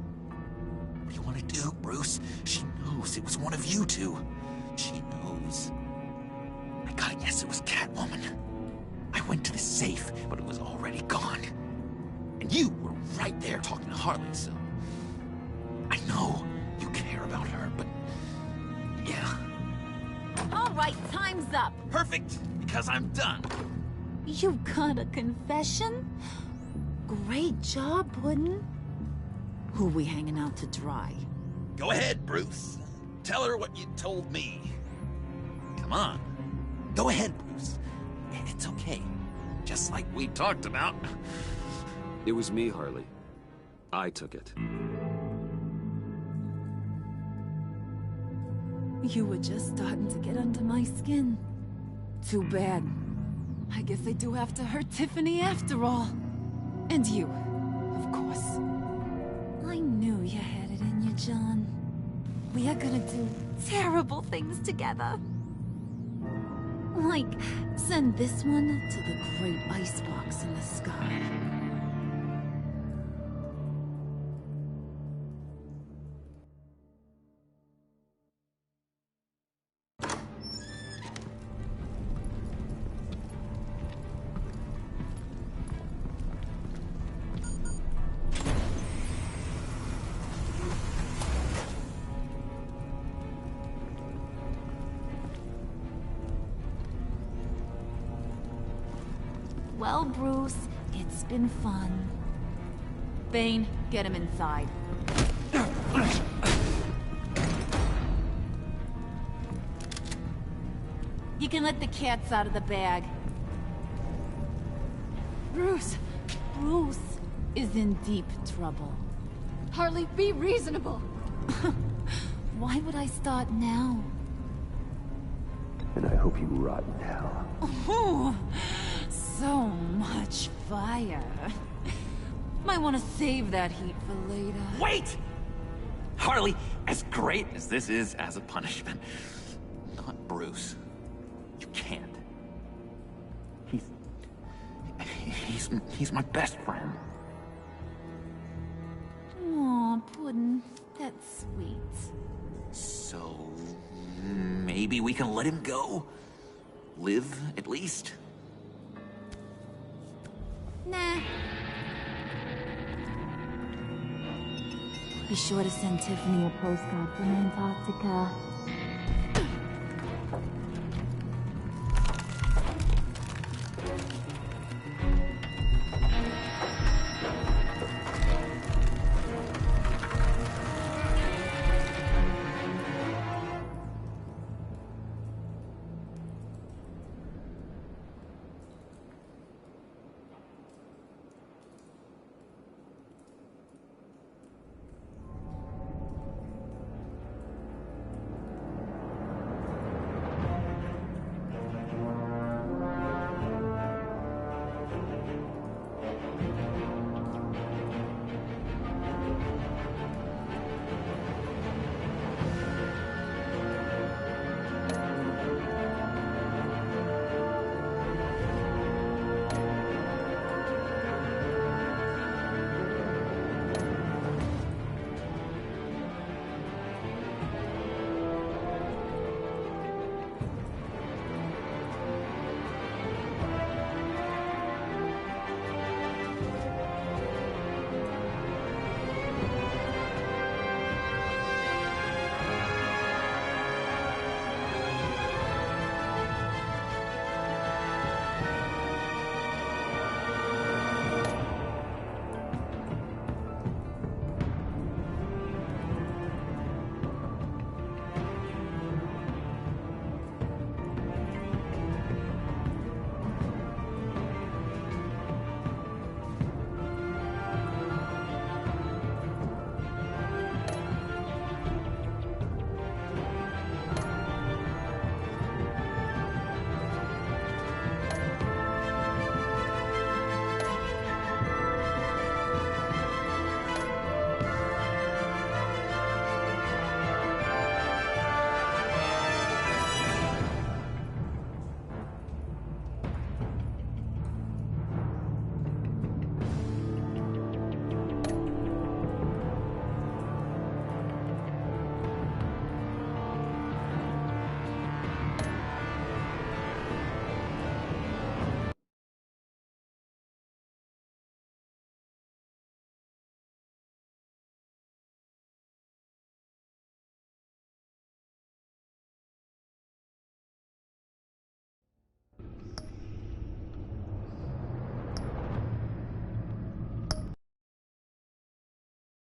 What do you want to do, Bruce? She knows it was one of you two. She knows. I gotta guess it was Catwoman. I went to the safe, but it was already gone. And you were right there talking to Harley, so... I know you care about her, but... yeah. All right, time's up. Perfect, because I'm done. You got a confession? Great job, Puddin'. Who we hanging out to dry? Go ahead, Bruce. Tell her what you told me. Come on. Go ahead, Bruce. It's okay. Just like we talked about. It was me, Harley. I took it. You were just starting to get under my skin. Too bad. I guess I do have to hurt Tiffany after all. And you, of course. I knew you had it in you, John. We are gonna do terrible things together. Like, send this one to the great icebox in the sky. Well, Bruce, it's been fun. Bane, get him inside. You can let the cats out of the bag. Bruce! Bruce is in deep trouble. Harley, be reasonable! Why would I start now? And I hope you rot in hell. Oh, so much fire. Might want to save that heat for later. Wait! Harley, as great as this is as a punishment, not Bruce. You can't. He's my best friend. Aw, Puddin', that's sweet. So, maybe we can let him go? Live, at least? Nah. Be sure to send Tiffany a postcard from Antarctica.